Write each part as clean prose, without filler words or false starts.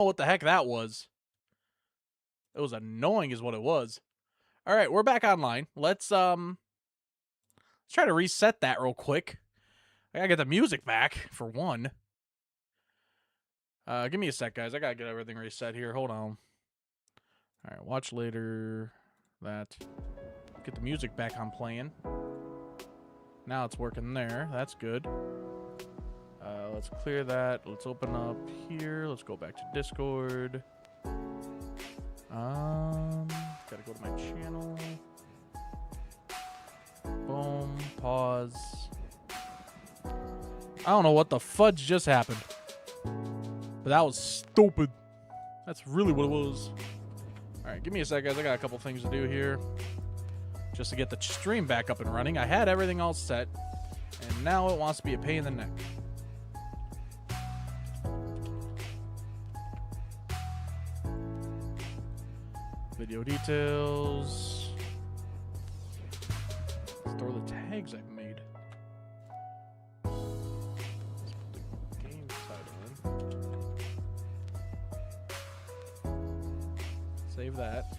know what the heck that was. It was annoying is what it was. All right, we're back online. Let's try to reset that real quick. I gotta get the music back for one. Give me a sec, guys. I gotta get everything reset here. Hold on. All right, watch later. That. Get the music back on playing. Now it's working there. That's good. Let's clear that. Let's open up here. Let's go back to Discord. Gotta go to my channel. Boom. Pause. I don't know what the fudge just happened. But that was stupid. That's really what it was. Alright, give me a sec, guys. I got a couple things to do here. Just to get the stream back up and running. I had everything all set. And now it wants to be a pain in the neck. Video details. Store the tags I've made. Let's put the game title in. Save that.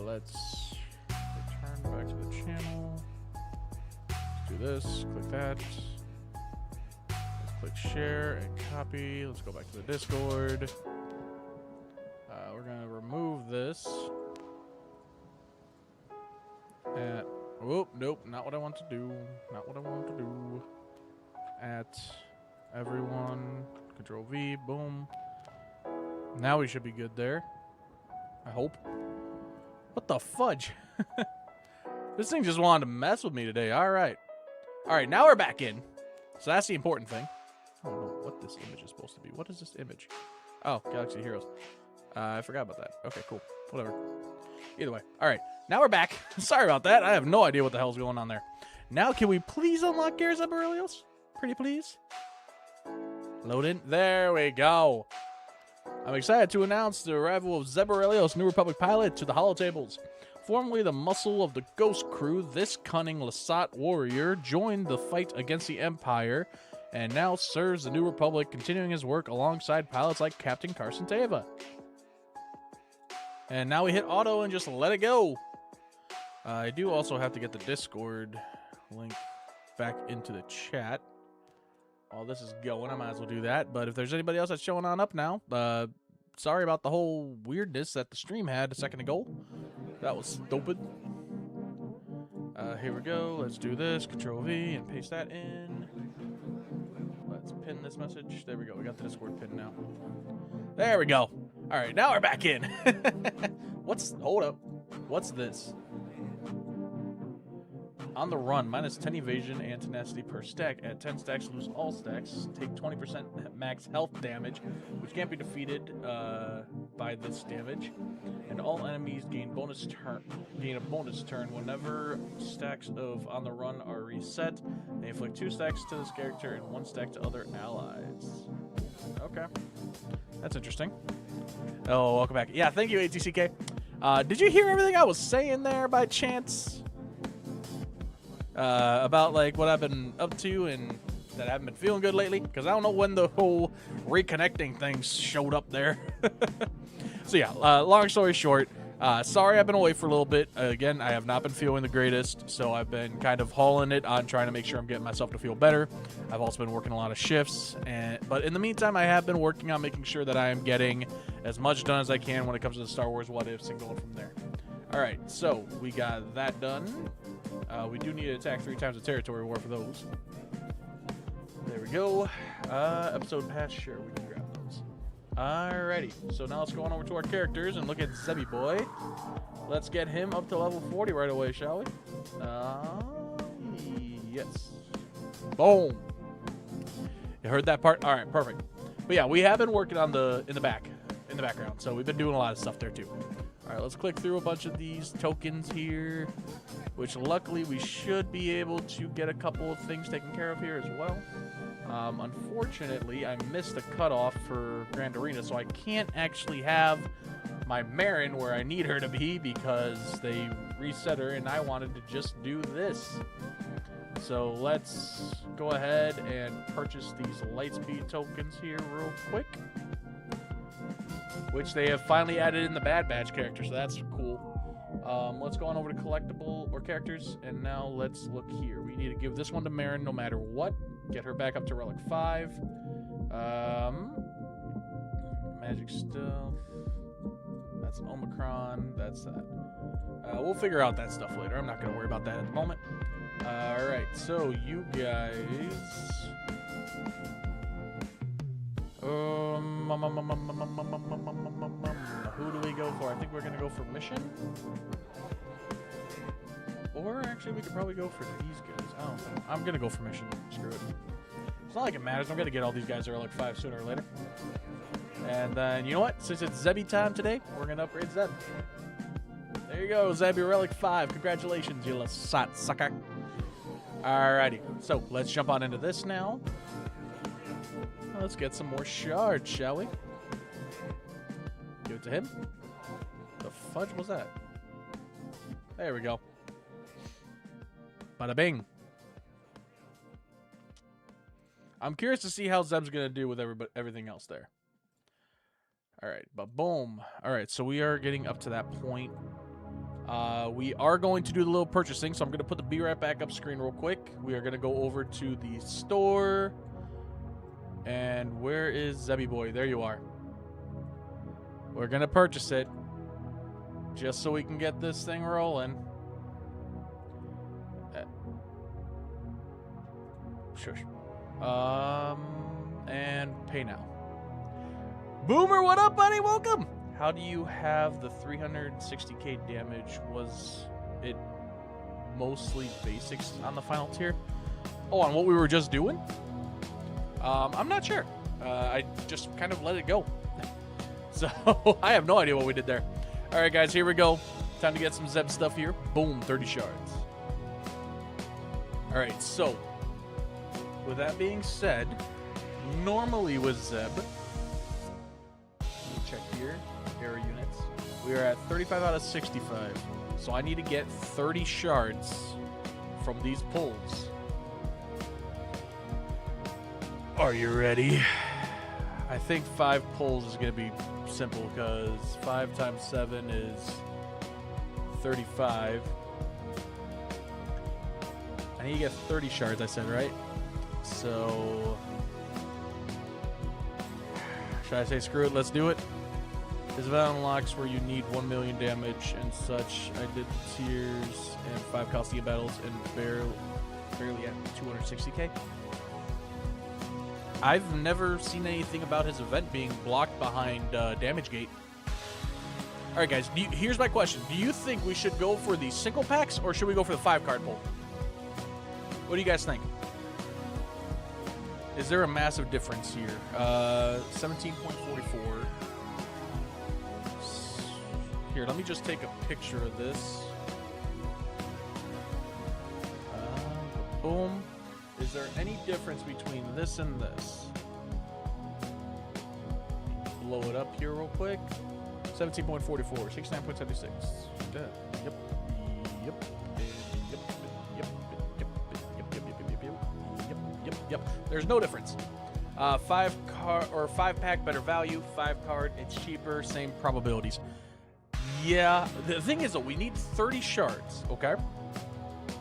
Let's return back to the channel. Let's do this. Click that. Let's click share and copy. Let's go back to the Discord. We're going to remove this. At, whoop, nope, not what I want to do. Not what I want to do. At everyone. Control V, boom. Now we should be good there. I hope. What the fudge? This thing just wanted to mess with me today. All right. All right, now we're back in. So that's the important thing. I don't know what this image is supposed to be. What is this image? Oh, Galaxy Heroes. I forgot about that. Okay, cool. Whatever. Either way. All right. Now we're back. Sorry about that. I have no idea what the hell's going on there. Now, can we please unlock Gears Up Orrelios? Pretty please. Load in. There we go. I'm excited to announce the arrival of Zeb Orrelios, New Republic pilot, to the holotables. Formerly the muscle of the Ghost Crew, this cunning Lasat warrior joined the fight against the Empire and now serves the New Republic, continuing his work alongside pilots like Captain Carson Teva. And now we hit auto and just let it go. I do also have to get the Discord link back into the chat. While this is going, I might as well do that. But if there's anybody else that's showing on up now, sorry about the whole weirdness that the stream had a second ago. That was stupid. Here we go. Let's do this. Control V and paste that in. Let's pin this message. There we go. We got the Discord pin now. There we go. All right, now we're back in. Hold up. What's this? On the run, minus 10 evasion and tenacity per stack. At 10 stacks, lose all stacks. Take 20% max health damage, which can't be defeated by this damage. And all enemies gain a bonus turn whenever stacks of on the run are reset. They inflict 2 stacks to this character and 1 stack to other allies. Okay, that's interesting. Oh, welcome back. Yeah, thank you, ATCK. Did you hear everything I was saying there by chance? About like what I've been up to and that I haven't been feeling good lately, because I don't know when the whole reconnecting thing showed up there. So yeah, long story short, sorry I've been away for a little bit. Again, I have not been feeling the greatest, so I've been kind of hauling it on trying to make sure I'm getting myself to feel better. I've also been working a lot of shifts, but in the meantime, I have been working on making sure that I am getting as much done as I can when it comes to the Star Wars what ifs and going from there. All right, so we got that done. We do need to attack 3 times the territory war for those. There we go. Episode pass, sure, we can grab those. Alrighty, so now let's go on over to our characters and look at Zebby Boy. Let's get him up to level 40 right away, shall we? Yes. Boom. You heard that part? All right, perfect. But yeah, we have been working on in the background, so we've been doing a lot of stuff there too. All right, let's click through a bunch of these tokens here, which luckily we should be able to get a couple of things taken care of here as well. Unfortunately, I missed the cutoff for Grand Arena, so I can't actually have my Marin where I need her to be because they reset her, and I wanted to just do this. So let's go ahead and purchase these Lightspeed tokens here real quick. Which they have finally added in the Bad Batch character, so that's cool. Let's go on over to collectible or characters, and now let's look here. We need to give this one to Marin no matter what. Get her back up to Relic 5. Magic stuff. That's an Omicron. That's that. We'll figure out that stuff later. I'm not going to worry about that at the moment. Alright, so you guys... who do we go for? I think we're going to go for mission. Or actually, we could probably go for these guys. I don't know. I'm going to go for mission. Screw it. It's not like it matters. I'm going to get all these guys Relic 5 sooner or later. And then, you know what? Since it's Zebby time today, we're going to upgrade Zeb. There you go, Zebby Relic 5. Congratulations, you little sot sucker. Alrighty. So, let's jump on into this now. Let's get some more shards, shall we? Give it to him. The fudge was that? There we go. Bada bing. I'm curious to see how Zeb's going to do with everything else there. Alright, but boom. Alright, so we are getting up to that point. We are going to do the little purchasing, so I'm going to put the B right back up screen real quick. We are going to go over to the store. And where is Zebby boy? There you are. We're going to purchase it. Just so we can get this thing rolling. Shush. And pay now. Boomer, what up, buddy? Welcome. How do you have the 360k damage? Was it mostly basics on the final tier? Oh, on what we were just doing? I'm not sure. I just kind of let it go. So, I have no idea what we did there. All right, guys, here we go. Time to get some Zeb stuff here. Boom, 30 shards. All right, so, with that being said, normally with Zeb, check here, error units, we are at 35 out of 65. So I need to get 30 shards from these pulls. Are you ready? I think 5 pulls is going to be simple because 5 times 7 is 35. I need to get 30 shards, I said, right? So, should I say screw it, let's do it? This event unlocks where you need 1 million damage and such. I did tiers and 5 costly battles and barely at 260k. I've never seen anything about his event being blocked behind damage gate. Alright guys, here's my question. Do you think we should go for the single packs or should we go for the 5 card pull? What do you guys think? Is there a massive difference here? 17.44. Here, let me just take a picture of this. Boom. Is there any difference between this and this? Blow it up here real quick. 17.44, 69.76. Yep. Yep. There's no difference. 5 pack, better value. 5 card, it's cheaper, same probabilities. Yeah, the thing is, though, we need 30 shards, okay?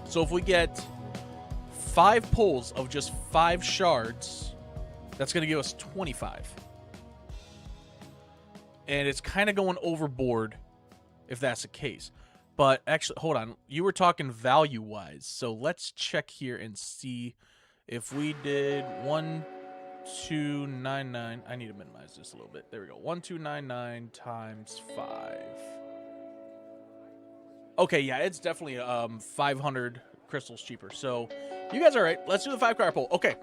So if we get 5 pulls of just 5 shards, that's going to give us 25. And it's kind of going overboard if that's the case. But actually, hold on. You were talking value-wise. So let's check here and see if we did 1299. I need to minimize this a little bit. There we go. 1299 times 5. Okay, yeah, it's definitely 500 crystals cheaper. So you guys are right. Let's do the 5 card pull. Okay,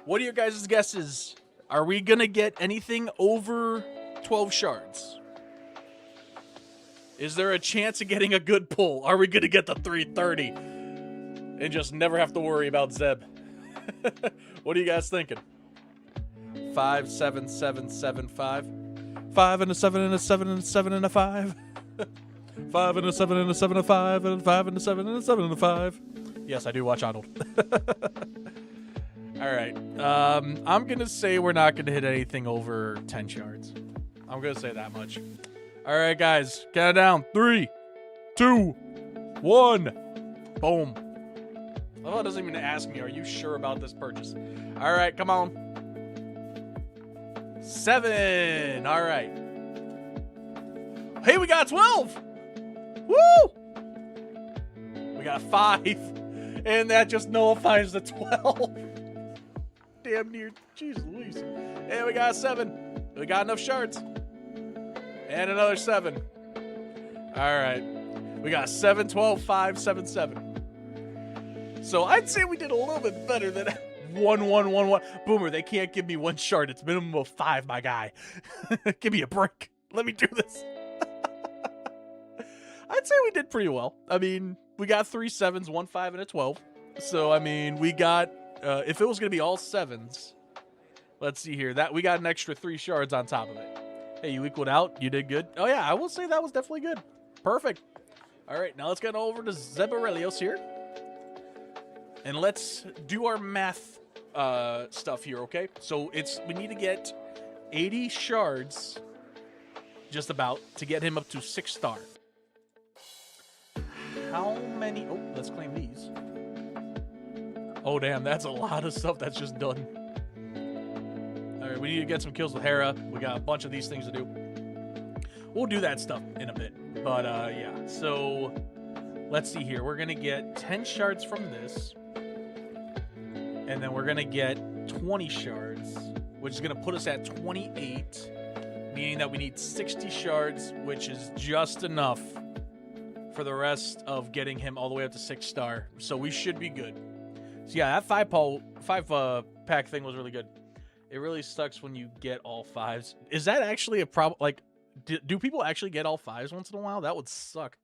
what are your guys' guesses? Are we going to get anything over 12 shards? Is there a chance of getting a good pull? Are we going to get the 330 and just never have to worry about Zeb? What are you guys thinking? 5, 7, 7, 7, 5. 5 and a 7 and a 7 and a 7 and a 5. 5 and a 7 and a 7 and a 5 and 5 and a 7 and a 7 and a 5. Yes, I do watch Arnold. All right. I'm going to say we're not going to hit anything over 10 shards. I'm going to say that much. All right, guys. Count it down. 3, 2, 1. Boom. Oh, it doesn't even ask me, are you sure about this purchase? All right, come on. 7. All right. Hey, we got 12. Woo! We got 5. And that just nullifies the 12. Damn near. Jeez Louise. And we got 7. We got enough shards. And another 7. All right. We got 7, 12, 5, 7, 7. So I'd say we did a little bit better than 1, 1, 1, 1. Boomer, they can't give me 1 shard. It's minimum of 5, my guy. Give me a break. Let me do this. I'd say we did pretty well. I mean, we got 3 7s, 1 5, and a 12. So, I mean, we got, if it was going to be all 7s, let's see here. That we got an extra 3 shards on top of it. Hey, you equaled out. You did good. Oh, yeah, I will say that was definitely good. Perfect. All right, now let's get over to Orrelios here. And let's do our math stuff here, okay? So we need to get 80 shards, just about, to get him up to 6 star. How many? Oh, let's claim these. Oh, damn, that's a lot of stuff that's just done. All right, we need to get some kills with Hera. We got a bunch of these things to do. We'll do that stuff in a bit. But, yeah, so let's see here. We're going to get 10 shards from this. And then we're going to get 20 shards, which is going to put us at 28, meaning that we need 60 shards, which is just enough for the rest of getting him all the way up to 6 star. So we should be good. So yeah, that 5-pack thing was really good. It really sucks when you get all 5s. Is that actually a problem? Like, do people actually get all 5s once in a while? That would suck.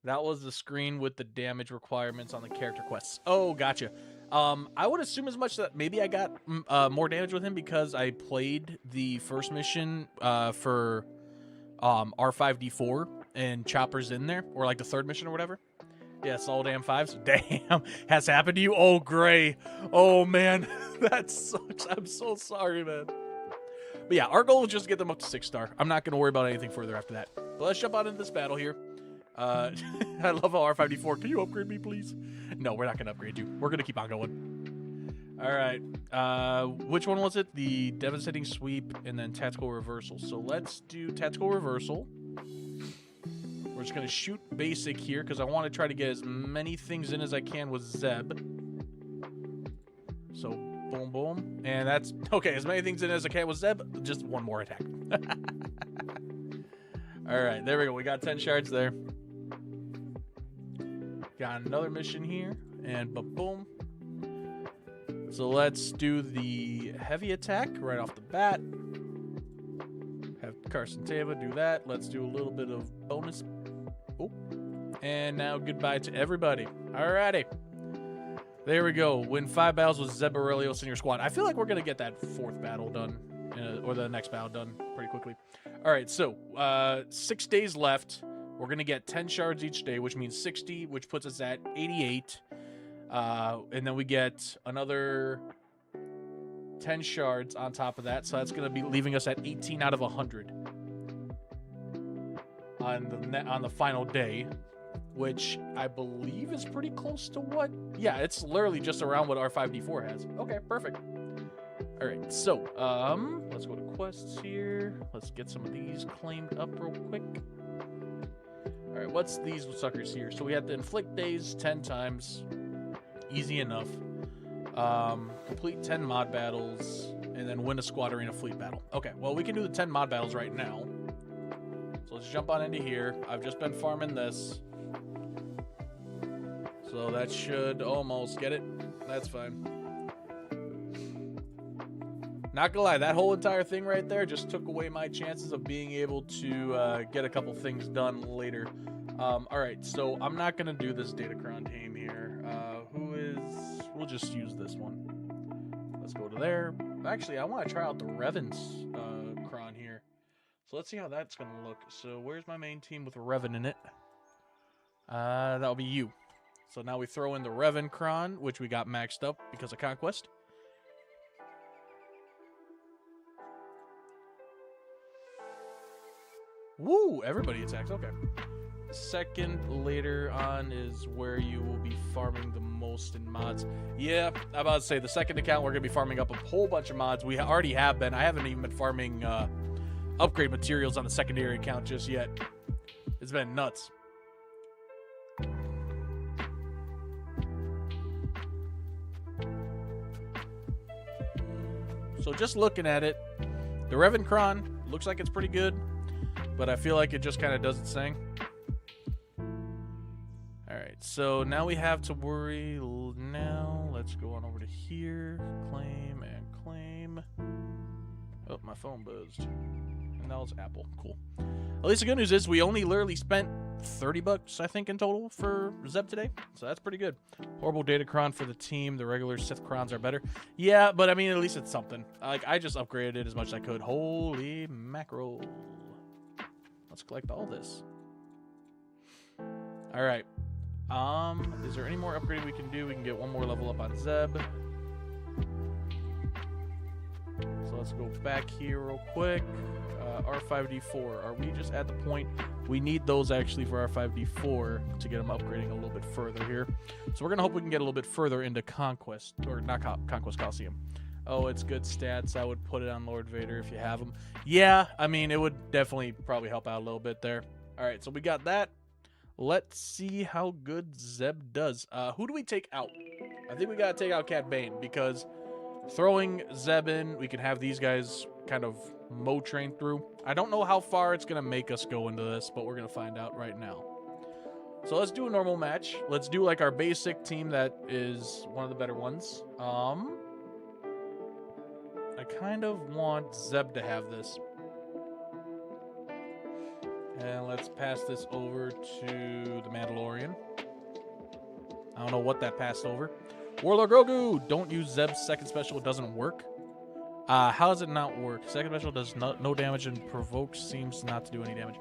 That was the screen with the damage requirements on the character quests. Oh, gotcha. I would assume as much that maybe I got more damage with him because I played the first mission for R5D4 and Chopper's in there, or like the 3rd mission or whatever. Yes, all damn 5s. Damn, has happened to you? Oh, Gray. Oh, man, that sucks. I'm so sorry, man. But yeah, our goal is just to get them up to 6 star. I'm not going to worry about anything further after that. But let's jump on into this battle here. I love how R5D4. Can you upgrade me, please? No, we're not going to upgrade you. We're going to keep on going. All right. Which one was it? The Devastating Sweep and then Tactical Reversal. So let's do Tactical Reversal. We're just going to shoot basic here because I want to try to get as many things in as I can with Zeb. So, boom, boom. And that's, okay, as many things in as I can with Zeb. Just 1 more attack. All right, there we go. We got 10 shards there. Got another mission here. And boom. So let's do the heavy attack right off the bat. Have Carson Teva do that. Let's do a little bit of bonus. Oh. And now goodbye to everybody. Alrighty. There we go. Win 5 battles with Zeb Orrelios in your squad. I feel like we're going to get that 4th battle done. Or the next battle done pretty quickly. Alright, so 6 days left. We're going to get 10 shards each day, which means 60, which puts us at 88. And then we get another 10 shards on top of that. So that's going to be leaving us at 18 out of 100 on the final day, which I believe is pretty close to what? Yeah, it's literally just around what R5D4 has. Okay, perfect. All right, so let's go to quests here. Let's get some of these claimed up real quick. All right, what's these suckers here? So we have to inflict days 10 times. Easy enough. Complete 10 mod battles, and then win a squad arena fleet battle. Okay, well, we can do the 10 mod battles right now. So let's jump on into here. I've just been farming this. So that should almost get it. That's fine. Not gonna lie, that whole entire thing right there just took away my chances of being able to get a couple things done later. Alright, so I'm not gonna do this Datacron team here. We'll just use this one. Let's go to there. Actually, I want to try out the Revan's cron here. So let's see how that's gonna look. So where's my main team with Revan in it? That'll be you. So now we throw in the Revenkron, which we got maxed up because of Conquest. Woo! Everybody attacks. Okay. Second later on is where you will be farming the most in mods. Yeah, I'm about to say the second account we're going to be farming up a whole bunch of mods. We already have been. I haven't even been farming upgrade materials on the secondary account just yet. It's been nuts. So just looking at it, the Revenkron looks like it's pretty good, but I feel like it just kind of does its thing. Alright, so now we have to worry. Now, let's go on over to here. Claim and claim. Oh, my phone buzzed. And that was Apple. Cool. At least the good news is we only literally spent 30 bucks, I think, in total for Zeb today. So that's pretty good. Horrible Datacron for the team. The regular Sith Crons are better. Yeah, but I mean, at least it's something. Like, I just upgraded it as much as I could. Holy mackerel. Let's collect all this. Alright. Is there any more upgrading we can do? We can get one more level up on Zeb. So let's go back here real quick. R5D4. Are we just at the point we need those actually for R5D4 to get them upgrading a little bit further here? So we're gonna hope we can get a little bit further into Conquest, or not Conquest Coliseum. Oh, it's good stats. I would put it on Lord Vader if you have them. Yeah, I mean, it would definitely probably help out a little bit there. All right, so we got that. Let's see how good Zeb does. Who do we take out? I think we gotta take out Cat Bane, because throwing Zeb in, we can have these guys kind of mow train through. I don't know how far it's gonna make us go into this, but we're gonna find out right now. So let's do a normal match. Let's do like our basic team that is one of the better ones. I kind of want Zeb to have this. And let's pass this over to the Mandalorian. I don't know what that passed over. Warlord Grogu! Don't use Zeb's second special. It doesn't work. How does it not work? Second special does no damage and provokes seems not to do any damage.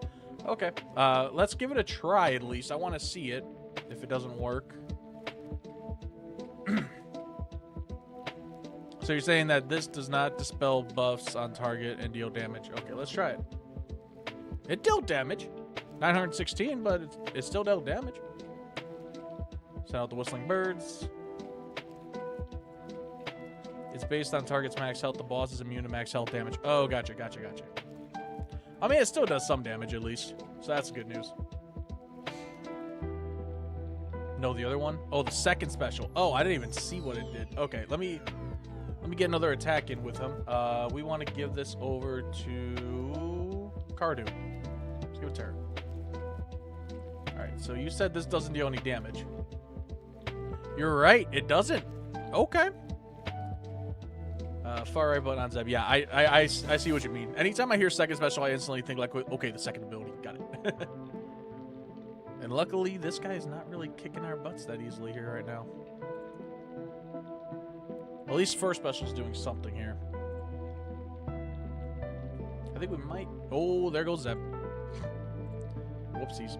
Okay. Let's give it a try at least. I want to see it if it doesn't work. So you're saying that this does not dispel buffs on target and deal damage. Okay, let's try it. It dealt damage. 916, but it still dealt damage. Send out the Whistling Birds. It's based on target's max health. The boss is immune to max health damage. Oh, gotcha. I mean, it still does some damage at least. So that's good news. No, the other one? Oh, the second special. Oh, I didn't even see what it did. Okay, let me get another attack in with him. We want to give this over to Cardu. Let's give it to her. Alright, so you said this doesn't deal any damage. You're right, it doesn't. Okay. Far right button on Zeb. Yeah, I see what you mean. Anytime I hear second special, I instantly think like, okay, the second ability. Got it. And luckily, this guy is not really kicking our butts that easily here right now. At least first special is doing something here. I think we might... Oh, there goes Zeb. Whoopsies.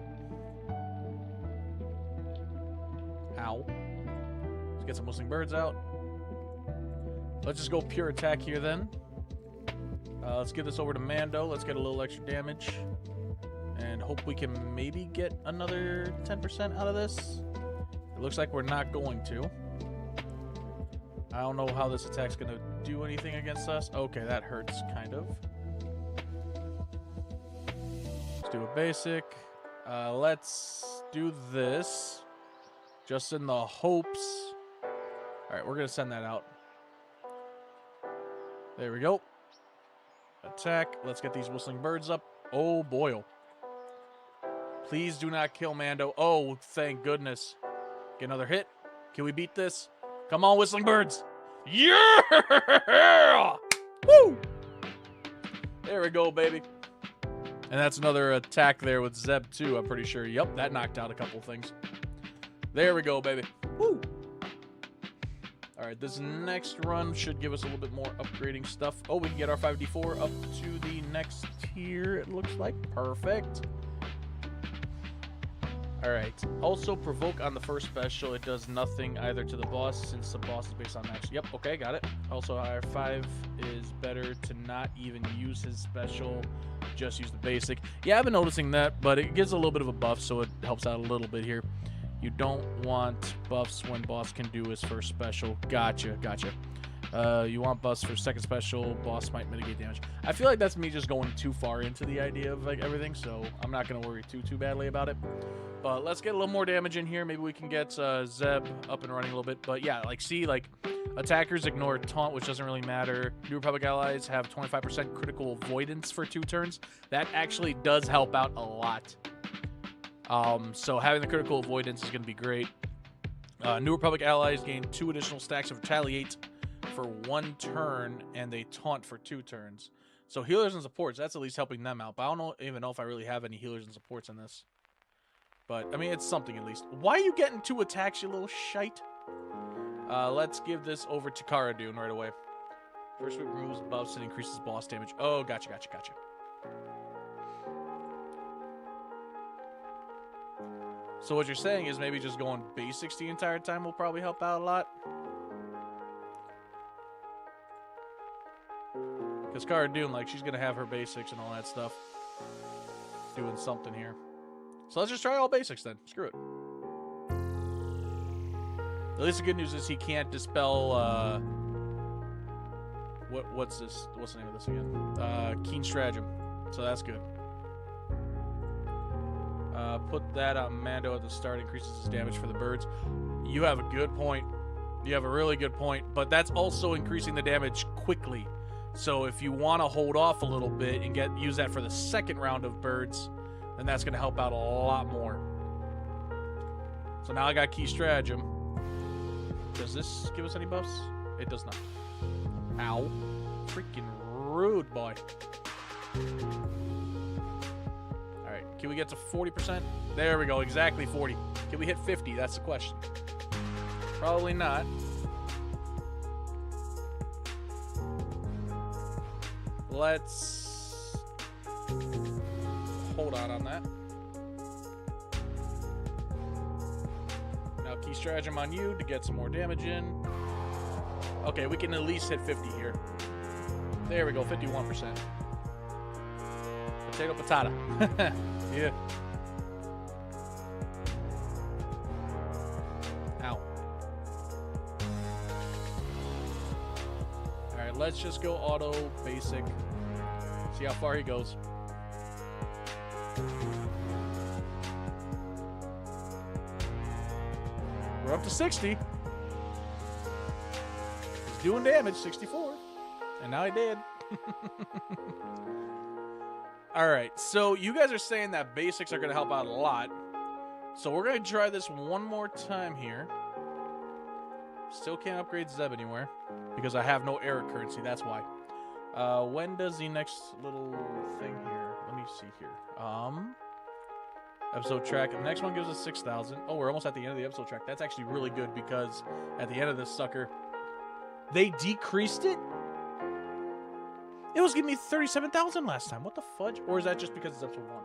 Ow. Let's get some Whistling Birds out. Let's just go pure attack here then. Let's give this over to Mando. Let's get a little extra damage. And hope we can maybe get another 10% out of this. It looks like we're not going to. I don't know how this attack's going to do anything against us. Okay, that hurts, kind of. Let's do a basic. Let's do this. Just in the hopes. Alright, we're going to send that out. There we go. Attack. Let's get these Whistling Birds up. Oh, boy. Please do not kill Mando. Oh, thank goodness. Get another hit. Can we beat this? Come on, Whistling Birds. Yeah! Woo! There we go, baby. And that's another attack there with Zeb, too, I'm pretty sure. Yep, that knocked out a couple things. There we go, baby. Woo! All right, this next run should give us a little bit more upgrading stuff. Oh, we can get our 5D4 up to the next tier, it looks like. Perfect. Alright. Also, provoke on the first special. It does nothing either to the boss since the boss is based on match. Yep, okay, got it. Also, R5 is better to not even use his special. Just use the basic. Yeah, I've been noticing that, but it gives a little bit of a buff, so it helps out a little bit here. You don't want buffs when boss can do his first special. Gotcha. You want buffs for second special. Boss might mitigate damage. I feel like that's me just going too far into the idea of like everything, so I'm not going to worry too badly about it. But let's get a little more damage in here. Maybe we can get Zeb up and running a little bit. But yeah, like see, like attackers ignore taunt, which doesn't really matter. New Republic allies have 25% critical avoidance for 2 turns. That actually does help out a lot. So having the critical avoidance is going to be great. New Republic allies gain 2 additional stacks of retaliate for 1 turn, and they taunt for 2 turns. So healers and supports, that's at least helping them out. But I don't even know if I really have any healers and supports in this. But, I mean, it's something at least. Why are you getting 2 attacks, you little shite? Let's give this over to Cara Dune right away. First week removes buffs and increases boss damage. Oh, gotcha. So what you're saying is maybe just going basics the entire time will probably help out a lot? Because Cara Dune, like, she's going to have her basics and all that stuff. Doing something here. So let's just try all basics then. Screw it. At least the good news is he can't dispel, what's this? What's the name of this again? Keen Stratagem. So that's good. Put that on Mando at the start. Increases his damage for the birds. You have a good point. You have a really good point. But that's also increasing the damage quickly. So if you want to hold off a little bit and use that for the second round of birds, then that's going to help out a lot more. So now I got Key Stratagem. Does this give us any buffs? It does not. Ow. Freaking rude, boy. Alright, can we get to 40%? There we go, exactly 40. Can we hit 50? That's the question. Probably not. Let's hold on that. Now Key Stratagem on you to get some more damage in. Okay, we can at least hit 50 here. There we go, 51%. Potato patata. Yeah. Ow. Alright, let's just go auto basic. See how far he goes. We're up to 60. He's doing damage, 64. And now he did. Alright, so you guys are saying that basics are going to help out a lot. So we're going to try this one more time here. Still can't upgrade Zeb anywhere. Because I have no error currency, that's why. When does the next little thing here? Let me see here. Episode track. The next one gives us 6,000. Oh, we're almost at the end of the episode track. That's actually really good because at the end of this sucker, they decreased it. It was giving me 37,000 last time. What the fudge? Or is that just because it's episode 1?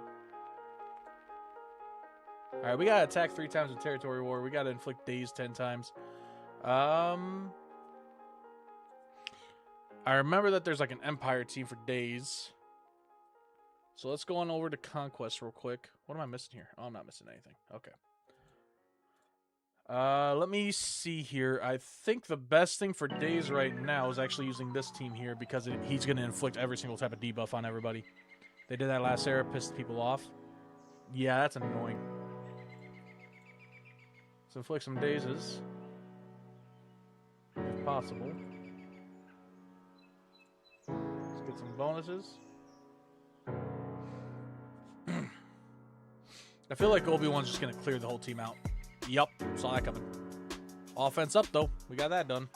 Alright, we gotta attack 3 times with Territory War. We gotta inflict daze 10 times. I remember that there's like an Empire team for days. So let's go on over to Conquest real quick. What am I missing here? Oh, I'm not missing anything. Okay. Let me see here. I think the best thing for days right now is actually using this team here because he's going to inflict every single type of debuff on everybody. They did that last era, pissed people off. Yeah, that's annoying. Let's inflict some dazes. If possible. Let's get some bonuses. I feel like Obi-Wan's just going to clear the whole team out. Yup, saw that coming. Offense up, though. We got that done.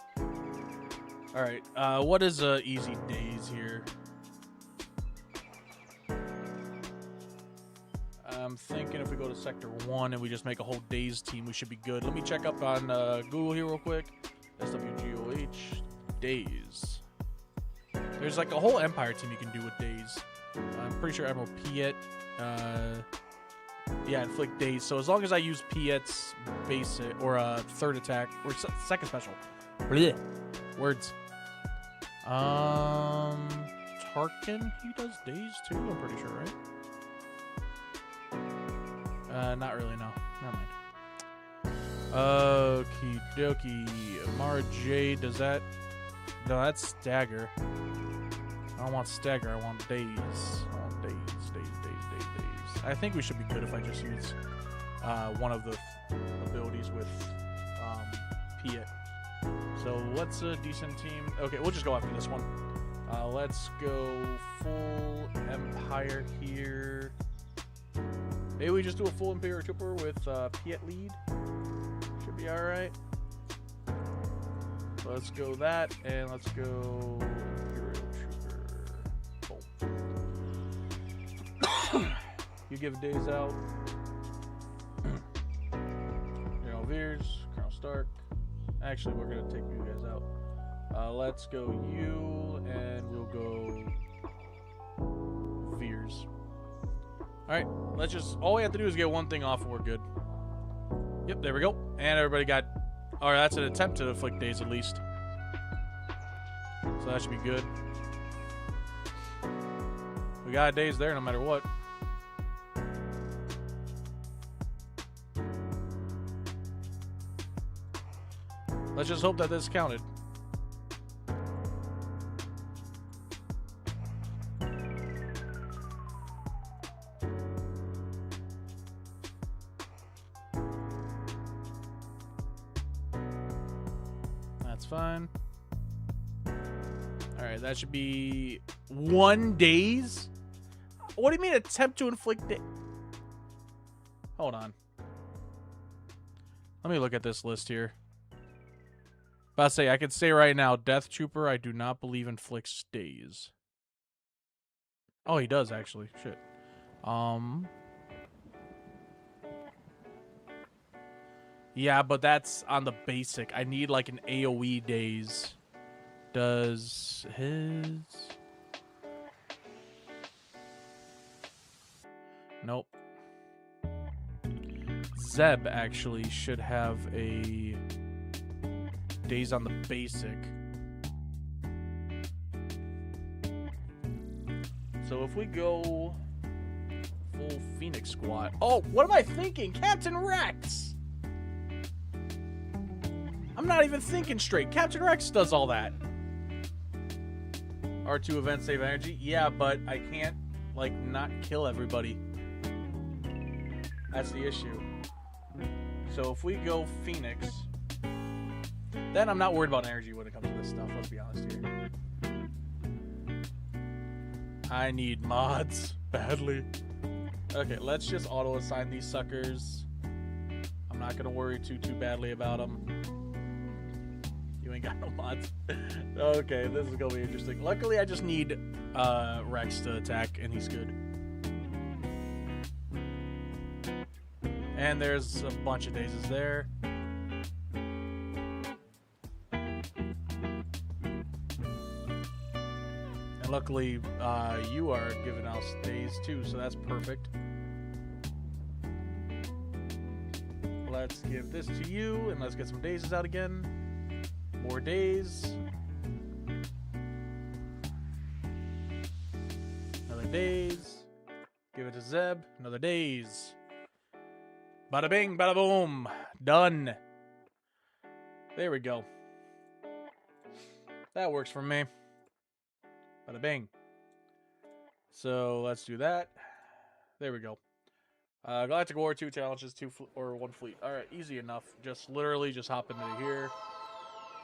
Alright, what is easy days here? I'm thinking if we go to Sector 1 and we just make a whole days team, we should be good. Let me check up on Google here real quick. SWGOH. Days. There's like a whole Empire team you can do with days. I'm pretty sure Admiral Piet Yeah, inflict daze. So as long as I use Piet's basic or third attack or second special. Blech. Words. Tarkin, he does daze too. I'm pretty sure, right? Not really. No, never mind. Okie dokie. Mara J, does that? No, that's stagger. I don't want stagger. I want daze. I want daze. I think we should be good if I just use one of the abilities with Piet. So what's a decent team? Okay, we'll just go after this one. Let's go full Empire here. Maybe we just do a full Imperial Trooper with Piet lead. Should be alright. Let's go that, and let's go Imperial Trooper. Boom. You give days out. General Veers, Colonel Stark. Actually, we're gonna take you guys out. Let's go you, and we'll go Veers. Alright, let's just, all we have to do is get one thing off and we're good. Yep, there we go. And everybody got, alright, that's an attempt to inflict days at least. So that should be good. We got days there no matter what. Let's just hope that this counted. That's fine. Alright, that should be 1 days? What do you mean attempt to inflict days? Hold on. Let me look at this list here. About to say, I can say right now, Death Trooper, I do not believe inflicts days. Oh, he does actually. Shit. Yeah, but that's on the basic. I need like an AoE days. Does his? Nope. Zeb actually should have a days on the basic. So if we go full Phoenix squad. Oh, what am I thinking? Captain Rex! I'm not even thinking straight. Captain Rex does all that. R2 event save energy. Yeah, but I can't like not kill everybody. That's the issue. So if we go Phoenix, then I'm not worried about energy when it comes to this stuff, let's be honest here. I need mods badly. Okay, let's just auto-assign these suckers. I'm not gonna worry too badly about them. You ain't got no mods. Okay, this is gonna be interesting. Luckily, I just need Rex to attack, and he's good. And there's a bunch of daisies there. And luckily, you are giving us days too, so that's perfect. Let's give this to you, and let's get some daisies out again. More days. Another days. Give it to Zeb. Another days. Bada bing, bada boom. Done. There we go. That works for me. Bada bing. So let's do that. There we go. Galactic War 2 challenges, 1 fleet. All right, easy enough. Just literally just hop into here.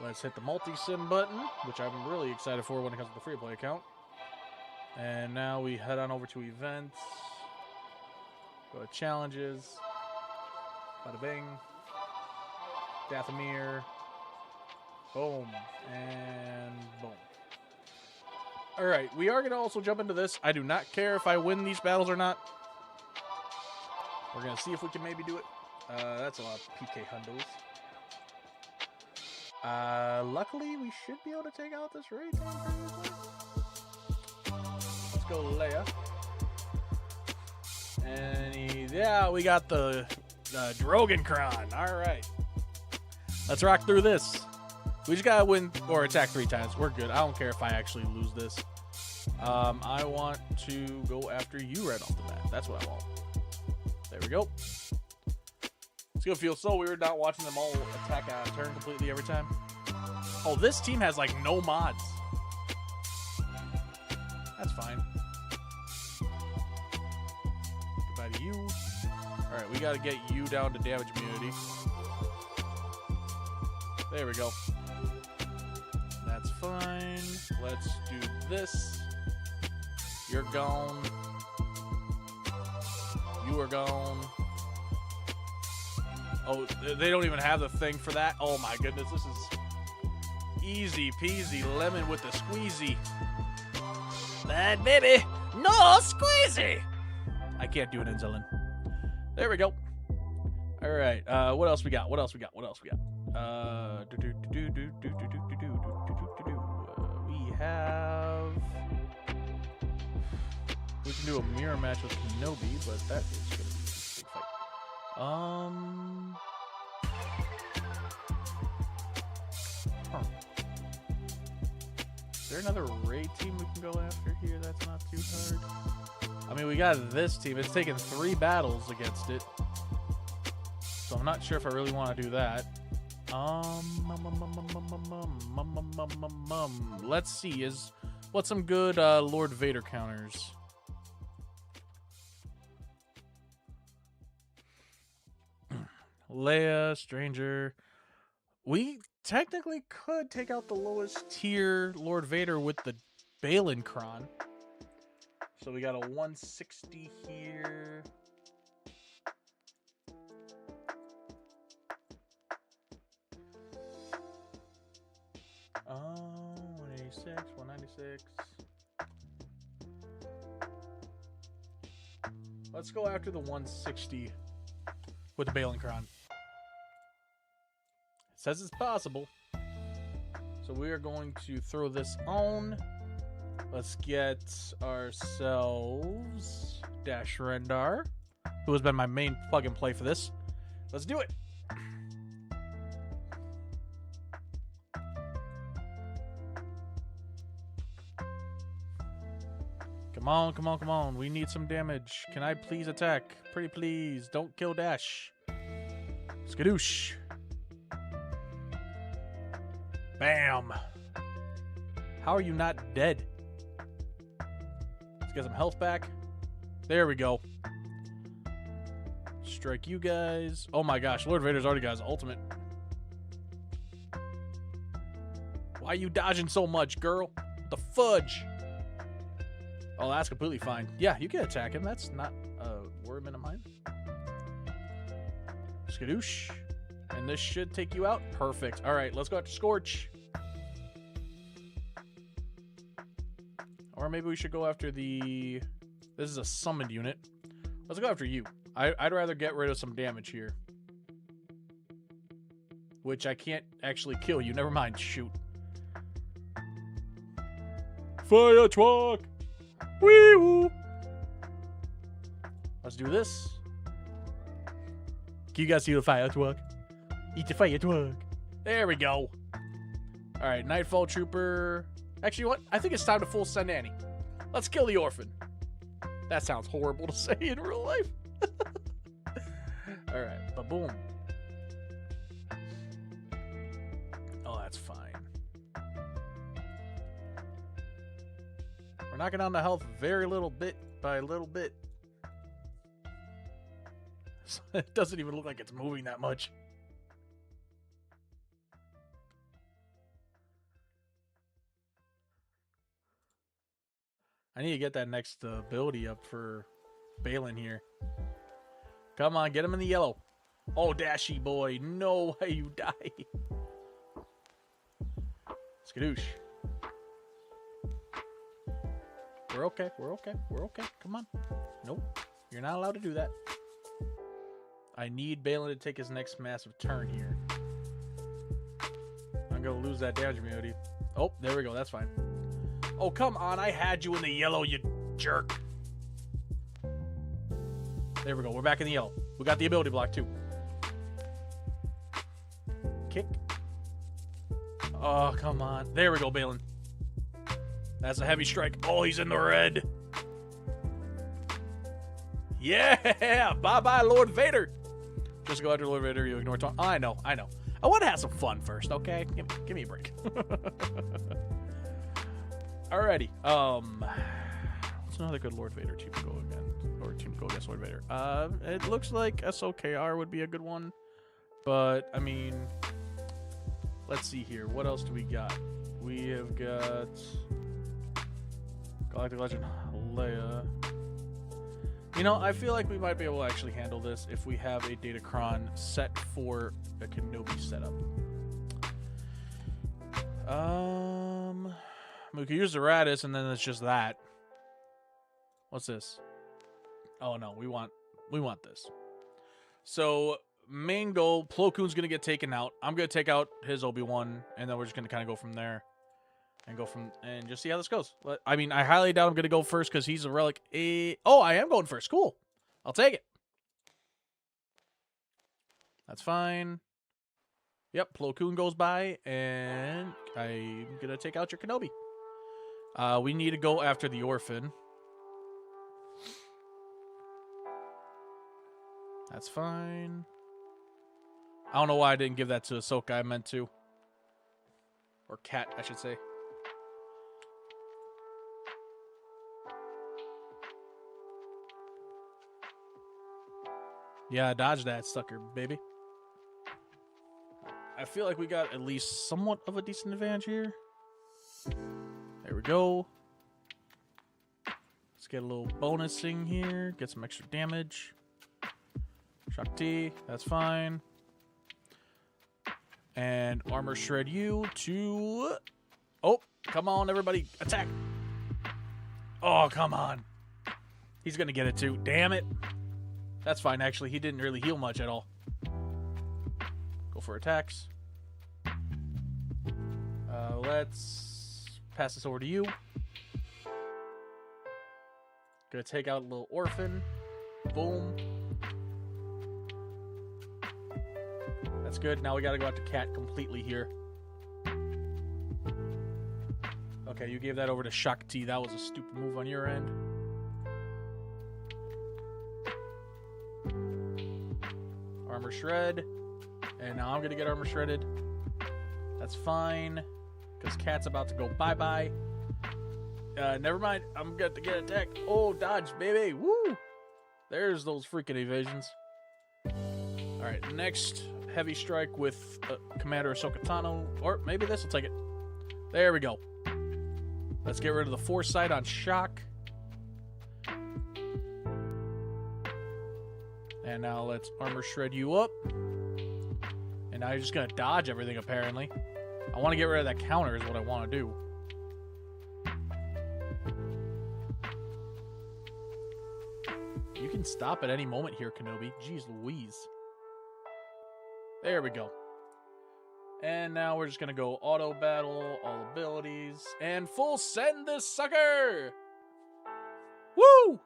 Let's hit the multi-sim button, which I'm really excited for when it comes to the free play account. And now we head on over to events. Go to challenges. Bada bing. Dathomir. Boom. And boom. Alright, we are going to also jump into this. I do not care if I win these battles or not. We're going to see if we can maybe do it. That's a lot of PK hundos. Luckily, we should be able to take out this raid. Let's go Leia. Any Yeah, we got the Drogenkron. All right. Let's rock through this. We just gotta win or attack 3 times. We're good. I don't care if I actually lose this. I want to go after you right off the bat. That's what I want. There we go. It's gonna feel so weird not watching them all attack a turn completely every time. Oh, this team has like no mods. That's fine. Goodbye to you. Alright, we gotta get you down to damage immunity. There we go. That's fine. Let's do this. You're gone. You are gone. Oh, they don't even have the thing for that? Oh my goodness, this is easy peasy lemon with the squeezy. That baby, no squeezy. I can't do an insulin. There we go. All right, what else we got? What else we got? What else we got? We have. We can do a mirror match with Kenobi, but that is gonna be a big fight. Is there another raid team we can go after here? That's not too hard. I mean, we got this team. It's taken 3 battles against it, so I'm not sure if I really want to do that. Let's see. What's some good Lord Vader counters? Leia, Stranger. We technically could take out the lowest tier Lord Vader with the Balenkron. So we got a 160 here. Oh, 186, 196. Let's go after the 160 with the Balenkron. Says it's possible. So we are going to throw this on. Let's get ourselves Dash Rendar, who has been my main plug and play for this. Let's do it. Come on, come on, come on. We need some damage. Can I please attack? Pretty please. Don't kill Dash. Skadoosh. Bam. How are you not dead? Let's get some health back. There we go. Strike you guys. Oh my gosh, Lord Vader's already got his ultimate. Why are you dodging so much, girl? What the fudge? Oh, that's completely fine. Yeah, you can attack him. That's not a worriment of mine. Skadoosh. And this should take you out. Perfect. All right, let's go after Scorch. Or maybe we should go after the... This is a summoned unit. Let's go after you. I'd rather get rid of some damage here. Which I can't actually kill you. Never mind. Shoot. Fire truck! Wee-woo! Let's do this. Can you guys see the fire truck? Eat the fire truck. There we go. Alright, Nightfall Trooper. Actually, what? I think it's time to full send Annie. Let's kill the orphan. That sounds horrible to say in real life. Alright, ba-boom. Oh, that's fine. We're knocking down the health very little bit by little bit. So it doesn't even look like it's moving that much. I need to get that next ability up for Balin here. Come on, get him in the yellow. Oh, Dashy boy. No way you die. Skadoosh. We're okay. We're okay. We're okay. Come on. Nope. You're not allowed to do that. I need Balin to take his next massive turn here. I'm going to lose that damage immunity. Oh, there we go. That's fine. Oh, come on. I had you in the yellow, you jerk. There we go. We're back in the yellow. We got the ability block, too. Kick. Oh, come on. There we go, Balin. That's a heavy strike. Oh, he's in the red. Yeah! Bye-bye, Lord Vader. Just go after Lord Vader. You ignore taunt. Oh, I know. I want to have some fun first, okay? Give me a break. Alrighty. What's another good Lord Vader team to go again? Or team to go against Lord Vader? It looks like SOKR would be a good one. But, I mean... Let's see here. What else do we got? We have got... Galactic Legend Leia. You know, I feel like we might be able to actually handle this if we have a Datacron set for a Kenobi setup. We could use the Radis, and then it's just that. What's this? Oh no, we want this. So main goal, Plo Koon's gonna get taken out. I'm gonna take out his Obi-Wan, and then we're just gonna kind of go from there. And just see how this goes. I mean, I highly doubt I'm going to go first because he's a relic. Oh, I am going first. Cool. I'll take it. That's fine. Yep, Plo Koon goes by, and I'm going to take out your Kenobi. We need to go after the orphan. That's fine. I don't know why I didn't give that to Ahsoka. I meant to. Or Cat, I should say. Yeah, dodge that sucker, baby. I feel like we got at least somewhat of a decent advantage here. There we go. Let's get a little bonus thing here. Get some extra damage. Shakti, that's fine. And armor shred you to... Oh, come on, everybody. Attack. Oh, come on. He's going to get it too. Damn it. That's fine, actually. He didn't really heal much at all. Go for attacks. Let's pass this over to you. Gonna take out a little orphan. Boom. That's good. Now we gotta go out to Cat completely here. Okay, you gave that over to Shakti. That was a stupid move on your end. Armor shred. And now I'm going to get armor shredded. That's fine. Because Cat's about to go bye-bye. Never mind. I'm going to get attacked. Oh, dodge, baby. Woo! There's those freaking evasions. Alright, next heavy strike with Commander Ahsoka Tano. Or maybe this will take it. There we go. Let's get rid of the foresight on Shock. And now let's armor shred you up. And now you're just going to dodge everything, apparently. I want to get rid of that counter is what I want to do. You can stop at any moment here, Kenobi. Jeez Louise. There we go. And now we're just going to go auto battle, all abilities, and full send this sucker! Woo!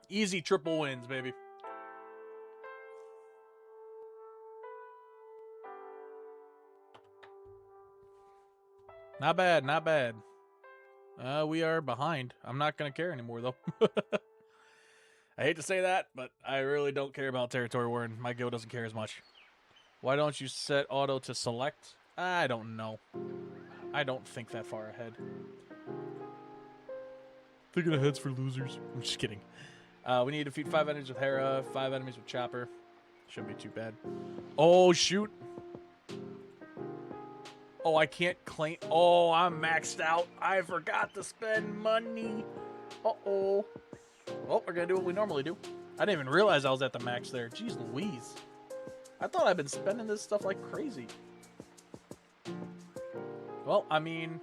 Easy triple wins, baby. Not bad, not bad. We are behind. I'm not going to care anymore, though. I hate to say that, but I really don't care about territory war, and my guild doesn't care as much. Why don't you set auto to select? I don't know. I don't think that far ahead. Thinking ahead's for losers. I'm just kidding. We need to defeat 5 enemies with Hera, 5 enemies with Chopper. Shouldn't be too bad. Oh, shoot. Oh, I can't claim. Oh, I'm maxed out. I forgot to spend money. Uh-oh. Well, we're going to do what we normally do. I didn't even realize I was at the max there. Jeez Louise. I thought I'd been spending this stuff like crazy. Well, I mean,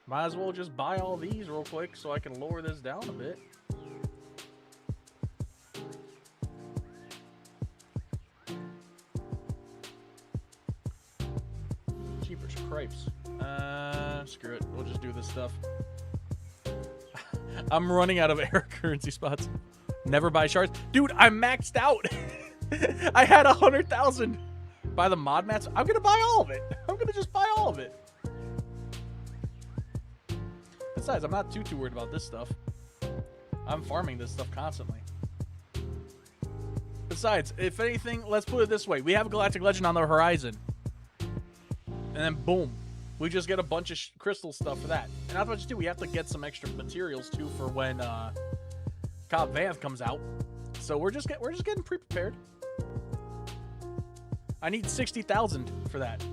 might as well just buy all these real quick so I can lower this down a bit. Jeepers cripes. Screw it. We'll just do this stuff. I'm running out of air currency spots. Never buy shards. Dude, I'm maxed out. I had 100,000. Buy the mod mats. I'm going to buy all of it. I'm going to just buy all of it. Besides, I'm not too worried about this stuff. I'm farming this stuff constantly. Besides, if anything, let's put it this way. We have a Galactic Legend on the horizon. And then boom. We just get a bunch of crystal stuff for that. And not much too. We have to get some extra materials too for when Cobb Vanth comes out. So we're just getting pre-prepared. I need 60,000 for that.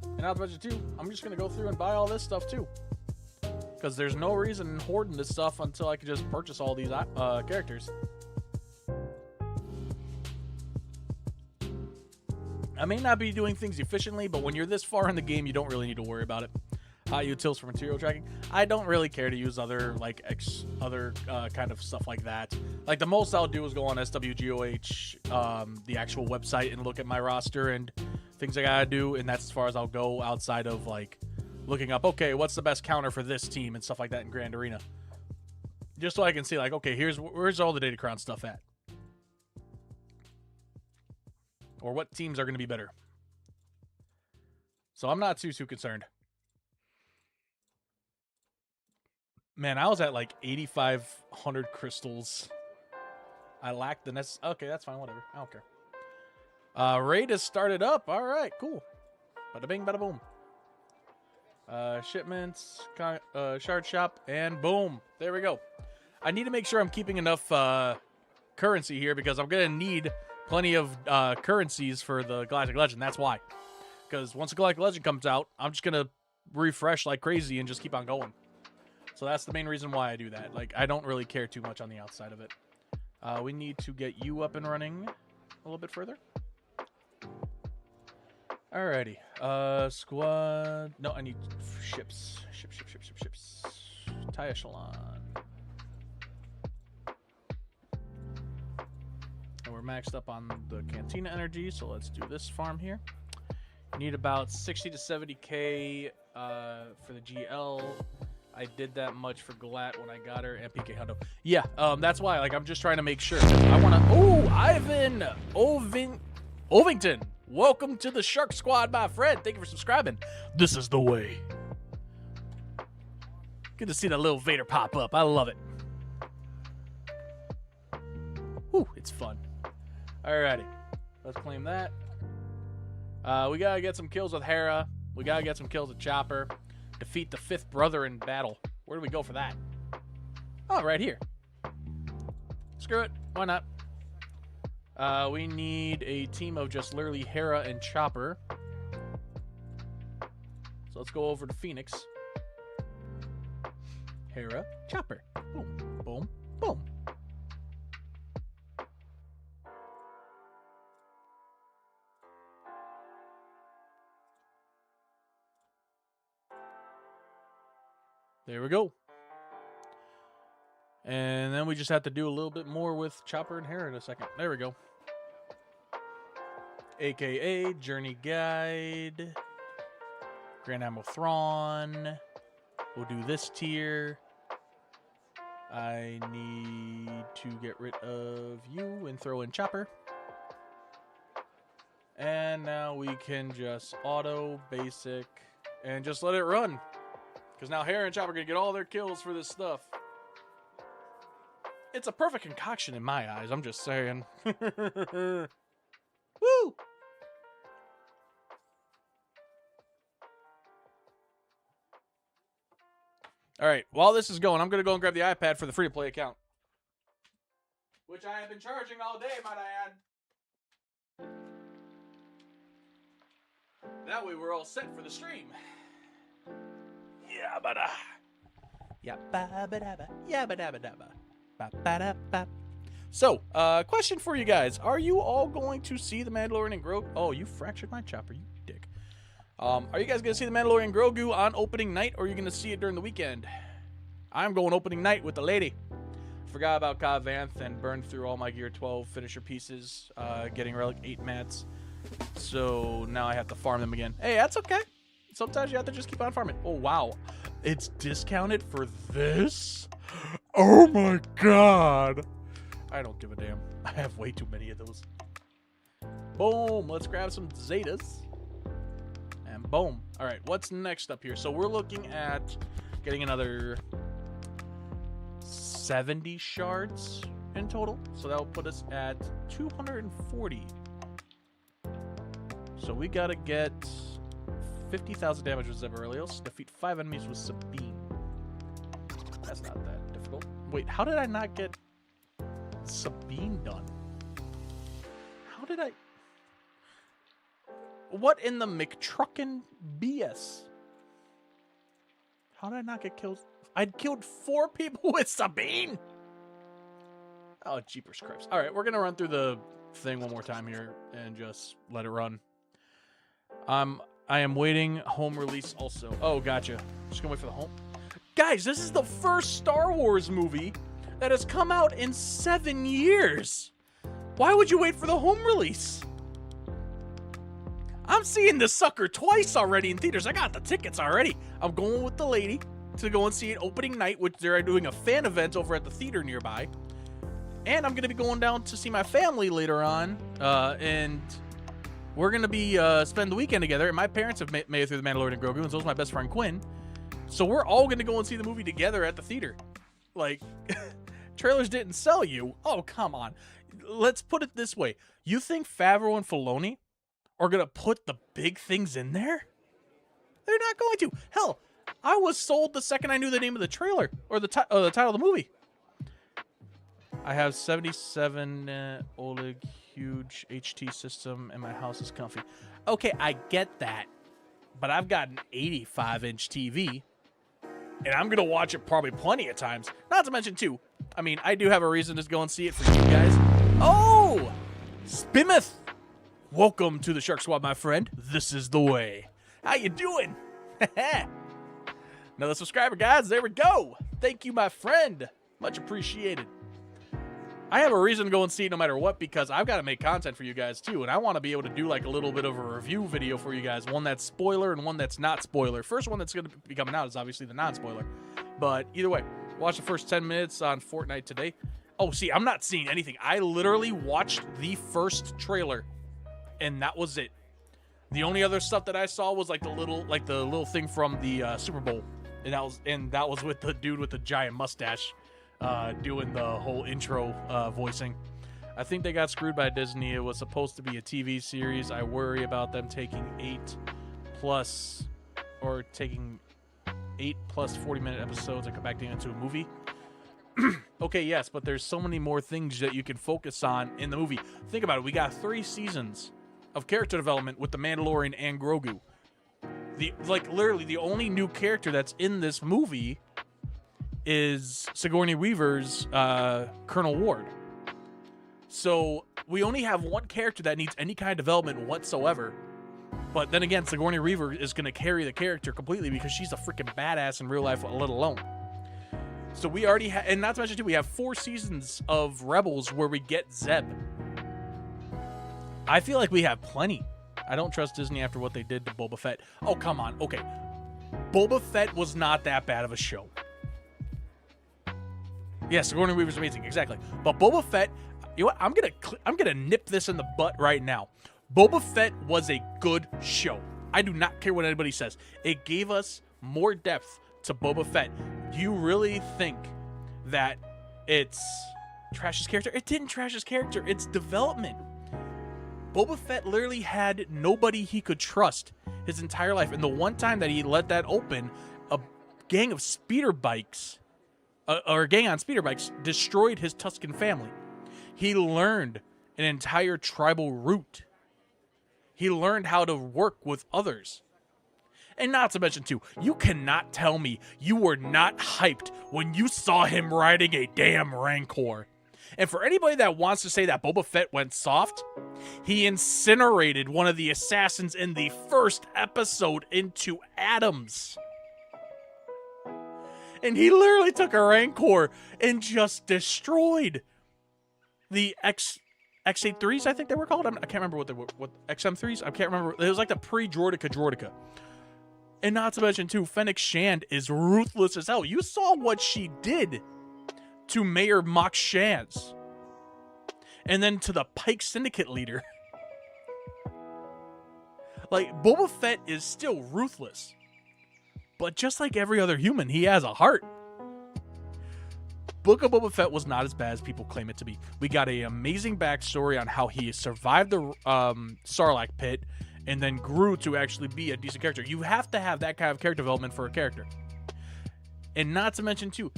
And not much too. I'm just gonna go through and buy all this stuff too. Because there's no reason in hoarding this stuff until I can just purchase all these characters. I may not be doing things efficiently, but when you're this far in the game, you don't really need to worry about it. Hot utils for material tracking. I don't really care to use other kind of stuff like that. Like the most I'll do is go on SWGOH, the actual website, and look at my roster and things I gotta do, and that's as far as I'll go outside of like looking up, okay, what's the best counter for this team and stuff like that in Grand Arena. Just so I can see like, okay, where's all the Datacron stuff at? Or what teams are going to be better. So I'm not too concerned. Man, I was at like 8,500 crystals. I lacked the necessary. Okay, that's fine. Whatever. I don't care. Raid has started up. All right, cool. Bada bing, bada boom. Shipments, shard shop, and boom. There we go. I need to make sure I'm keeping enough currency here because I'm going to need plenty of currencies for the Galactic Legend. That's why. Because once the Galactic Legend comes out, I'm just going to refresh like crazy and just keep on going. So that's the main reason why I do that. Like, I don't really care too much on the outside of it. We need to get you up and running a little bit further. Alrighty. Squad. No, I need ships. Ships. Tie echelon. And we're maxed up on the Cantina energy, so let's do this farm here. Need about 60 to 70k for the GL. I did that much for Galat when I got her, and PK Hundo. Yeah, that's why. Like, I'm just trying to make sure. I want to. Oh, Ivan Ovington. Welcome to the Shark Squad, my friend. Thank you for subscribing. This is the way. Good to see that little Vader pop up. I love it. Whew, it's fun. Alrighty. Let's claim that. We gotta get some kills with Hera. We gotta get some kills with Chopper. Defeat the 5th brother in battle. Where do we go for that? Oh, right here. Screw it. Why not? We need a team of just literally Hera and Chopper. So let's go over to Phoenix. Hera, Chopper. Boom, boom, boom. There we go. And then we just have to do a little bit more with Chopper and Hera in a second. There we go. AKA Journey Guide. Grand Admiral Thrawn. We'll do this tier. I need to get rid of you and throw in Chopper. And now we can just auto, basic, and just let it run. Because now Hera and Chopper are going to get all their kills for this stuff. It's a perfect concoction in my eyes, I'm just saying. Woo! Alright, while this is going, I'm going to go and grab the iPad for the free-to-play account. Which I have been charging all day, might I add. That way we're all set for the stream. Yabba-da. Yabba-dabba. Yabba-dabba-dabba. Ba-ba-da-ba. So, question for you guys. Are you all going to see the Mandalorian and Grogu? Oh, you fractured my Chopper, you dick. Are you guys going to see the Mandalorian and Grogu on opening night, or are you going to see it during the weekend? I'm going opening night with the lady. Forgot about Cobb Vanth and burned through all my Gear 12 finisher pieces, getting Relic 8 mats. So now I have to farm them again. Hey, that's okay. Sometimes you have to just keep on farming. Oh, wow. It's discounted for this? Oh, my God. I don't give a damn. I have way too many of those. Boom. Let's grab some Zetas. And boom. All right, what's next up here? So we're looking at getting another 70 shards in total. So that will put us at 240. So we got to get 50,000 damage with Orrelios. Defeat 5 enemies with Sabine. That's not that difficult. Wait, how did I not get Sabine done? How did I... What in the McTruckin' BS? How did I not get killed? I'd killed 4 people with Sabine? Oh, jeepers creeps. All right, we're going to run through the thing one more time here and just let it run. I am waiting home release also. Oh, gotcha. Just going to wait for the home. Guys, this is the first Star Wars movie that has come out in 7 years. Why would you wait for the home release? I'm seeing this sucker twice already in theaters. I got the tickets already. I'm going with the lady to go and see it opening night, which they're doing a fan event over at the theater nearby. And I'm going to be going down to see my family later on. And we're going to be spend the weekend together. And my parents have made it through The Mandalorian and Grogu, and so is my best friend Quinn. So we're all going to go and see the movie together at the theater. Like, trailers didn't sell you. Oh, come on. Let's put it this way. You think Favreau and Filoni are going to put the big things in there? They're not going to. Hell, I was sold the second I knew the name of the trailer or the title of the movie. I have 77 OLED huge HT system and my house is comfy. Okay, I get that. But I've got an 85-inch TV and I'm going to watch it probably plenty of times. Not to mention, too, I mean, I do have a reason to go and see it for you guys. Oh! Spimeth! Welcome to the Shark Squad, my friend. This is the way. How you doing? Another subscriber, guys. There we go. Thank you, my friend. Much appreciated. I have a reason to go and see it no matter what because I've got to make content for you guys, too. And I want to be able to do like a little bit of a review video for you guys. One that's spoiler and one that's not spoiler. First one that's going to be coming out is obviously the non-spoiler. But either way, watch the first 10 minutes on Fortnite today. Oh, see, I'm not seeing anything. I literally watched the first trailer. And that was it. The only other stuff that I saw was like the little thing from the Super Bowl, and that was with the dude with the giant mustache, doing the whole intro voicing. I think they got screwed by Disney. It was supposed to be a TV series. I worry about them taking 8 plus 40-minute episodes and compacting it into a movie. Okay, yes, but there's so many more things that you can focus on in the movie. Think about it. We got 3 seasons of character development with the Mandalorian and Grogu. Literally the only new character that's in this movie is Sigourney Weaver's Colonel Ward. So we only have one character that needs any kind of development whatsoever. But then again, Sigourney Weaver is going to carry the character completely because she's a freaking badass in real life, let alone. So we already have, and not to mention too, we have 4 seasons of Rebels where we get Zeb. I feel like we have plenty. I don't trust Disney after what they did to Boba Fett. Oh, come on. Okay. Boba Fett was not that bad of a show. Yes, Sigourney Weaver's amazing. Exactly. But Boba Fett, you know what? I'm gonna nip this in the butt right now. Boba Fett was a good show. I do not care what anybody says. It gave us more depth to Boba Fett. Do you really think that it's trash his character? It didn't trash his character. It's development. Boba Fett literally had nobody he could trust his entire life. And the one time that he let that open, a gang of speeder bikes, or a gang on speeder bikes, destroyed his Tusken family. He learned an entire tribal route. He learned how to work with others. And not to mention, too, you cannot tell me you were not hyped when you saw him riding a damn Rancor. And for anybody that wants to say that Boba Fett went soft, he incinerated one of the assassins in the first episode into atoms. And he literally took a Rancor and just destroyed the X-83s, I think they were called. I can't remember what they were. What XM3s? I can't remember. It was like the pre-Droideka. And not to mention, too, Fennec Shand is ruthless as hell. You saw what she did to Mayor Mock Shaz. and then to the Pike Syndicate leader. Like, Boba Fett is still ruthless. But just like every other human, he has a heart. Book of Boba Fett was not as bad as people claim it to be. We got an amazing backstory on how he survived the Sarlacc pit and then grew to actually be a decent character. You have to have that kind of character development for a character. And not to mention, too,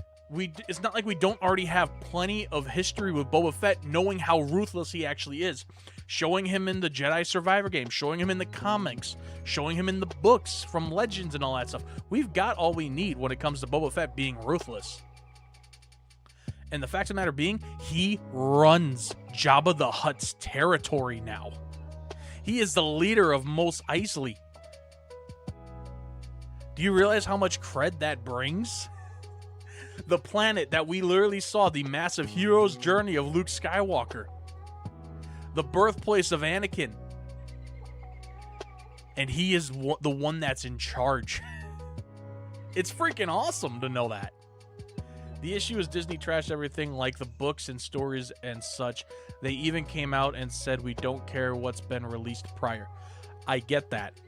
it's not like we don't already have plenty of history with Boba Fett, knowing how ruthless he actually is. Showing him in the Jedi Survivor game, showing him in the comics, showing him in the books from Legends and all that stuff. We've got all we need when it comes to Boba Fett being ruthless. And the fact of the matter being, he runs Jabba the Hutt's territory now. He is the leader of Mos Eisley. Do you realize how much cred that brings? The planet that we literally saw the massive hero's journey of Luke Skywalker. The birthplace of Anakin. And he is the one that's in charge. It's freaking awesome to know that. The issue is Disney trashed everything like the books and stories and such. They even came out and said we don't care what's been released prior. I get that.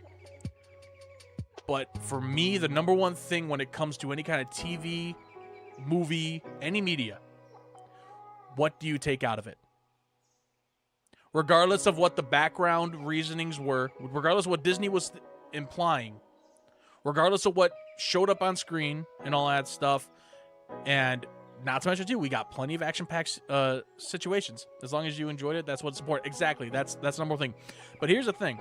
But for me, the number one thing when it comes to any kind of TV, movie, any media, what do you take out of it? Regardless of what the background reasonings were, regardless of what Disney was implying, regardless of what showed up on screen and all that stuff, and not to mention, too, we got plenty of action-packed situations. As long as you enjoyed it, that's what support. Exactly, that's the number one thing. But here's the thing.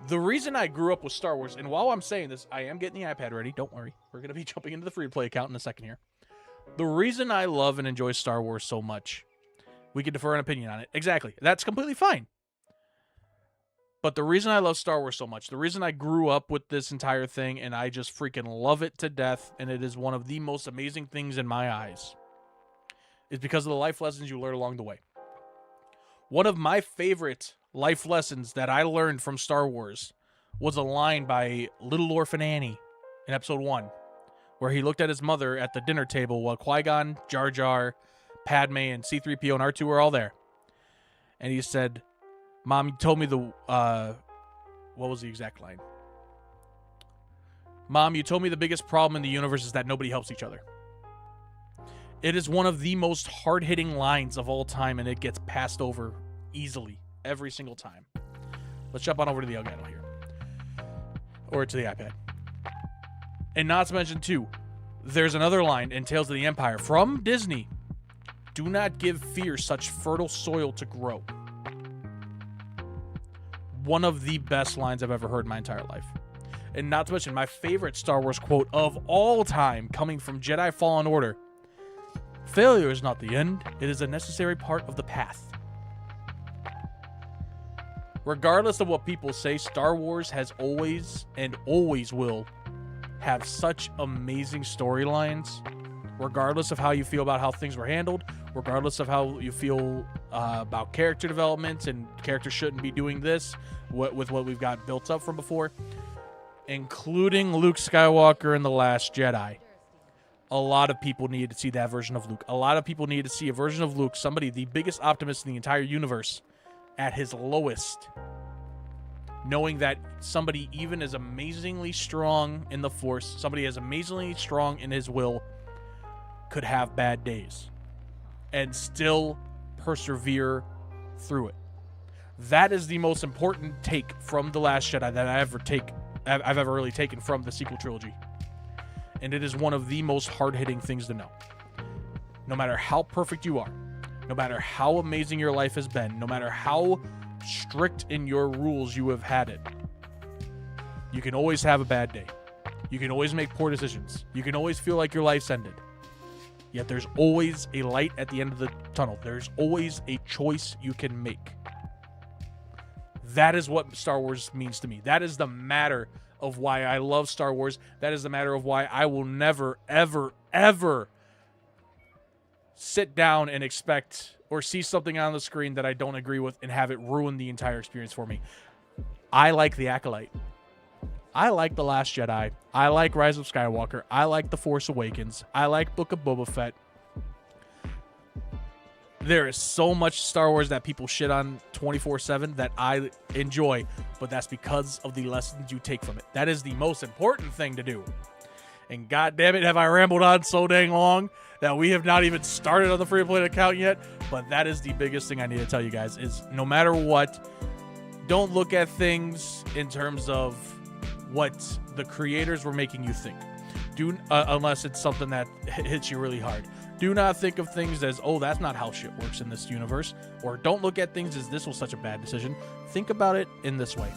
The reason I grew up with Star Wars, and while I'm saying this, I am getting the iPad ready. Don't worry. We're going to be jumping into the free-to-play account in a second here. The reason I love and enjoy Star Wars so much, we can defer an opinion on it. Exactly. That's completely fine. But the reason I love Star Wars so much, the reason I grew up with this entire thing, and I just freaking love it to death, and it is one of the most amazing things in my eyes, is because of the life lessons you learn along the way. One of my favorite life lessons that I learned from Star Wars was a line by Little Orphan Annie in Episode 1, where he looked at his mother at the dinner table while Qui-Gon, Jar Jar, Padme, and C-3PO and R2 were all there. And he said, Mom, you told me the, what was the exact line? Mom, you told me the biggest problem in the universe is that nobody helps each other. It is one of the most hard-hitting lines of all time, and it gets passed over easily every single time. Let's jump on over to the Elgato here. Or to the iPad. And not to mention, too, there's another line in Tales of the Empire from Disney. Do not give fear such fertile soil to grow. One of the best lines I've ever heard in my entire life. And not to mention, my favorite Star Wars quote of all time, coming from Jedi Fallen Order. Failure is not the end, it is a necessary part of the path. Regardless of what people say, Star Wars has always and always will have such amazing storylines. Regardless of how you feel about how things were handled, regardless of how you feel about character development and characters shouldn't be doing this with what we've got built up from before, including Luke Skywalker in The Last Jedi. A lot of people needed to see that version of Luke. A lot of people needed to see a version of Luke, somebody, the biggest optimist in the entire universe, at his lowest. Knowing that somebody even as amazingly strong in the Force, somebody as amazingly strong in his will, could have bad days and still persevere through it. That is the most important take from The Last Jedi that I've ever really taken from the sequel trilogy. And it is one of the most hard-hitting things to know. No matter how perfect you are, no matter how amazing your life has been, no matter how strict in your rules you have had it, you can always have a bad day. You can always make poor decisions. You can always feel like your life's ended. Yet there's always a light at the end of the tunnel. There's always a choice you can make. That is what Star Wars means to me. That is the matter of why I love Star Wars. That is the matter of why I will never, ever, ever sit down and expect or see something on the screen that I don't agree with and have it ruin the entire experience for me. I like The Acolyte. I like The Last Jedi. I like Rise of Skywalker. I like The Force Awakens. I like Book of Boba Fett. There is so much Star Wars that people shit on 24/7 that I enjoy, but that's because of the lessons you take from it. That is the most important thing to do. And god damn it, have I rambled on so dang long that we have not even started on the free-to-play account yet. But that is the biggest thing I need to tell you guys is no matter what, don't look at things in terms of what the creators were making you think. Unless it's something that hits you really hard. Do not think of things as, oh, that's not how shit works in this universe. Or don't look at things as this was such a bad decision. Think about it in this way.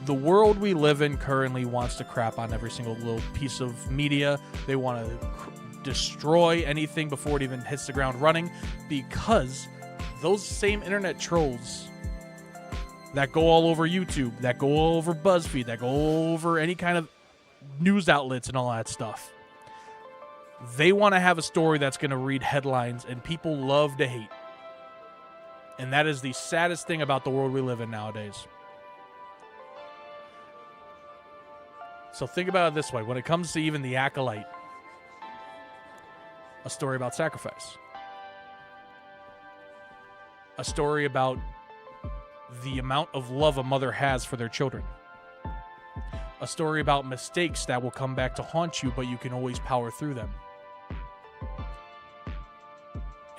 The world we live in currently wants to crap on every single little piece of media. They want to destroy anything before it even hits the ground running because those same internet trolls that go all over YouTube, that go all over BuzzFeed, that go over any kind of news outlets and all that stuff, they want to have a story that's going to read headlines, and people love to hate. And that is the saddest thing about the world we live in nowadays. So think about it this way. When it comes to even The Acolyte, a story about sacrifice. A story about the amount of love a mother has for their children. A story about mistakes that will come back to haunt you, but you can always power through them.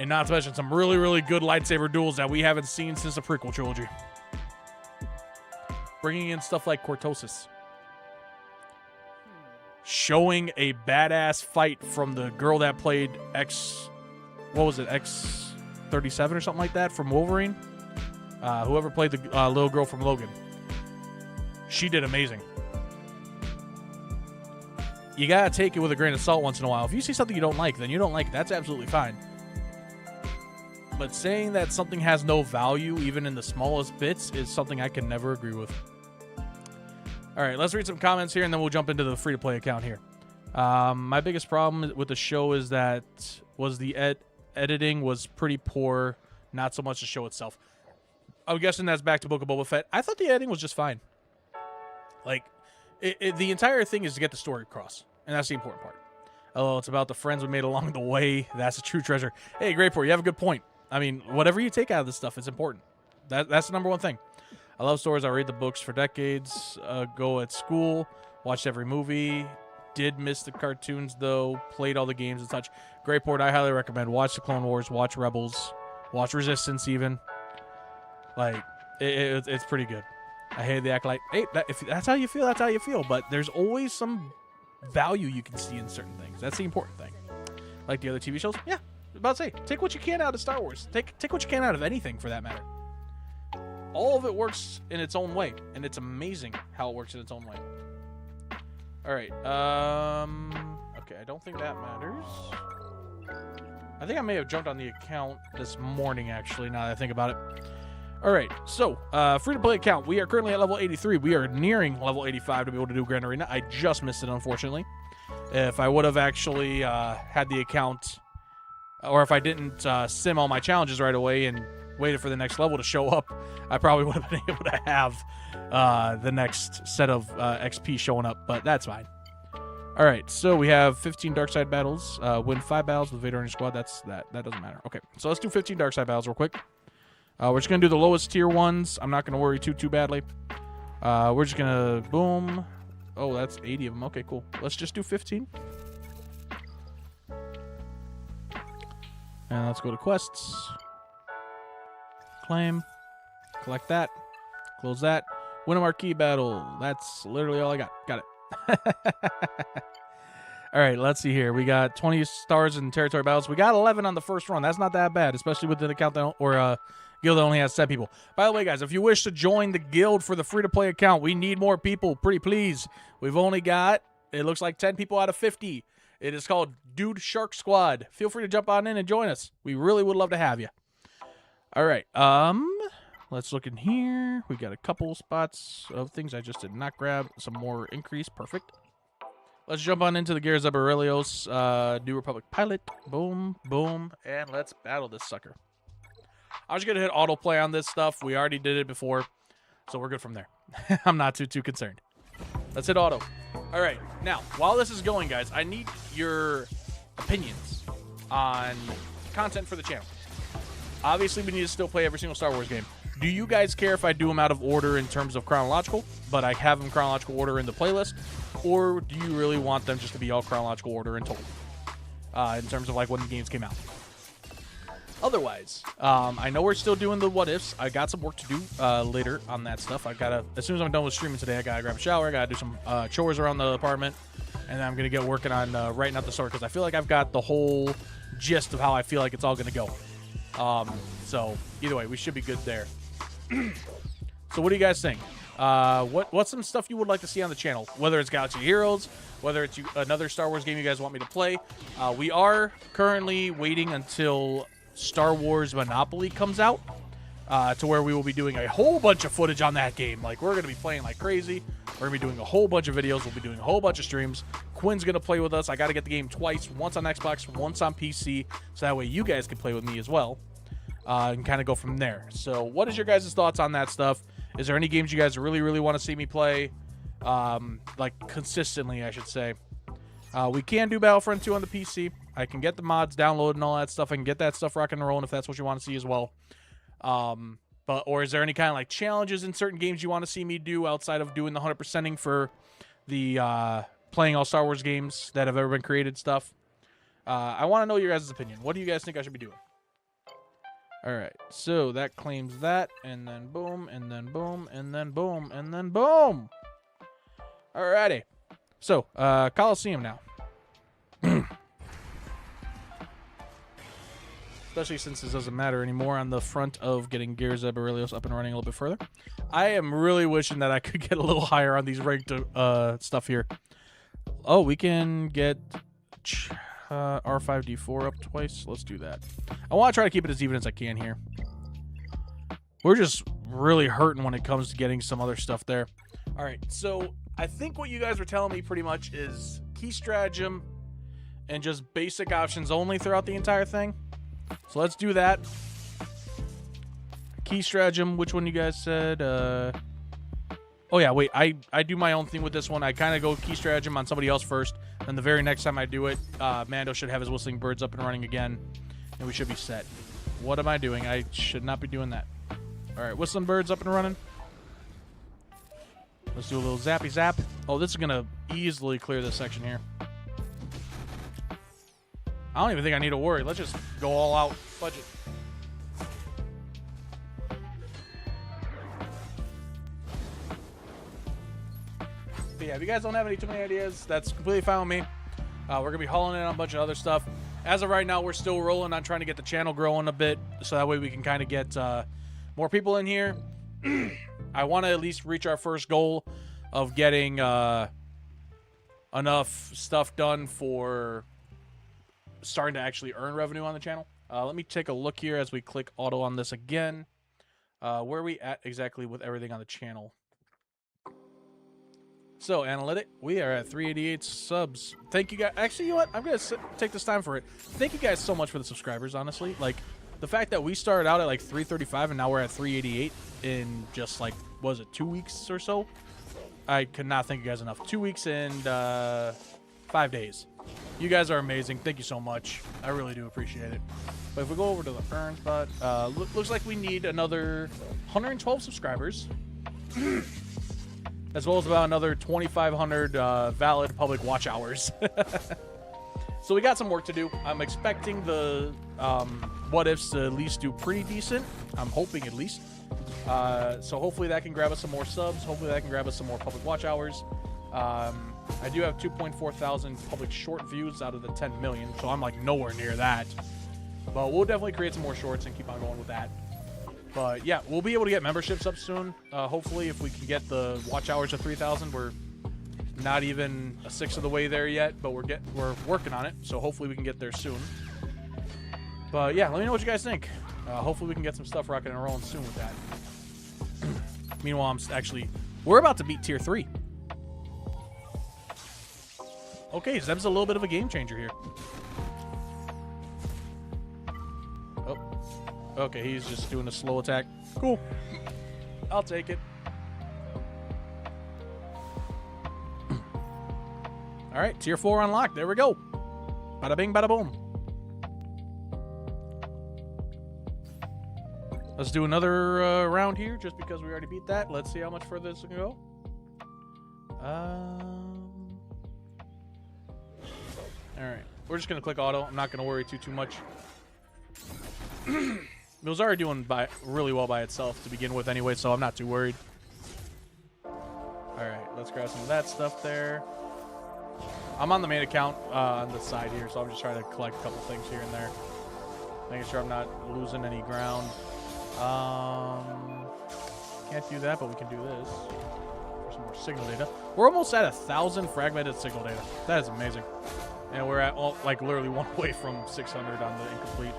And not to mention some really, really good lightsaber duels that we haven't seen since the prequel trilogy. Bringing in stuff like Cortosis. Showing a badass fight from the girl that played X37 or something like that from Wolverine. Whoever played the little girl from Logan. She did amazing. You gotta take it with a grain of salt once in a while. If you see something you don't like, then you don't like it. That's absolutely fine. But saying that something has no value, even in the smallest bits, is something I can never agree with. All right, let's read some comments here, and then we'll jump into the free-to-play account here. My biggest problem with the show is that the editing was pretty poor, not so much the show itself. I'm guessing that's back to Book of Boba Fett. I thought the editing was just fine. Like, the entire thing is to get the story across, and that's the important part. Oh, it's about the friends we made along the way. That's a true treasure. Hey, Great Port, you have a good point. I mean, whatever you take out of this stuff, it's important. That's the number one thing. I love stories. I read the books for decades ago at school. Watched every movie. Did miss the cartoons, though. Played all the games and such. Great Port, I highly recommend. Watch the Clone Wars. Watch Rebels. Watch Resistance, even. Like, it's pretty good. I hate the Acolyte. Hey, if that's how you feel, that's how you feel. But there's always some value you can see in certain things. That's the important thing. Like the other TV shows? Yeah. I was about to say, take what you can out of Star Wars. Take what you can out of anything, for that matter. All of it works in its own way, and it's amazing how it works in its own way. All right. Okay, I don't think that matters. I think I may have jumped on the account this morning, actually, now that I think about it. All right, so free-to-play account. We are currently at level 83. We are nearing level 85 to be able to do Grand Arena. I just missed it, unfortunately. If I would have actually had the account, or if I didn't sim all my challenges right away and waited for the next level to show up, I probably would have been able to have the next set of XP showing up, but that's fine. All right, so we have 15 dark side battles. Win 5 battles with Vader and his squad. That doesn't matter. Okay, so let's do 15 dark side battles real quick. We're just going to do the lowest tier ones. I'm not going to worry too badly. We're just going to boom. Oh, that's 80 of them. Okay, cool. Let's just do 15. And let's go to quests. Claim. Collect that. Close that. Win a marquee battle. That's literally all I got. Got it. All right, let's see here. We got 20 stars in territory battles. We got 11 on the first run. That's not that bad, especially with an account that, or guild that only has 7 people. By the way, guys, if you wish to join the guild for the free-to-play account, we need more people. Pretty please. We've only got, it looks like 10 people out of 50. It is called Dude Shark Squad. Feel free to jump on in and join us. We really would love to have you. All right. Let's look in here. We got a couple spots of things I just did not grab. Some more increase. Perfect. Let's jump on into the gears of Orrelios. New Republic pilot. Boom, boom, and let's battle this sucker. I was going to hit autoplay on this stuff. We already did it before, so we're good from there. I'm not too concerned. Let's hit auto. All right. Now, while this is going, guys, I need your opinions on content for the channel. Obviously, we need to still play every single Star Wars game. Do you guys care if I do them out of order in terms of chronological, but I have them chronological order in the playlist? Or do you really want them just to be all chronological order in total? In terms of like when the games came out. Otherwise, I know we're still doing the what ifs. I got some work to do later on that stuff. As soon as I'm done with streaming today, I gotta grab a shower. I gotta do some chores around the apartment, and then I'm gonna get working on writing out the story because I feel like I've got the whole gist of how I feel like it's all gonna go. So either way, we should be good there. So what do you guys think? What's some stuff you would like to see on the channel? Whether it's Galaxy Heroes, whether it's another Star Wars game you guys want me to play. We are currently waiting until Star Wars Monopoly comes out to where we will be doing a whole bunch of footage on that game. Like, we're going to be playing like crazy. We're going to be doing a whole bunch of videos. We'll be doing a whole bunch of streams. Quinn's going to play with us. I got to get the game twice, once on Xbox, once on PC, so that way you guys can play with me as well and kind of go from there. So what is your guys' thoughts on that stuff? Is there any games you guys really, really want to see me play? Like, consistently, I should say. We can do Battlefront 2 on the PC. I can get the mods downloaded and all that stuff. I can get that stuff rocking and rolling if that's what you want to see as well. Or is there any kind of like challenges in certain games you want to see me do outside of doing the 100%ing for the playing all Star Wars games that have ever been created stuff? I want to know your guys' opinion. What do you guys think I should be doing? All right, so that claims that, and then boom, and then boom, and then boom, and then boom. Alrighty. So, Coliseum now. Especially since this doesn't matter anymore on the front of getting Gears of Orrelios up and running a little bit further. I am really wishing that I could get a little higher on these ranked stuff here. Oh, we can get R5D4 up twice. Let's do that. I want to try to keep it as even as I can here. We're just really hurting when it comes to getting some other stuff there. All right, so I think what you guys were telling me pretty much is key stratagem and just basic options only throughout the entire thing. So let's do that. Key stratagem, which one you guys said? Oh yeah, wait, I do my own thing with this one. I kind of go key stratagem on somebody else first, and the very next time I do it, Mando should have his whistling birds up and running again, and we should be set. What am I doing? I should not be doing that. All right, whistling birds up and running. Let's do a little zappy zap. Oh, this is gonna easily clear this section here. I don't even think I need to worry. Let's just go all out budget. But yeah, if you guys don't have too many ideas, that's completely fine with me. We're going to be hauling in on a bunch of other stuff. As of right now, we're still rolling on trying to get the channel growing a bit, so that way we can kind of get more people in here. I want to at least reach our first goal of getting enough stuff done for starting to actually earn revenue on the channel. Let me take a look here as we click auto on this again. Where are we at exactly with everything on the channel? So, analytic, we are at 388 subs. Thank you guys. Actually, you know what? I'm going to take this time for it. Thank you guys so much for the subscribers, honestly. Like, the fact that we started out at like 335 and now we're at 388 in just like, what was it, 2 weeks or so? I could not thank you guys enough. 2 weeks and 5 days. You guys are amazing. Thank you so much. I really do appreciate it. But if we go over to the earn spot, looks like we need another 112 subscribers. As well as about another 2,500 valid public watch hours. So we got some work to do. I'm expecting the what ifs to at least do pretty decent. I'm hoping at least. So hopefully that can grab us some more subs. Hopefully that can grab us some more public watch hours. I do have 2.4 thousand public short views out of the 10 million, so I'm like nowhere near that. But we'll definitely create some more shorts and keep on going with that. But yeah, we'll be able to get memberships up soon. Hopefully, if we can get the watch hours to 3,000, we're not even a sixth of the way there yet, but we're working on it. So hopefully we can get there soon. But yeah, let me know what you guys think. Hopefully we can get some stuff rocking and rolling soon with that. Meanwhile, we're about to beat tier 3. Okay, Zeb's a little bit of a game changer here. Oh. Okay, he's just doing a slow attack. Cool. I'll take it. All right, tier 4 unlocked. There we go. Bada bing, bada boom. Let's do another round here, just because we already beat that. Let's see how much further this can go. Alright. We're just going to click auto. I'm not going to worry too much. It was already doing really well by itself to begin with anyway, so I'm not too worried. Alright, let's grab some of that stuff there. I'm on the main account on the side here, so I'm just trying to collect a couple things here and there. Making sure I'm not losing any ground. Can't do that, but we can do this. For some more signal data. We're almost at 1,000 fragmented signal data. That is amazing. And we're at, like, literally one away from 600 on the incomplete.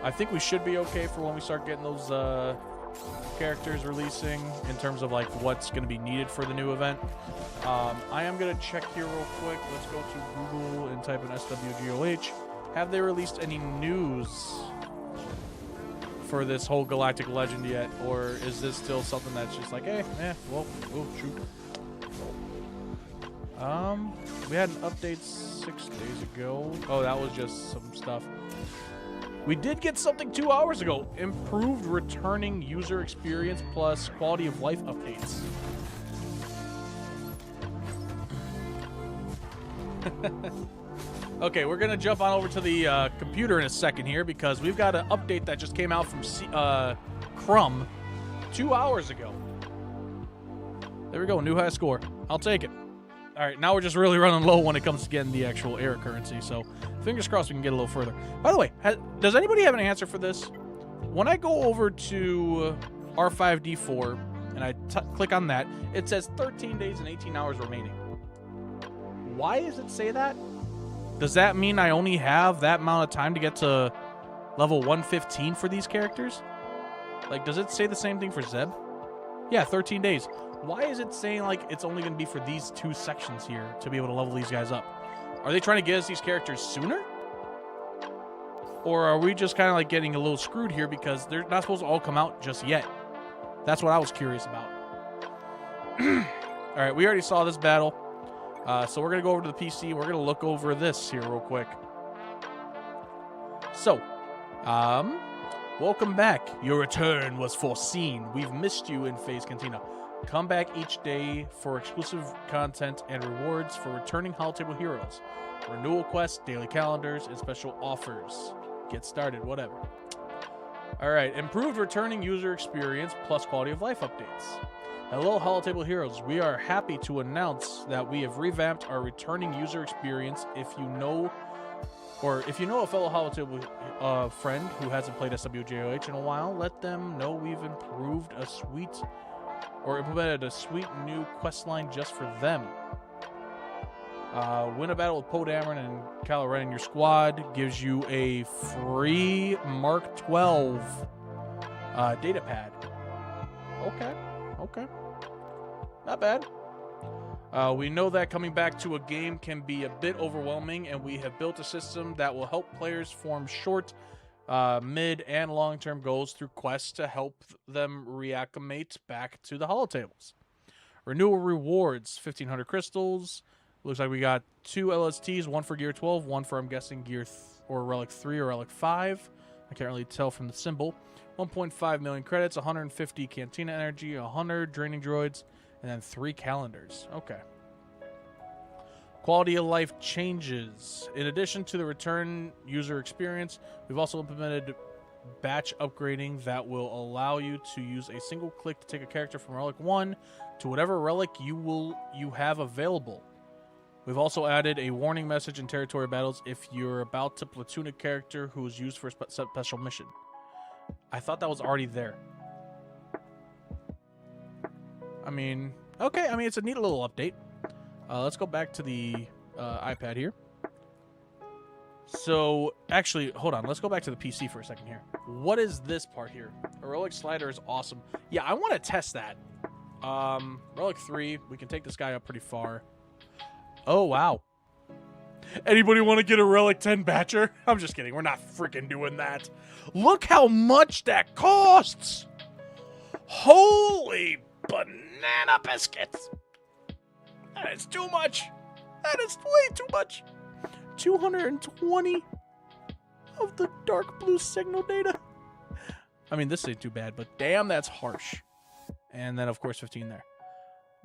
I think we should be okay for when we start getting those characters releasing in terms of, like, what's going to be needed for the new event. I am going to check here real quick. Let's go to Google and type in SWGOH. Have they released any news for this whole Galactic Legend yet? Or is this still something that's just like, hey, well, shoot. We had an update 6 days ago. Oh, that was just some stuff. We did get something 2 hours ago. Improved returning user experience plus quality of life updates. Okay, we're going to jump on over to the computer in a second here because we've got an update that just came out from Crumb 2 hours ago. There we go, new high score. I'll take it. All right, now we're just really running low when it comes to getting the actual air currency, so fingers crossed we can get a little further. By the way, does anybody have an answer for this? When I go over to R5D4 and I click on that, it says 13 days and 18 hours remaining. Why does it say that? Does that mean I only have that amount of time to get to level 115 for these characters? Like, does it say the same thing for Zeb? Yeah, 13 days. Why is it saying, like, it's only going to be for these 2 sections here to be able to level these guys up? Are they trying to get us these characters sooner? Or are we just kind of, like, getting a little screwed here because they're not supposed to all come out just yet? That's what I was curious about. All right, we already saw this battle. So we're going to go over to the PC. We're going to look over this here real quick. So, welcome back. Your return was foreseen. We've missed you in FaZe Cantina. Come back each day for exclusive content and rewards for returning Holotable heroes. Renewal quests, daily calendars, and special offers. Get started, whatever. Alright, improved returning user experience plus quality of life updates. Hello, Holotable heroes. We are happy to announce that we have revamped our returning user experience. If you know a fellow Holotable friend who hasn't played SWJOH in a while, let them know we've implemented a sweet new quest line just for them. Win a battle with Poe Dameron and Kylo Ren in your squad gives you a free Mark 12 data pad. Okay. Not bad. We know that coming back to a game can be a bit overwhelming, and we have built a system that will help players form short, mid, and long-term goals through quests to help them reacclimate back to the holotables. Renewal rewards, 1,500 crystals. Looks like we got 2 LSTs, one for Gear 12, one for, I'm guessing, Gear or Relic 3 or Relic 5. I can't really tell from the symbol. 1.5 million credits, 150 Cantina energy, 100 draining droids, and then 3 calendars. Okay. Quality of life changes. In addition to the return user experience, we've also implemented batch upgrading that will allow you to use a single click to take a character from Relic 1 to whatever relic you have available. We've also added a warning message in territory battles if you're about to platoon a character who is used for a special mission. I thought that was already there. I mean, okay. I mean, it's a neat little update. Let's go back to the iPad here. So, actually, hold on. Let's go back to the PC for a second here. What is this part here? A Relic slider is awesome. Yeah, I want to test that. Relic 3, we can take this guy up pretty far. Oh, wow. Anybody want to get a Relic 10 Batcher? I'm just kidding. We're not freaking doing that. Look how much that costs. Holy banana biscuits. That is too much. That is way too much. 220 of the dark blue signal data. I mean, this ain't too bad, but damn, that's harsh. And then, of course, 15 there.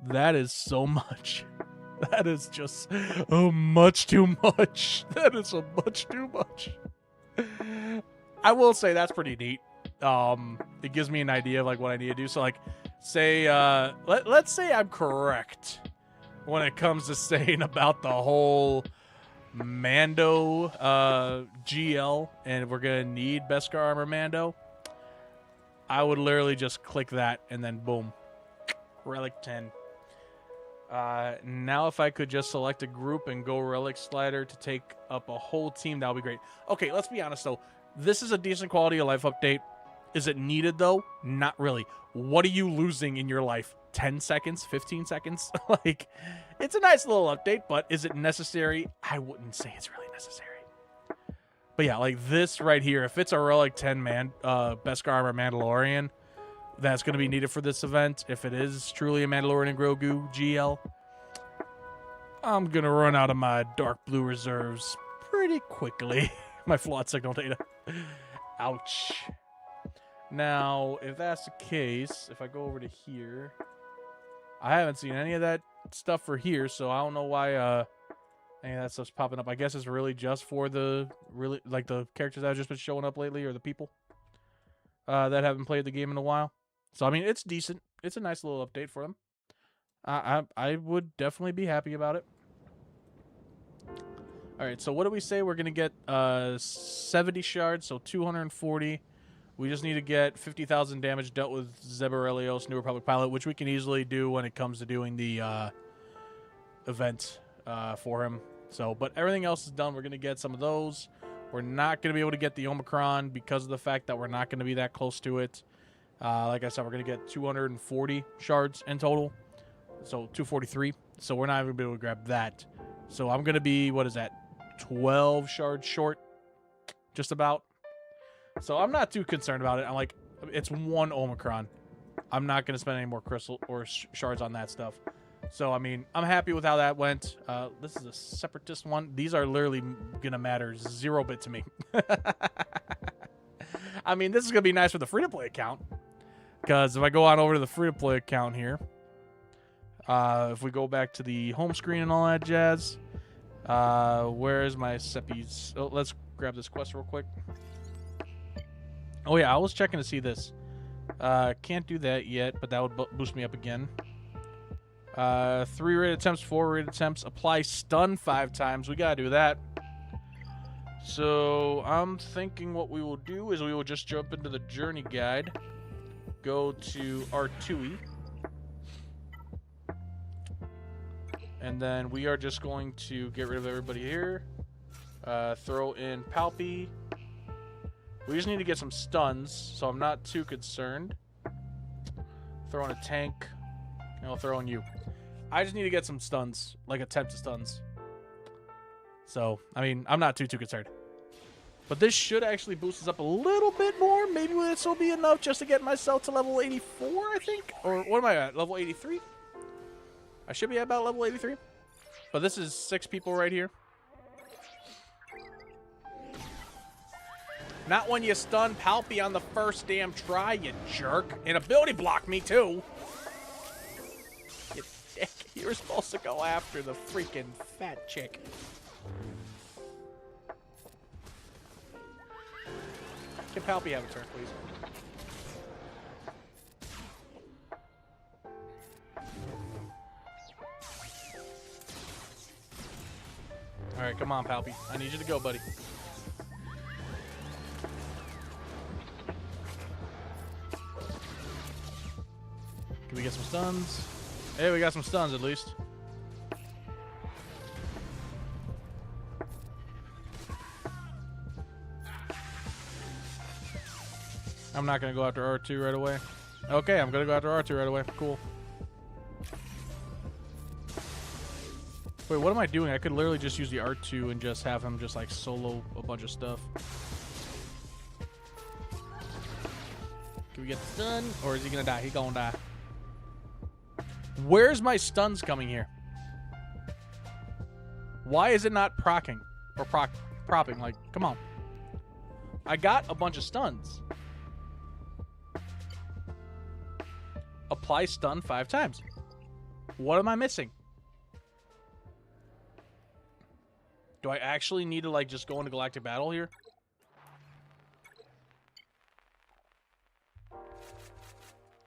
That is so much. That is just much too much. That is a much too much. I will say that's pretty neat. It gives me an idea of like what I need to do. So like, say, let's say I'm correct when it comes to saying about the whole Mando GL, and we're gonna need Beskar Armor Mando. I would literally just click that and then boom, Relic 10. Now if I could just select a group and go Relic Slider to take up a whole team, that would be great. Okay, let's be honest though. This is a decent quality of life update. Is it needed though? Not really. What are you losing in your life? 10 seconds? 15 seconds? Like, it's a nice little update, but is it necessary? I wouldn't say it's really necessary. But yeah, like this right here, if it's a Relic 10 Beskar Armor Mandalorian, that's going to be needed for this event. If it is truly a Mandalorian and Grogu GL, I'm going to run out of my dark blue reserves pretty quickly. My flawed signal data. Ouch. Now, if that's the case, if I go over to here, I haven't seen any of that stuff for here, so I don't know why any of that stuff's popping up. I guess it's really just for the the characters that have just been showing up lately, or the people that haven't played the game in a while. So I mean, it's decent. It's a nice little update for them. I would definitely be happy about it. All right, so what do we say? We're gonna get 70 shards, so 240. We just need to get 50,000 damage dealt with Zeb Orrelios, New Republic pilot, which we can easily do when it comes to doing the event for him. So, but everything else is done. We're going to get some of those. We're not going to be able to get the Omicron because of the fact that we're not going to be that close to it. Like I said, we're going to get 240 shards in total. So 243. So we're not even going to be able to grab that. So I'm going to be, what is that, 12 shards short? Just about. So I'm not too concerned about it. I'm like, it's one Omicron. I'm not going to spend any more crystal or shards on that stuff. So, I mean, I'm happy with how that went. This is a Separatist one. These are literally going to matter 0 bit to me. I mean, this is going to be nice for the free-to-play account. Because if I go on over to the free-to-play account here, if we go back to the home screen and all that jazz, where's my Seppies? Oh, let's grab this quest real quick. Oh, yeah, I was checking to see this. Can't do that yet, but that would boost me up again. 3 raid attempts, 4 raid attempts. Apply stun 5 times. We gotta do that. So, I'm thinking what we will do is we will just jump into the journey guide. Go to R2E. And then we are just going to get rid of everybody here. Throw in Palpy. We just need to get some stuns, so I'm not too concerned. Throw in a tank, and I'll throw in you. I just need to get some stuns, like attempt stuns. So, I mean, I'm not too concerned. But this should actually boost us up a little bit more. Maybe this will be enough just to get myself to level 84, I think. Or what am I at? Level 83? I should be at about level 83. But this is 6 people right here. Not when you stun Palpy on the first damn try, you jerk. And ability block me, too. You dick. You were supposed to go after the freaking fat chick. Can Palpy have a turn, please? Alright, come on, Palpy. I need you to go, buddy. Can we get some stuns? Hey, we got some stuns at least. I'm not going to go after R2 right away. Okay, I'm going to go after R2 right away. Cool. Wait, what am I doing? I could literally just use the R2 and just have him just like solo a bunch of stuff. Can we get the stun? Or is he going to die? He's going to die. Where's my stuns coming here? Why is it not procking? Or propping? Like, come on. I got a bunch of stuns. apply stun 5 times. What am I missing? Do I actually need to, like, just go into galactic battle here?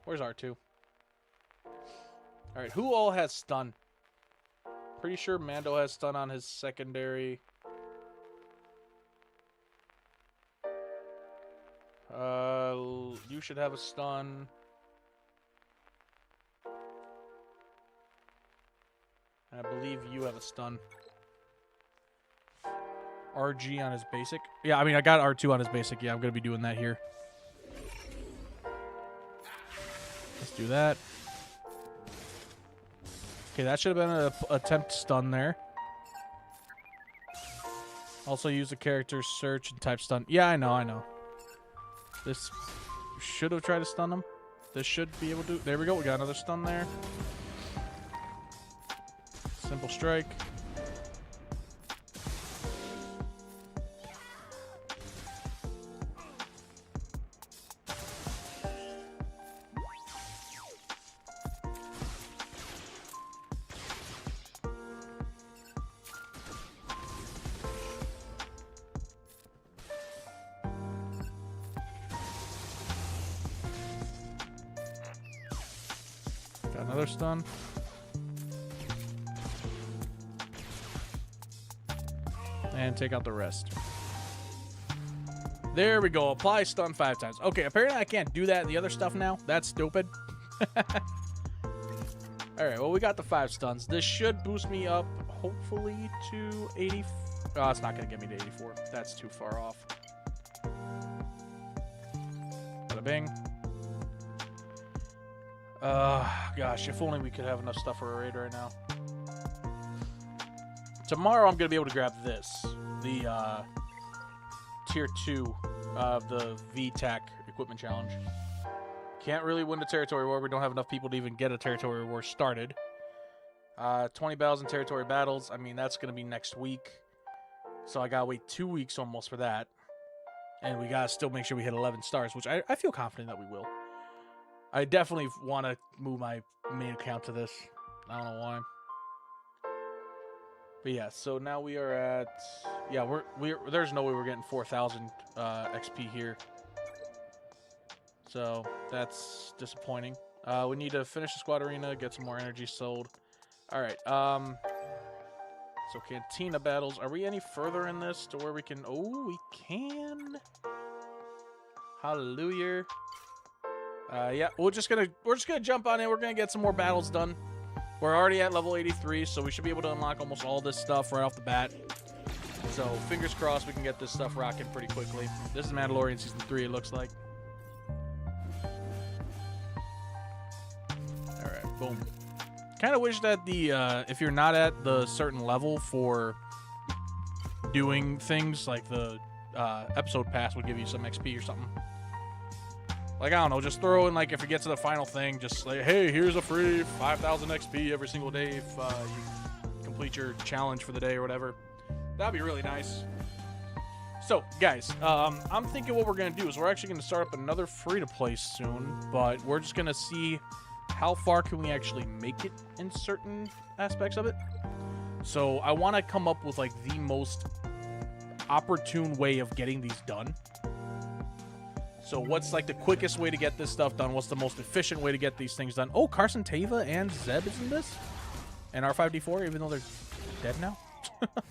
Where's R2? Alright, who all has stun? Pretty sure Mando has stun on his secondary. You should have a stun. I believe you have a stun. RG on his basic. Yeah, I mean, I got R2 on his basic. Yeah, I'm going to be doing that here. Let's do that. Okay, that should have been an attempt stun there. Also use the character search and type stun. Yeah, I know. This should have tried to stun him. This should be able to. There we go. We got another stun there. Simple strike. Got another stun. And take out the rest. There we go. Apply stun 5 times. Okay, apparently I can't do that in the other stuff now. That's stupid. Alright, well, we got the 5 stuns. This should boost me up, hopefully, to 80. Oh, it's not going to get me to 84. That's too far off. Bada bing. Gosh, if only we could have enough stuff for a raid right now. Tomorrow I'm going to be able to grab this. The Tier 2 of the VTAC Equipment Challenge. Can't really win the territory war. We don't have enough people to even get a territory war started. 20 battles in territory battles. I mean, that's going to be next week. So I got to wait 2 weeks almost for that. And we got to still make sure we hit 11 stars, which I feel confident that we will. I definitely want to move my main account to this. I don't know why. But yeah, so now we are at... Yeah, we're there's no way we're getting 4,000 XP here. So that's disappointing. We need to finish the squad arena, get some more energy sold. Alright, so Cantina battles. Are we any further in this to where we can... Oh, we can. Hallelujah. Yeah, we're just gonna jump on in. We're gonna get some more battles done. We're already at level 83, so we should be able to unlock almost all this stuff right off the bat. So fingers crossed we can get this stuff rocking pretty quickly. This is Mandalorian Season 3, it looks like. Alright, boom. Kind of wish that the, if you're not at the certain level for doing things, like the episode pass would give you some XP or something. Like, I don't know, just throw in, like, if it gets to the final thing, just like, hey, here's a free 5,000 XP every single day if you complete your challenge for the day or whatever. That'd be really nice. So, guys, I'm thinking what we're going to do is we're actually going to start up another free-to-play soon, but we're just going to see how far can we actually make it in certain aspects of it. So, I want to come up with, like, the most opportune way of getting these done. So what's like the quickest way to get this stuff done? What's the most efficient way to get these things done? Oh, Carson Tava and Zeb is in this? And R5D4, even though they're dead now?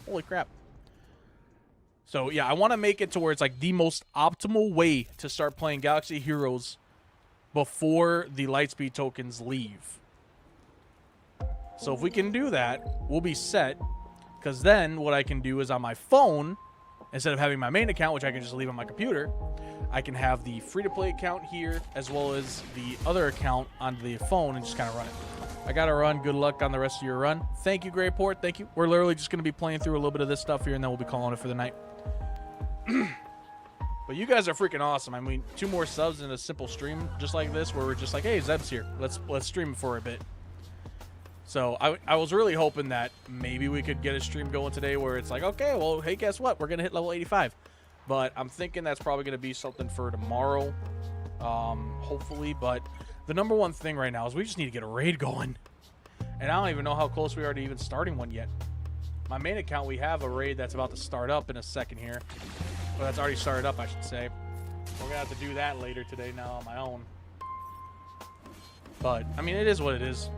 Holy crap. So yeah, I want to make it to where it's like the most optimal way to start playing Galaxy Heroes before the Lightspeed tokens leave. So if we can do that, we'll be set. Because then what I can do is on my phone, instead of having my main account, which I can just leave on my computer, I can have the free-to-play account here, as well as the other account on the phone, and just kind of run it. I got to run. Good luck on the rest of your run. Thank you, Greyport. Thank you. We're literally just going to be playing through a little bit of this stuff here, and then we'll be calling it for the night. But you guys are freaking awesome. I mean, 2 more subs in a simple stream just like this, where we're just like, hey, Zeb's here. Let's stream it for a bit. So I was really hoping that maybe we could get a stream going today where it's like, okay, well, hey, guess what? We're going to hit level 85. But I'm thinking that's probably going to be something for tomorrow, hopefully. But The number one thing right now is we just need to get a raid going. And I don't even know how close we are to even starting one yet. My main account, we have a raid that's about to start up in a second here. Well, that's already started up, I should say. We're going to have to do that later today now on my own. But, I mean, it is what it is.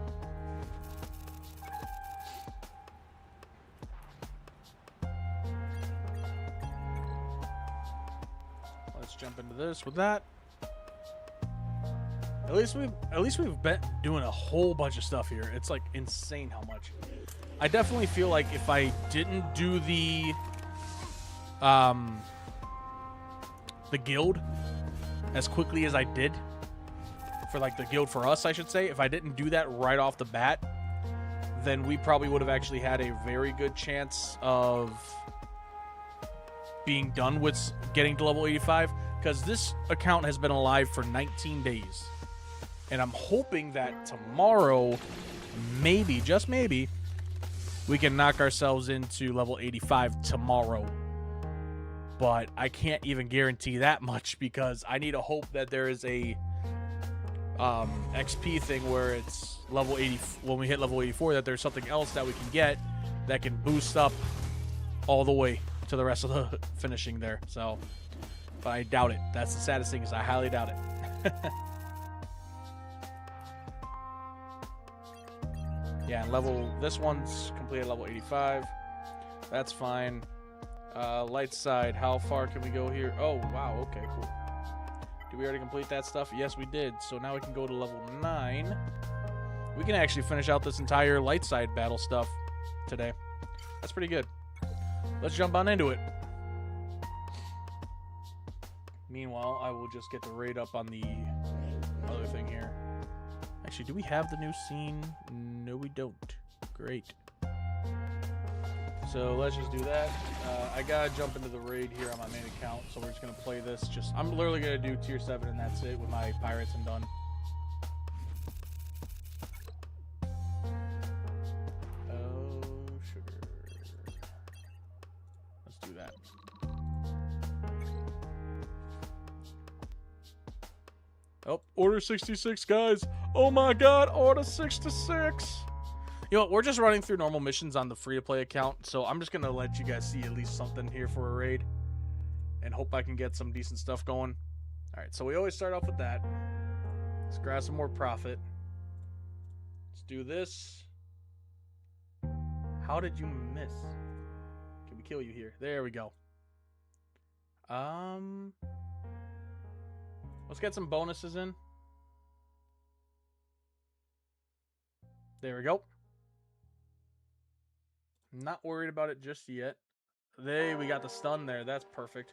Let's jump into this with that. At least we've been doing a whole bunch of stuff here. It's like insane how much. I definitely feel like if I didn't do the guild as quickly as I did for like the guild for us, I should say, if I didn't do that right off the bat, then we probably would have actually had a very good chance of being done with getting to level 85, because this account has been alive for 19 days. And I'm hoping that tomorrow, maybe, just maybe, we can knock ourselves into level 85 tomorrow. But I can't even guarantee that much, because I need to hope that there is a XP thing where it's level 80. When we hit level 84, that there's something else that we can get that can boost up all the way to the rest of the finishing there. So, but I doubt it. That's the saddest thing, is I highly doubt it. Yeah, this one's completed level 85. That's fine. Light side, how far can we go here? Oh, wow, okay, cool. Did we already complete that stuff? Yes, we did. So now we can go to level 9. We can actually finish out this entire light side battle stuff today. That's pretty good. Let's jump on into it. Meanwhile, I will just get the raid up on the other thing here. Actually, do we have the new scene? No, we don't. Great. So let's just do that. I gotta jump into the raid here on my main account, so we're just gonna play this. I'm literally gonna do tier 7 and that's it with my pirates and done. Oh, sugar. Let's do that. Oh, order 66, guys. Oh my god, order 66. You know what, we're just running through normal missions on the free-to-play account, so I'm just going to let you guys see at least something here for a raid, and hope I can get some decent stuff going. Alright, so we always start off with that. Let's grab some more profit. Let's do this. How did you miss? Can we kill you here? There we go. Let's get some bonuses in. There we go. Not worried about it just yet. We got the stun there. That's perfect.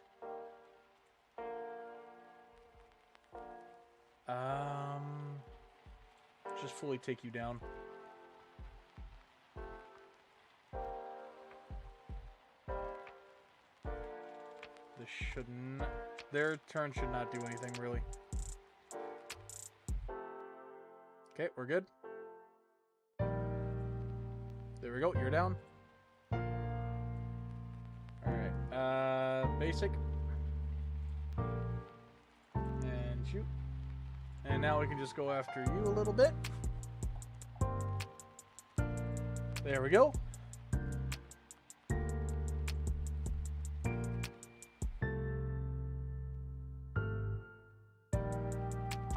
Just fully take you down. This shouldn't. Their turn should not do anything really. Okay, we're good. There we go. You're down. Alright, basic. And shoot. And now we can just go after you a little bit. There we go.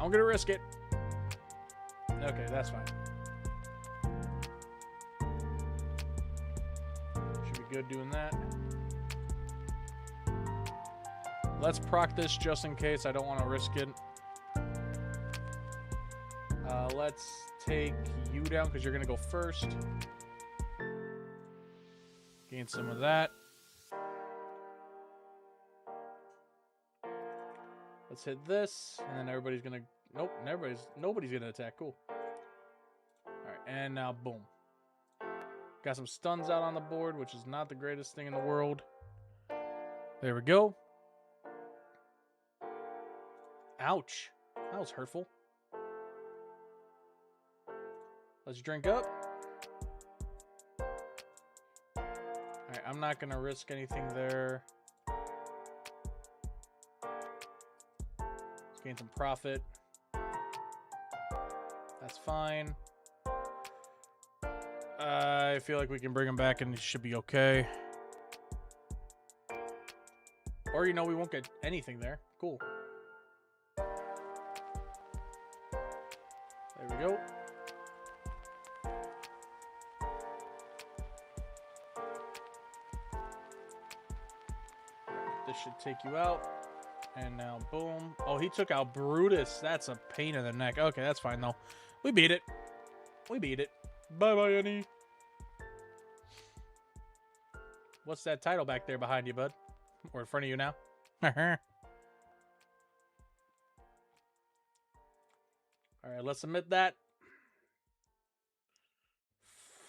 I'm gonna risk it. Okay, that's fine. Should be good doing that. Let's proc this just in case. I don't want to risk it. Let's take you down because you're going to go first. Gain some of that. Let's hit this, and then everybody's going to... Nope, nobody's going to attack. Cool. Alright, and now boom. Got some stuns out on the board, which is not the greatest thing in the world. There we go. Ouch. That was hurtful. Let's drink up. Alright, I'm not going to risk anything there. Let's gain some profit. That's fine. I feel like we can bring him back and it should be okay. Or, you know, we won't get anything there. Cool. There we go. This should take you out. And now, boom. Oh, he took out Brutus. That's a pain in the neck. Okay, that's fine, though. We beat it. We beat it. Bye-bye, Annie. What's that title back there behind you, bud? Or in front of you now? Alright, let's submit that.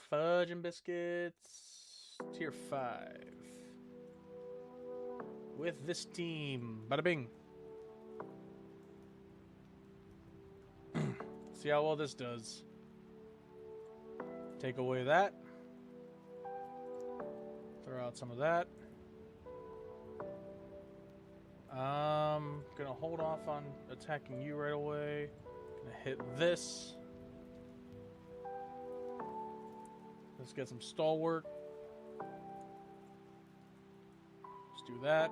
Fudge and biscuits. Tier 5. With this team. Bada bing. See how well this does. Take away that. Throw out some of that. Gonna hold off on attacking you right away. Gonna hit this. Let's get some stalwart. Let's do that.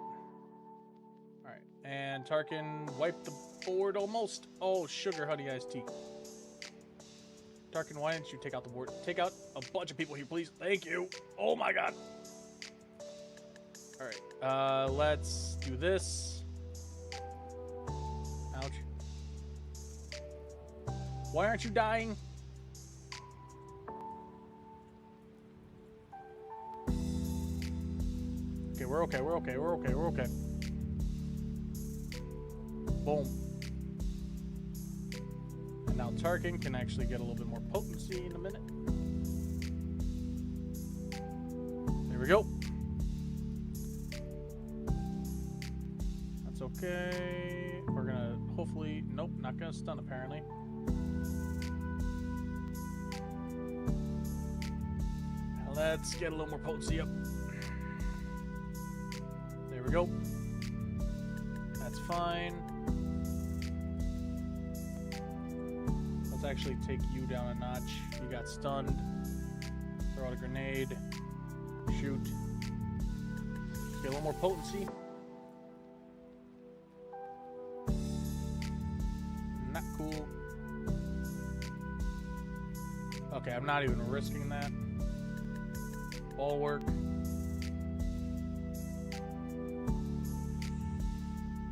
Alright, and Tarkin wiped the board almost. Oh, sugar honey iced tea. Tarkin, why didn't you take out the board? Take out a bunch of people here, please. Thank you. Oh my god. Alright, let's do this. Ouch. Why aren't you dying? Okay, we're okay, we're okay, we're okay, we're okay. Boom. And now Tarkin can actually get a little bit more potency in a minute. There we go. That's okay. We're gonna hopefully... Nope, not gonna stun apparently. Let's get a little more potency up. There we go. That's fine. Let's actually take you down a notch. You got stunned. Throw out a grenade. Shoot. Get a little more potency. Not cool. Okay, I'm not even risking that. All work.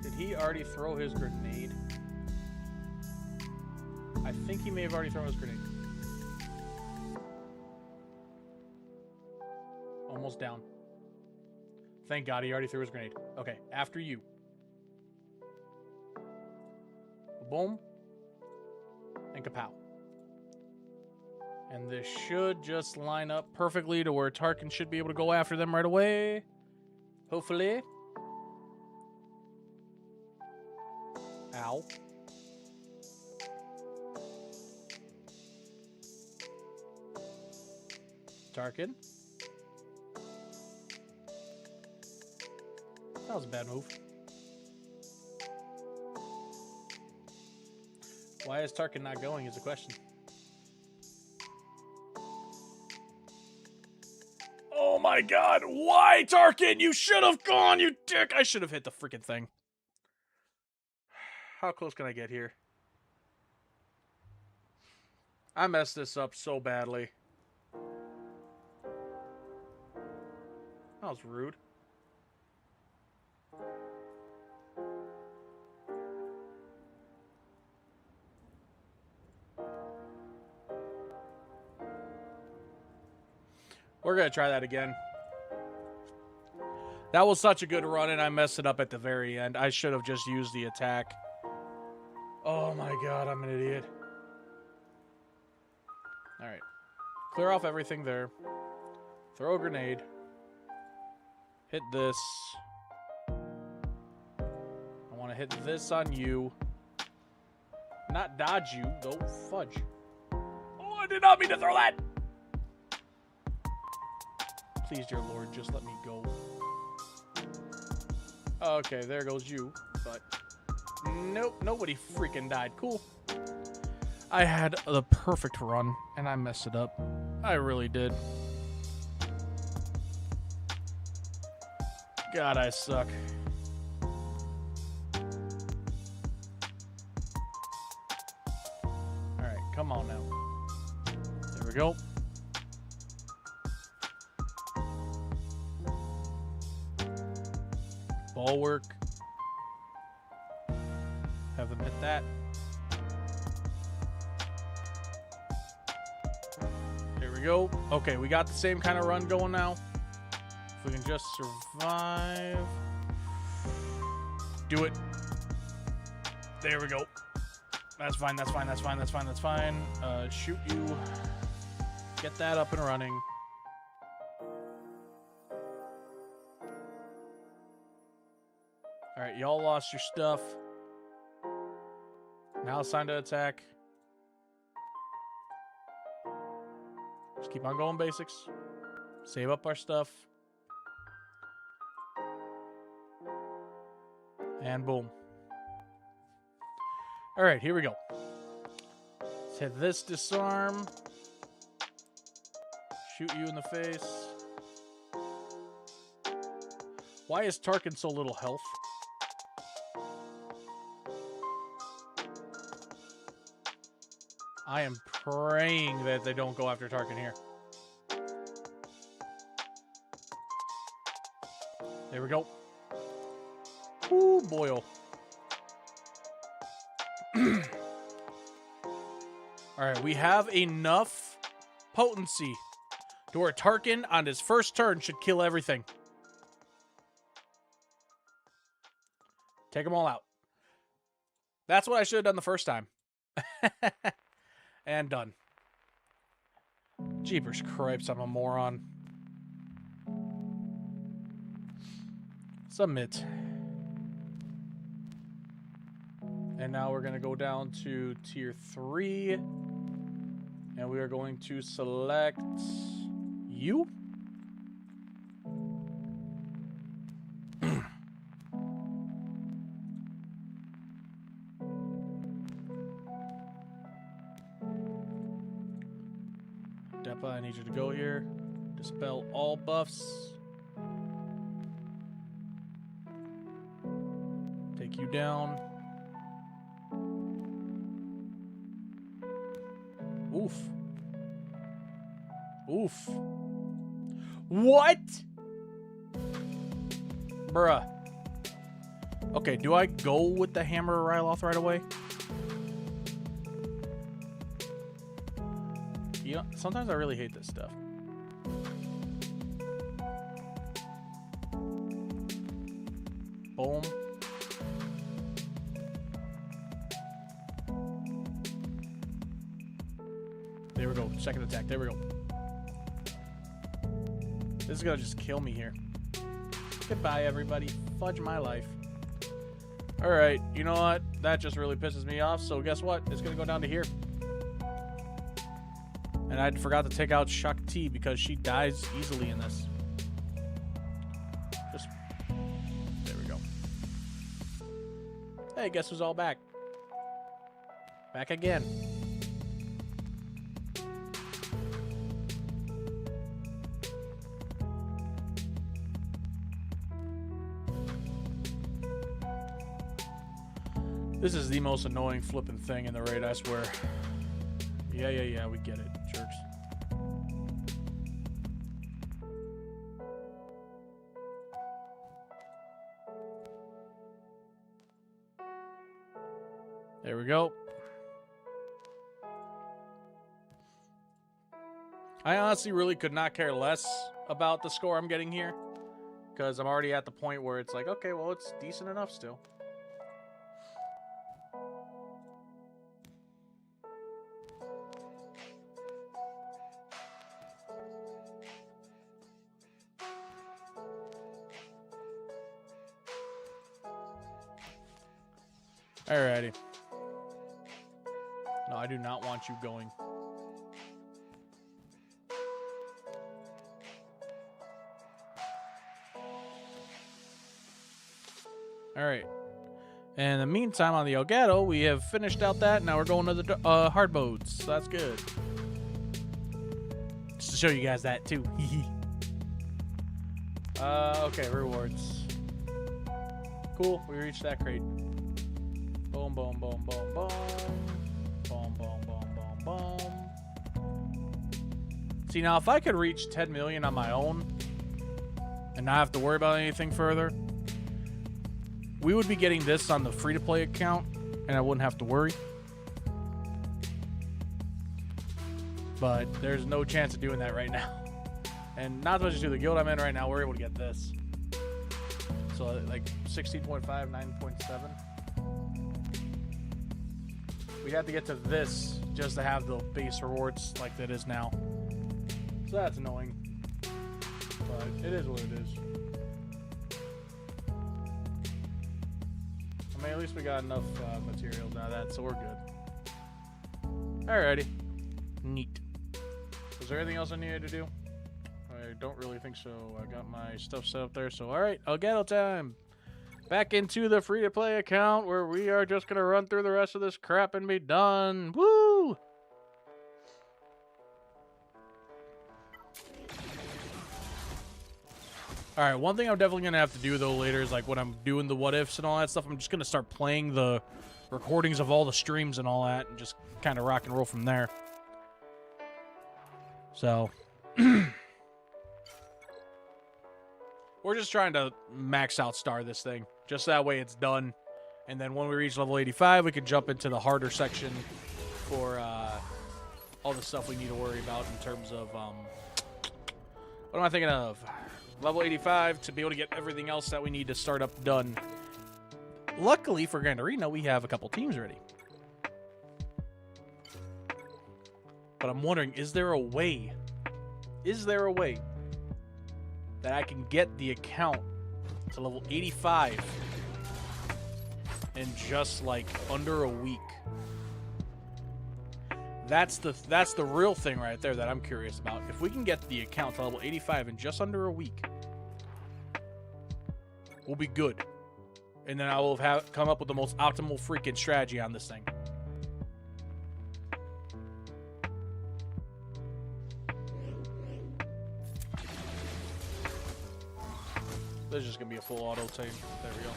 Did he already throw his grenade? I think he may have already thrown his grenade. Almost down. Thank God he already threw his grenade. Okay, after you. Boom. And kapow. And this should just line up perfectly to where Tarkin should be able to go after them right away. Hopefully. Ow. Tarkin. That was a bad move. Why is Tarkin not going is the question. Oh my god, why, Tarkin? You should have gone, you dick! I should have hit the freaking thing. How close can I get here? I messed this up so badly. That was rude. We're going to try that again. That was such a good run, and I messed it up at the very end. I should have just used the attack. Oh my god, I'm an idiot. Alright. Clear off everything there. Throw a grenade. Hit this. I want to hit this on you. Not dodge you, though. Fudge. Oh, I did not mean to throw that! Please, dear Lord, just let me go. Okay, there goes you. But nope, nobody freaking died. Cool. I had the perfect run, and I messed it up. I really did. God, I suck. Alright, come on now. There we go. Ball work. Have them hit that. There we go. Okay, we got the same kind of run going now. If we can just survive. Do it. There we go. That's fine, that's fine, that's fine, that's fine, that's fine. Shoot you. Get that up and running. Alright, y'all lost your stuff. Now it's time to attack. Just keep on going basics. Save up our stuff. And boom. Alright, here we go. Let's hit this disarm. Shoot you in the face. Why is Tarkin so little health? I am praying that they don't go after Tarkin here. There we go. Ooh, boil. Alright, we have enough potency to where Tarkin on his first turn should kill everything. Take them all out. That's what I should have done the first time. And done. Jeepers cripes, I'm a moron. Submit. And now we're going to go down to tier 3. And we are going to select you. Depa, I need you to go here. Dispel all buffs. Take you down. Oof. Oof. What? Bruh. Okay, do I go with the Hammer of Ryloth right away? You know, sometimes I really hate this stuff. Boom. There we go. Second attack. There we go. This is gonna just kill me here. Goodbye, everybody. Fudge my life. Alright, you know what? That just really pisses me off, so guess what? It's gonna go down to here. And I forgot to take out Shakti because she dies easily in this. Just... There we go. Hey, guess who's all back? Back again. This is the most annoying flipping thing in the raid, I swear. Yeah, we get it, jerks. There we go. I honestly really could not care less about the score I'm getting here, because I'm already at the point where it's like, okay, well, it's decent enough still. Alrighty. No, I do not want you going. Alright. And in the meantime, on the Elgato, we have finished out that. Now we're going to the hard modes. So that's good. Just to show you guys that, too. Okay, rewards. Cool, we reached that crate. Boom, boom, boom, boom, boom. Boom, boom, boom, boom, boom. See, now if I could reach 10 million on my own and not have to worry about anything further, we would be getting this on the free-to-play account, and I wouldn't have to worry. But there's no chance of doing that right now. And not as much as do the guild I'm in right now, we're able to get this. So like 16.5, 9.7. We had to get to this just to have the base rewards like that is now. So that's annoying. But it is what it is. I mean, at least we got enough materials out of that, so we're good. Alrighty. Neat. Was there anything else I needed to do? I don't really think so. I got my stuff set up there, so alright, Elgato time. Back into the free-to-play account where we are just going to run through the rest of this crap and be done. Woo! Alright, one thing I'm definitely going to have to do, though, later is, like, when I'm doing the what-ifs and all that stuff, I'm just going to start playing the recordings of all the streams and all that and just kind of rock and roll from there. So... We're just trying to max out star this thing. Just that way it's done. And then when we reach level 85, we can jump into the harder section for all the stuff we need to worry about in terms of... what am I thinking of? Level 85 to be able to get everything else that we need to start up done. Luckily for Grand Arena, we have a couple teams ready. But I'm wondering, is there a way? Is there a way that I can get the account to level 85 in just like under a week? That's the real thing right there that I'm curious about. If we can get the account to level 85 in just under a week, we'll be good. And then I will have come up with the most optimal freaking strategy on this thing. This is just going to be a full auto team. There we go.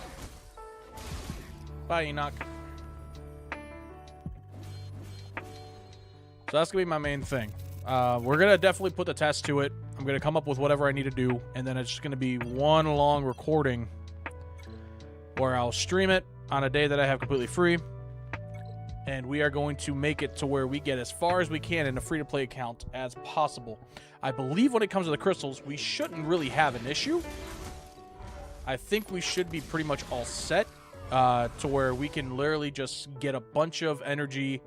Bye, Enoch. So that's going to be my main thing. We're going to definitely put the test to it. I'm going to come up with whatever I need to do. And then it's just going to be one long recording where I'll stream it on a day that I have completely free. And we are going to make it to where we get as far as we can in a free-to-play account as possible. I believe when it comes to the crystals, we shouldn't really have an issue. I think we should be pretty much all set to where we can literally just get a bunch of energy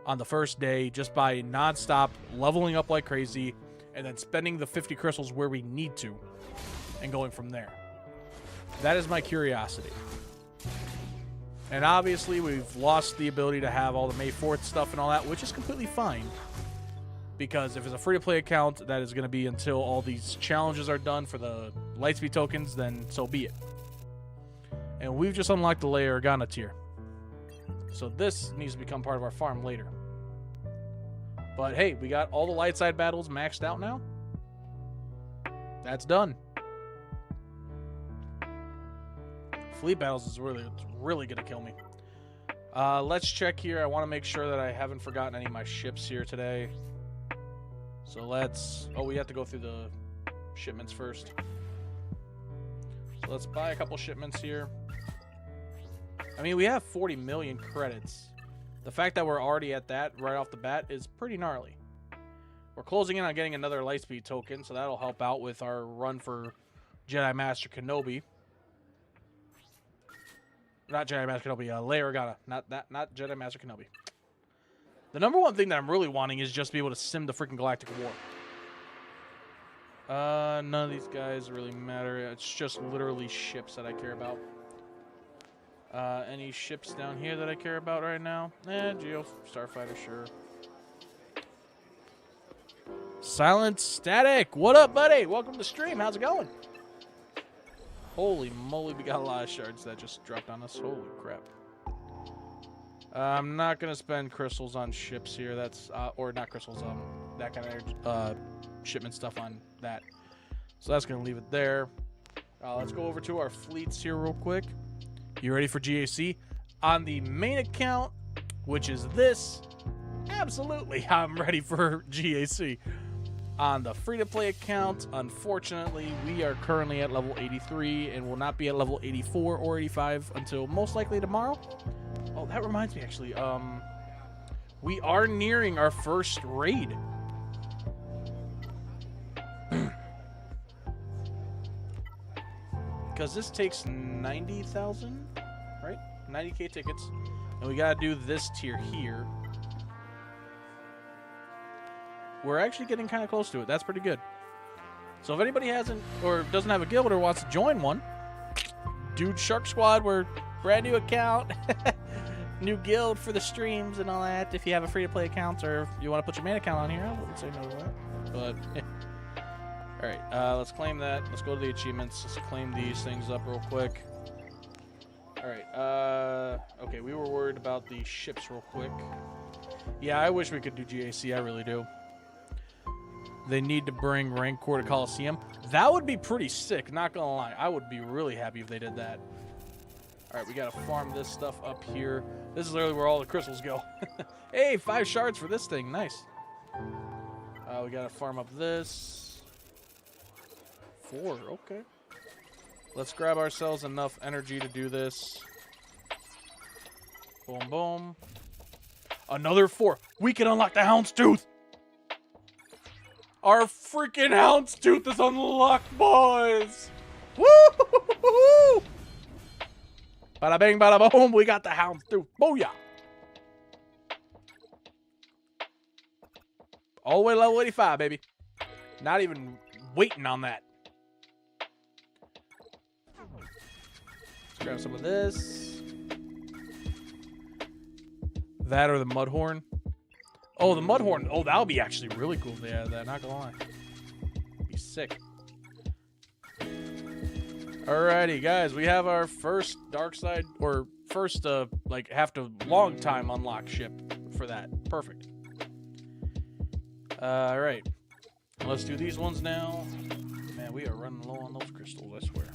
on the first day just by nonstop leveling up like crazy and then spending the 50 crystals where we need to and going from there. That is my curiosity. And obviously we've lost the ability to have all the May 4th stuff and all that, which is completely fine. Because if it's a free-to-play account, that is going to be until all these challenges are done for the Lightspeed tokens, then so be it. And we've just unlocked the Leia Organa tier. So this needs to become part of our farm later. But hey, we got all the light side battles maxed out now. That's done. Fleet battles is really going to kill me. Let's check here. I want to make sure that I haven't forgotten any of my ships here today. So let's... Oh, we have to go through the shipments first. So let's buy a couple shipments here. I mean, we have 40 million credits. The fact that we're already at that right off the bat is pretty gnarly. We're closing in on getting another Lightspeed token, so that'll help out with our run for Jedi Master Kenobi. Not Jedi Master Kenobi, Leia Organa. Not Jedi Master Kenobi. The number one thing that I'm really wanting is just be able to sim the freaking Galactic War. None of these guys really matter. It's just literally ships that I care about. Any ships down here that I care about right now? Geo Starfighter, sure. Silent Static, what up, buddy? Welcome to the stream. How's it going? Holy moly, we got a lot of shards that just dropped on us. Holy crap. I'm not going to spend crystals on ships here. That's, or not crystals, that kind of shipment stuff on that. So that's going to leave it there. Let's go over to our fleets here real quick. You ready for GAC? On the main account, which is this, absolutely, I'm ready for GAC. On the free-to-play account, unfortunately, we are currently at level 83 and will not be at level 84 or 85 until most likely tomorrow. Oh, that reminds me, actually. We are nearing our first raid. Because this takes 90,000, right? 90k tickets. And we got to do this tier here. We're actually getting kind of close to it. That's pretty good. So if anybody hasn't or doesn't have a guild or wants to join one, Dude Shark Squad, we're brand new account. New guild for the streams and all that. If you have a free-to-play account or if you want to put your main account on here, I wouldn't say no to that. But, all right, let's claim that. Let's go to the achievements. Let's claim these things up real quick. All right, okay, we were worried about the ships real quick. Yeah, I wish we could do GAC. I really do. They need to bring Rancor to Coliseum. That would be pretty sick, not gonna lie. I would be really happy if they did that. All right, we gotta farm this stuff up here. This is literally where all the crystals go. Hey, 5 shards for this thing. Nice. We gotta farm up this. 4, okay. Let's grab ourselves enough energy to do this. Boom, boom. Another 4. We can unlock the Houndstooth. Our freaking Houndstooth is unlocked, boys. Woo! Bada bing, bada boom. We got the Houndstooth. Booyah. All the way to level 85, baby. Not even waiting on that. Let's grab some of this. That or the Mudhorn. Oh, the Mudhorn. Oh, that would be actually really cool if they had that. Not gonna lie. Be sick. Alrighty, guys. We have our first dark side, or first, like, have to long time unlock ship for that. Perfect. Alright. Let's do these ones now. Man, we are running low on those crystals, I swear.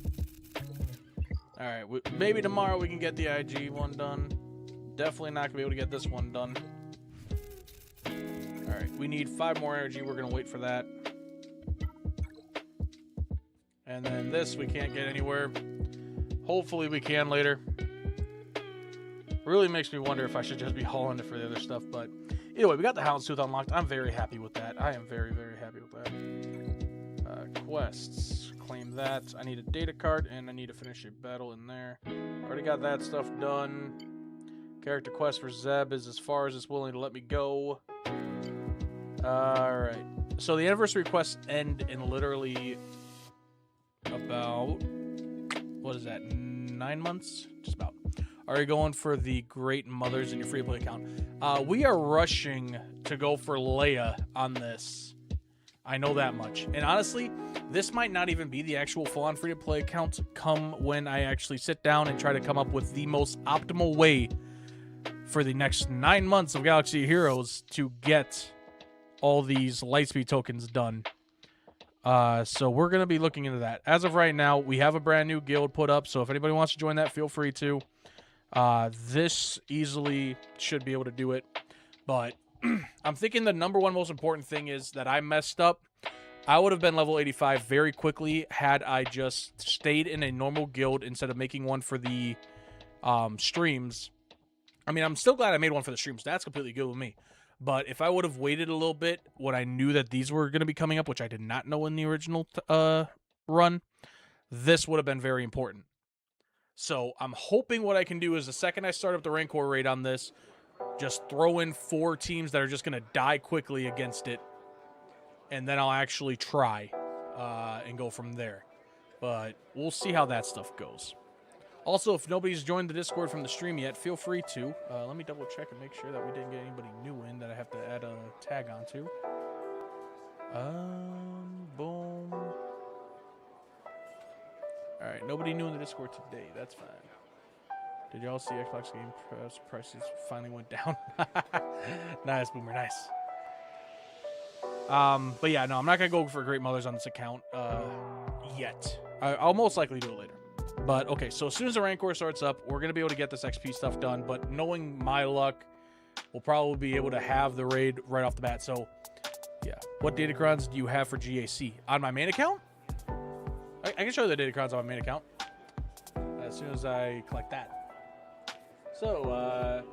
Alright, maybe tomorrow we can get the IG one done. Definitely not going to be able to get this one done. Alright, we need 5 more energy. We're going to wait for that. And then this we can't get anywhere. Hopefully we can later. Really makes me wonder if I should just be hauling it for the other stuff. But either way, we got the Houndstooth unlocked. I'm very happy with that. I am very, very happy with that. Quests. Claim that. I need a data card and I need to finish a battle in there. Already got that stuff done. Character quest for Zeb is as far as it's willing to let me go. Alright. So the anniversary quests end in literally about, what is that, 9 months? Just about. Are you going for the Great Mothers in your free play account? We are rushing to go for Leia on this. I know that much. And honestly, this might not even be the actual full-on free-to-play account come when I actually sit down and try to come up with the most optimal way for the next 9 months of Galaxy Heroes to get all these Lightspeed tokens done. So we're going to be looking into that. As of right now, we have a brand new guild put up, so if anybody wants to join that, feel free to. This easily should be able to do it, but I'm thinking the number one most important thing is that I messed up. I would have been level 85 very quickly had I just stayed in a normal guild instead of making one for the streams. I mean, I'm still glad I made one for the streams. That's completely good with me. But if I would have waited a little bit when I knew that these were going to be coming up, which I did not know in the original run, this would have been very important. So I'm hoping what I can do is the second I start up the Rancor raid on this, just throw in 4 teams that are just going to die quickly against it. And then I'll actually try and go from there. But we'll see how that stuff goes. Also, if nobody's joined the Discord from the stream yet, feel free to. Let me double check and make sure that we didn't get anybody new in that I have to add a tag onto. Boom. All right, nobody new in the Discord today. That's fine. Did y'all see Xbox Game Pass prices finally went down? Nice, Boomer, nice. But yeah, no, I'm not gonna go for Great Mothers on this account yet. I'll most likely do it later. But okay, so as soon as the Rancor starts up, we're gonna be able to get this XP stuff done. But knowing my luck, we'll probably be able to have the raid right off the bat. So yeah, what datacrons do you have for GAC on my main account? I can show you the datacrons on my main account as soon as I collect that. So,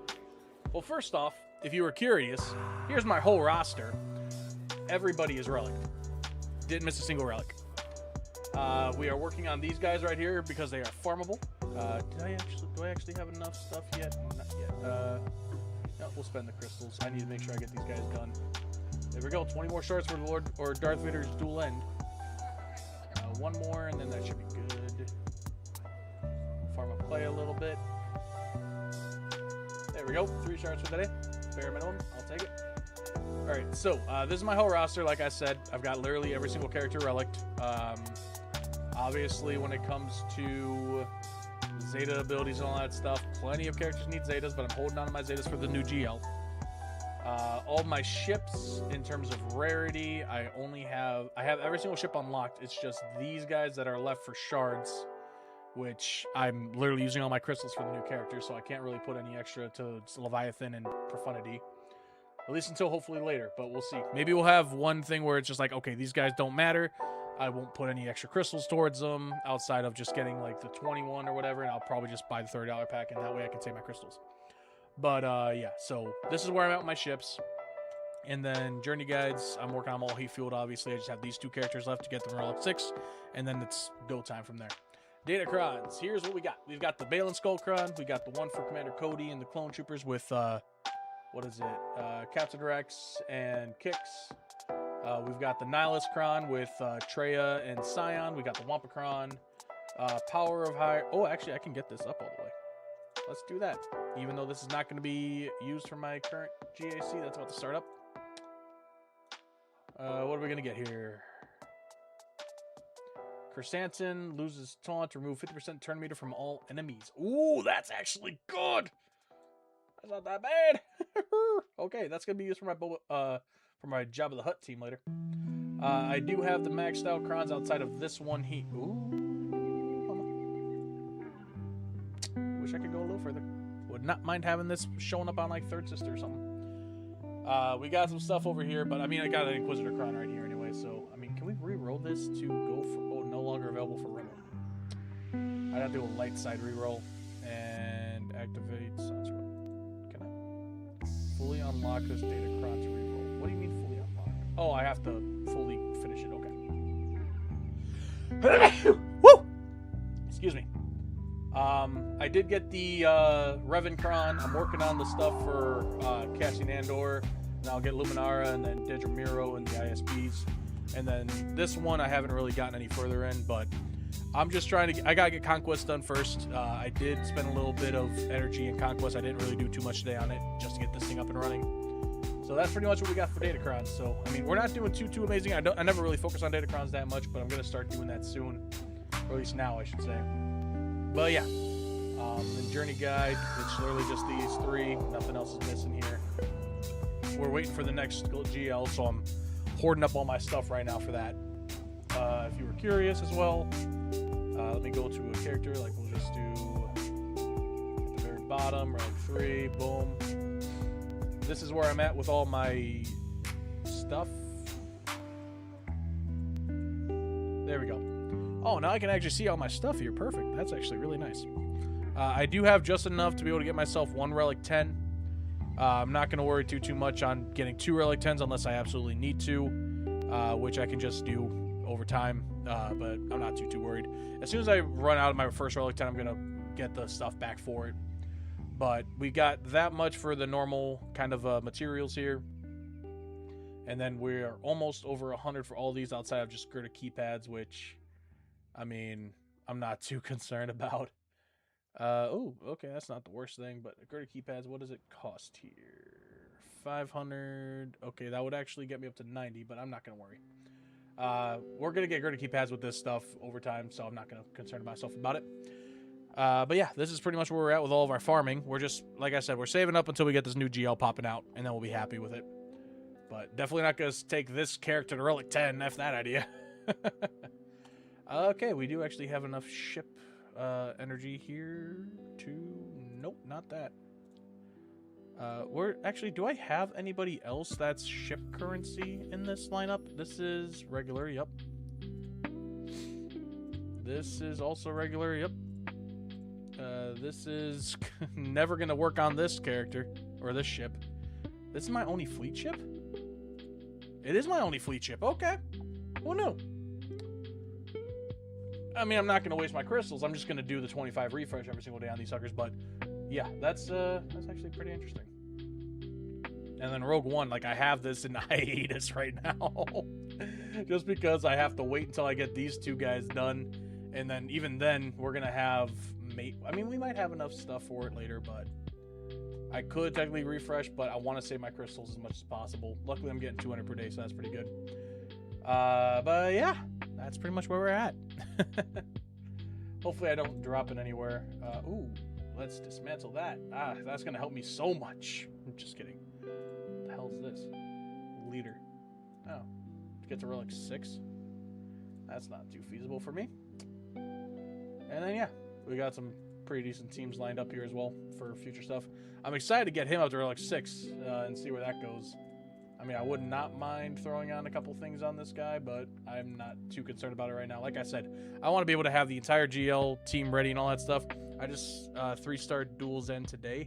well, first off, if you were curious, here's my whole roster. Everybody is relic. Didn't miss a single relic. We are working on these guys right here because they are farmable. Do I actually have enough stuff yet? Not yet. No, we'll spend the crystals. I need to make sure I get these guys done. There we go. 20 more shards for the Lord or Darth Vader's dual end. One more, and then that should be good. Farm up clay a little bit. There we go. 3 shards for the day. Bare minimum. I'll take it. Alright, so this is my whole roster. Like I said, I've got literally every single character relicked. Obviously, when it comes to Zeta abilities and all that stuff, plenty of characters need Zetas, but I'm holding on to my Zetas for the new GL. All my ships, in terms of rarity, I have every single ship unlocked. It's just these guys that are left for shards, which I'm literally using all my crystals for the new characters, so I can't really put any extra to Leviathan and Profundity. At least until hopefully later, but we'll see. Maybe we'll have one thing where it's just like, okay, these guys don't matter. I won't put any extra crystals towards them outside of just getting like the 21 or whatever, and I'll probably just buy the $30 pack, and that way I can save my crystals. But yeah, so this is where I'm at with my ships. And then journey guides, I'm working on them all heat fueled, obviously. I just have these 2 characters left to get them Relic 6, and then it's go time from there. Datacrons, here's what we got. We've got the Balin Skullcron, we got the one for Commander Cody and the Clone Troopers with, what is it, Captain Rex and Kix. We've got the Nihilus Cron with Treya and Scion. We got the Wampacron, Power of High. Oh, actually, I can get this up all the way. Let's do that. Even though this is not going to be used for my current GAC, that's about to start up. What are we going to get here? Chrysanthemum loses taunt, remove 50% turn meter from all enemies. Ooh, that's actually good. That's not that bad. Okay, that's going to be used for my Jabba the Hutt team later. I do have the maxed out crons outside of this one heat. Ooh. Wish I could go a little further. Would not mind having this showing up on like Third Sister or something. We got some stuff over here, but I mean, I got an Inquisitor Cron right here anyway, so I mean, can we re-roll this to go for, oh, no longer available for Rebel. I'd have to do a light side re-roll and activate Sunscreen. Can I fully unlock this data Cron to re-roll? What do you mean fully unlock? Oh, I have to fully finish it, okay. Woo! Excuse me. I did get the Revan Cron. I'm working on the stuff for Cassian Andor, and I'll get Luminara and then Dedra Miro and the ISBs. And then this one I haven't really gotten any further in, but I'm just trying to I gotta get Conquest done first. I did spend a little bit of energy in Conquest. I didn't really do too much today on it just to get this thing up and running. So that's pretty much what we got for Datacrons. So I mean, we're not doing too amazing. I never really focus on Datacrons that much, but I'm gonna start doing that soon, or at least now I should say. But yeah, the journey guide, it's literally just these 3. Nothing else is missing here. We're waiting for the next GL, so I'm hoarding up all my stuff right now for that. If you were curious as well, let me go to a character, like we'll just do at the very bottom, rank 3, boom. This is where I'm at with all my stuff. There we go. Oh, now I can actually see all my stuff here. Perfect. That's actually really nice. I do have just enough to be able to get myself 1 Relic 10. I'm not going to worry too much on getting 2 Relic 10s unless I absolutely need to, which I can just do over time, but I'm not too worried. As soon as I run out of my first Relic 10, I'm going to get the stuff back for it. But we got that much for the normal kind of materials here. And then we're almost over 100 for all these outside of just Gerda keypads, which, I mean, I'm not too concerned about. Oh, okay, that's not the worst thing, but Gerda keypads, what does it cost here? 500. Okay, that would actually get me up to 90, but I'm not going to worry. We're going to get gritty keypads with this stuff over time, so I'm not going to concern myself about it. But yeah, this is pretty much where we're at with all of our farming. We're just, like I said, we're saving up until we get this new GL popping out, and then we'll be happy with it. But definitely not going to take this character to Relic 10. F that idea. Okay, we do actually have enough ship energy here to... Nope, not that. We're actually, do I have anybody else that's ship currency in this lineup? This is regular, yep. This is also regular, yep. This is never gonna work on this character, or this ship. This is my only fleet ship? It is my only fleet ship, okay. Who knew? I mean, I'm not gonna waste my crystals, I'm just gonna do the 25 refresh every single day on these suckers, but yeah, that's actually pretty interesting. And then Rogue One, like I have this in hiatus right now. Just because I have to wait until I get these two guys done. And then even then, we're going to have... I mean, we might have enough stuff for it later, but... I could technically refresh, but I want to save my crystals as much as possible. Luckily, I'm getting 200 per day, so that's pretty good. But yeah, that's pretty much where we're at. Hopefully I don't drop it anywhere. Ooh, let's dismantle that. That's going to help me so much. I'm just kidding. What the hell is this? Leader. Oh, to get to Relic 6? That's not too feasible for me. And then, yeah, we got some pretty decent teams lined up here as well for future stuff. I'm excited to get him up to Relic 6 and see where that goes. I mean, I would not mind throwing on a couple things on this guy, but I'm not too concerned about it right now. Like I said, I want to be able to have the entire GL team ready and all that stuff. I just 3-star duels end today.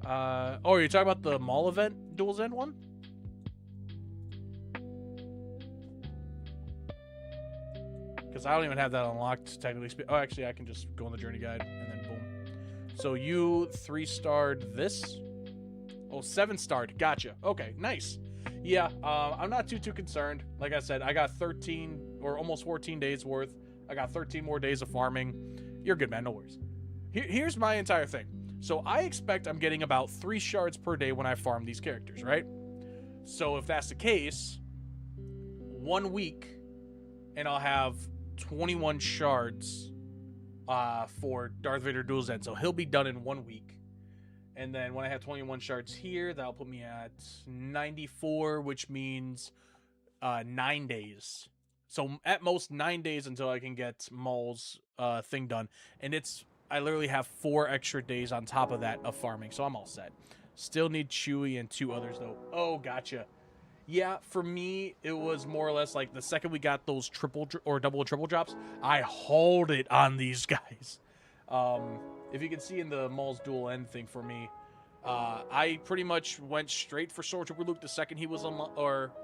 Oh, you're talking about the mall event duels end one? Because I don't even have that unlocked, technically. Oh, actually, I can just go on the journey guide, and then boom. So you 3-starred this? Oh, 7-starred. Gotcha. Okay, nice. Yeah, I'm not too concerned. Like I said, I got 13 or almost 14 days worth. I got 13 more days of farming. You're good, man. No worries. Here's my entire thing. So I expect I'm getting about 3 shards per day when I farm these characters, right? So if that's the case, 1 week, and I'll have 21 shards for Darth Vader Duel's End. So he'll be done in 1 week. And then when I have 21 shards here, that'll put me at 94, which means 9 days. So at most 9 days until I can get Maul's thing done. And I literally have 4 extra days on top of that of farming. So I'm all set. Still need Chewie and 2 others though. Oh, gotcha. Yeah, for me, it was more or less like the second we got those triple or double or triple drops, I hauled it on these guys. If you can see in the Maul's dual end thing for me, I pretty much went straight for Stormtrooper Luke the second he was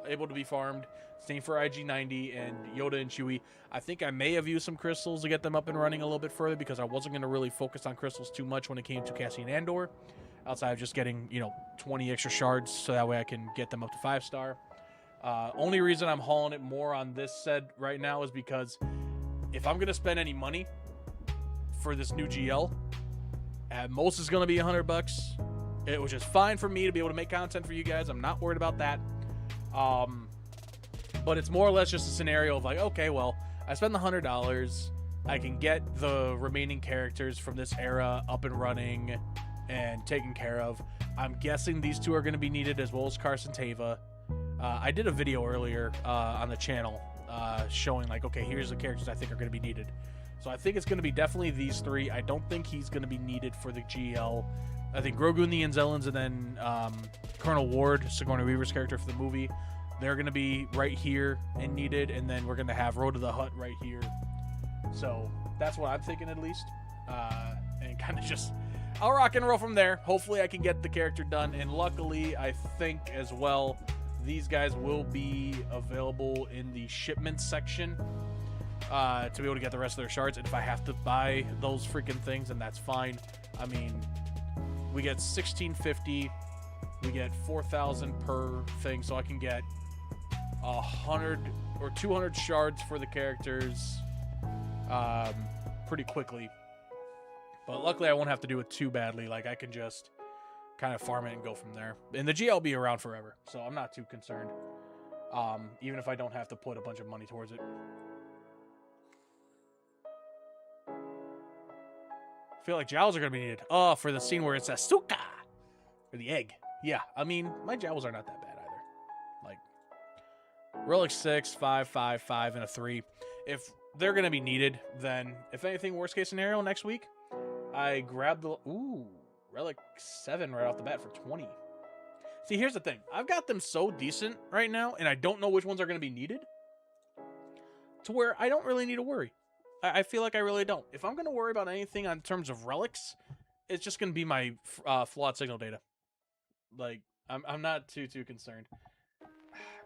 able to be farmed. Same for IG-90 and Yoda and Chewie. I think I may have used some crystals to get them up and running a little bit further because I wasn't going to really focus on crystals too much when it came to Cassian Andor. Outside of just getting, 20 extra shards so that way I can get them up to 5-star. Only reason I'm hauling it more on this set right now is because if I'm going to spend any money for this new GL, at most is going to be $100. It was just fine for me to be able to make content for you guys. I'm not worried about that. But it's more or less just a scenario of like, okay, well, I spend the $100. I can get the remaining characters from this era up and running and taken care of. I'm guessing these 2 are going to be needed as well as Carson Teva. I did a video earlier on the channel showing like, okay, here's the characters I think are going to be needed. So I think it's going to be definitely these 3. I don't think he's going to be needed for the GL. I think Grogu and the Anzellans and then Colonel Ward, Sigourney Weaver's character for the movie, they're going to be right here and needed. And then we're going to have Road to the Hutt right here. So that's what I'm thinking at least. And kind of just... I'll rock and roll from there. Hopefully I can get the character done. And luckily, I think as well, these guys will be available in the shipment section to be able to get the rest of their shards. And if I have to buy those freaking things, then that's fine. I mean, we get 1650. We get 4,000 per thing. So I can get 100 or 200 shards for the characters pretty quickly. But luckily, I won't have to do it too badly. Like, I can just kind of farm it and go from there. And the GL will be around forever, so I'm not too concerned. even if I don't have to put a bunch of money towards it. I feel like jowls are going to be needed. Oh, for the scene where it says suka, or the egg. Yeah, I mean, my jowls are not that bad either. Like, relic 6, 5, 5, 5, and a 3. If they're going to be needed, then, if anything, worst case scenario, next week, I grab the... Ooh, relic 7 right off the bat for 20. See, here's the thing. I've got them so decent right now, and I don't know which ones are going to be needed, to where I don't really need to worry. I feel like I really don't. If I'm going to worry about anything in terms of relics, it's just going to be my flawed signal data. Like, I'm not too concerned.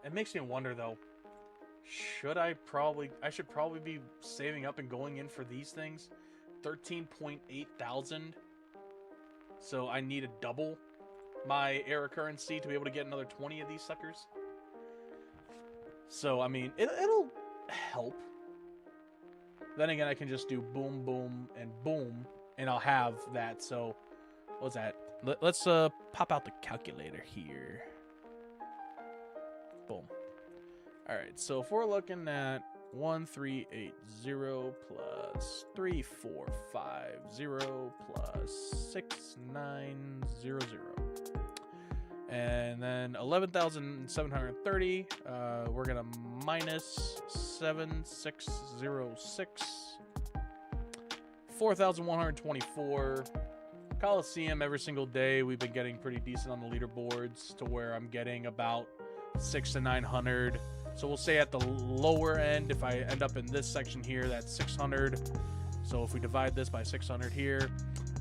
It makes me wonder, though. I should probably be saving up and going in for these things. 13.8 thousand. So I need to double my error currency to be able to get another 20 of these suckers. So, I mean, it'll help. Then again, I can just do boom, boom, and boom, and I'll have that. So, what's that? Let's pop out the calculator here. Boom. All right, so if we're looking at 1380 plus 3450 plus 6900, and then 11,730. We're gonna minus 7606. 4,124. Coliseum every single day. We've been getting pretty decent on the leaderboards to where I'm getting about 600 to 900. So we'll say at the lower end, if I end up in this section here, that's 600. So if we divide this by 600 here,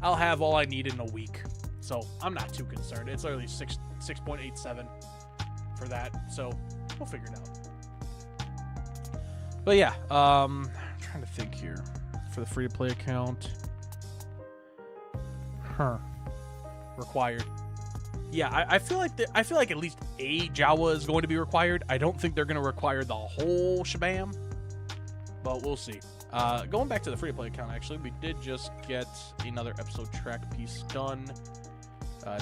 I'll have all I need in a week. So I'm not too concerned. It's literally 6.87 for that. So we'll figure it out. But yeah, I'm trying to think here for the free-to-play account. Required. Yeah, I feel like at least a Jawa is going to be required. I don't think they're going to require the whole shabam, but we'll see. Going back to the free-to-play account, actually, we did just get another episode track piece done.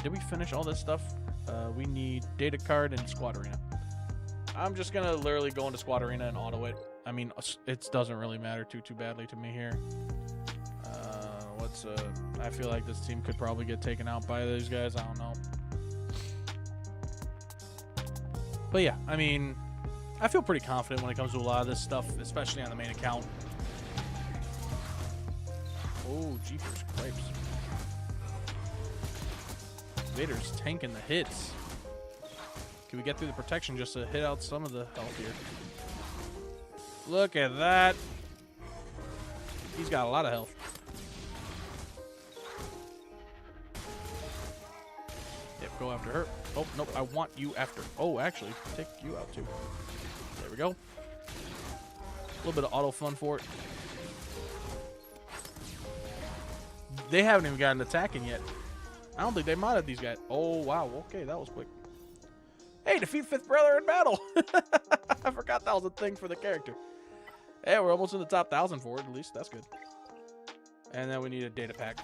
Did we finish all this stuff? We need data card and squad arena. I'm just going to literally go into squad arena and auto it. I mean, it doesn't really matter too badly to me here. I feel like this team could probably get taken out by these guys. I don't know. But yeah, I mean, I feel pretty confident when it comes to a lot of this stuff, especially on the main account. Oh, jeepers cripes. Vader's tanking the hits. Can we get through the protection just to hit out some of the health here? Look at that. He's got a lot of health. Yep, go after her. Oh, nope, I want you after. Oh, actually, take you out too. There we go. A little bit of auto fun for it. They haven't even gotten attacking yet. I don't think they modded these guys. Oh, wow. Okay, that was quick. Hey, defeat fifth brother in battle. I forgot that was a thing for the character. Hey, we're almost in the top 1,000 for it, at least. That's good. And then we need a data pack.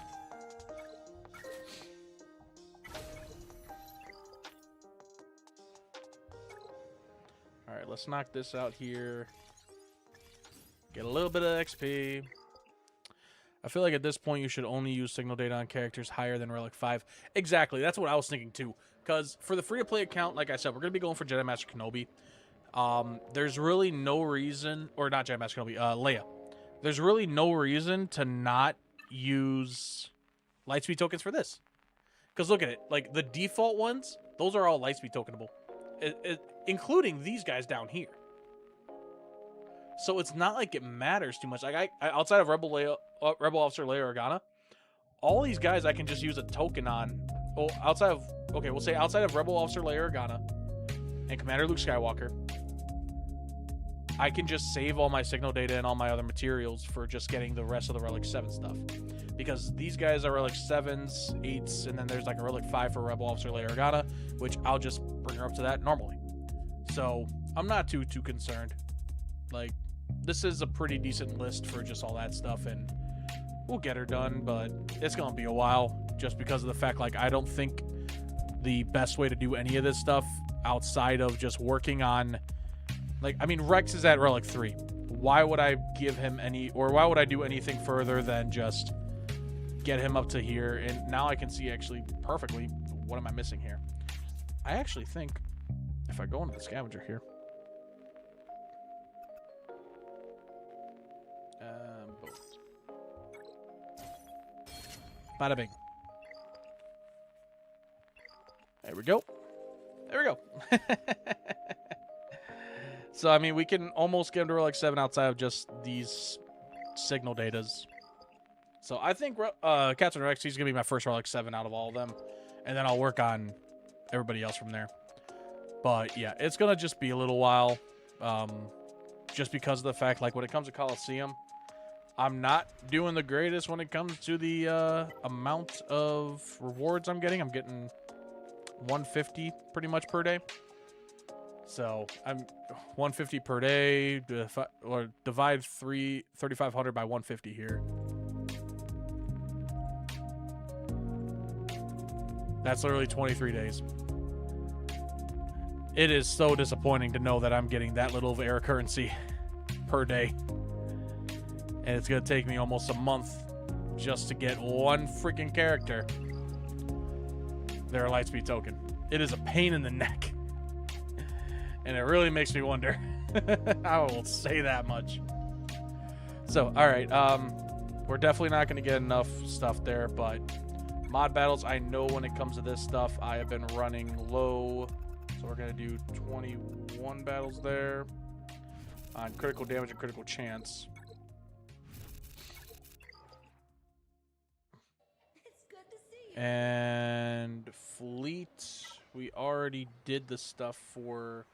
All right, let's knock this out here. Get a little bit of XP. I feel like at this point you should only use signal data on characters higher than Relic 5. Exactly, that's what I was thinking too. Because for the free-to-play account, like I said, we're going to be going for Jedi Master Kenobi. There's really no reason, or not Jedi Master Kenobi, Leia. There's really no reason to not use Lightspeed tokens for this. Because look at it, like the default ones, those are all Lightspeed tokenable. Including these guys down here. So it's not like it matters too much. Like I outside of Rebel Officer Leia Organa, all these guys I can just use a token on. Well, we'll say outside of Rebel Officer Leia Organa and Commander Luke Skywalker, I can just save all my signal data and all my other materials for just getting the rest of the Relic 7 stuff. Because these guys are Relic 7s, 8s, and then there's like a Relic 5 for Rebel Officer Leia Organa, which I'll just bring her up to that normally. So I'm not too concerned. Like, this is a pretty decent list for just all that stuff, and we'll get her done, but it's gonna be a while just because of the fact, like, I don't think the best way to do any of this stuff outside of just working on Like, I mean, Rex is at relic 3. Why would I give him any, or why would I do anything further than just get him up to here? And now I can see actually perfectly what am I missing here. I actually think if I go into the scavenger here, boom. Bada bing. There we go. There we go. So, I mean, we can almost get him to relic 7 outside of just these signal datas. So, I think Captain Rex, he's going to be my first relic 7 out of all of them. And then I'll work on everybody else from there. But, yeah, it's going to just be a little while. Just because of the fact, like, when it comes to Coliseum, I'm not doing the greatest when it comes to the amount of rewards I'm getting. I'm getting 150 pretty much per day. So I'm 150 per day, or divide 3,500 by 150 here. That's literally 23 days. It is so disappointing to know that I'm getting that little of air currency per day. And it's going to take me almost a month just to get one freaking character their Lightspeed token. It is a pain in the neck. And it really makes me wonder. I will say that much. So, alright. We're definitely not going to get enough stuff there, but mod battles, I know when it comes to this stuff, I have been running low. So we're going to do 21 battles there on critical damage and critical chance. And fleet, we already did the stuff for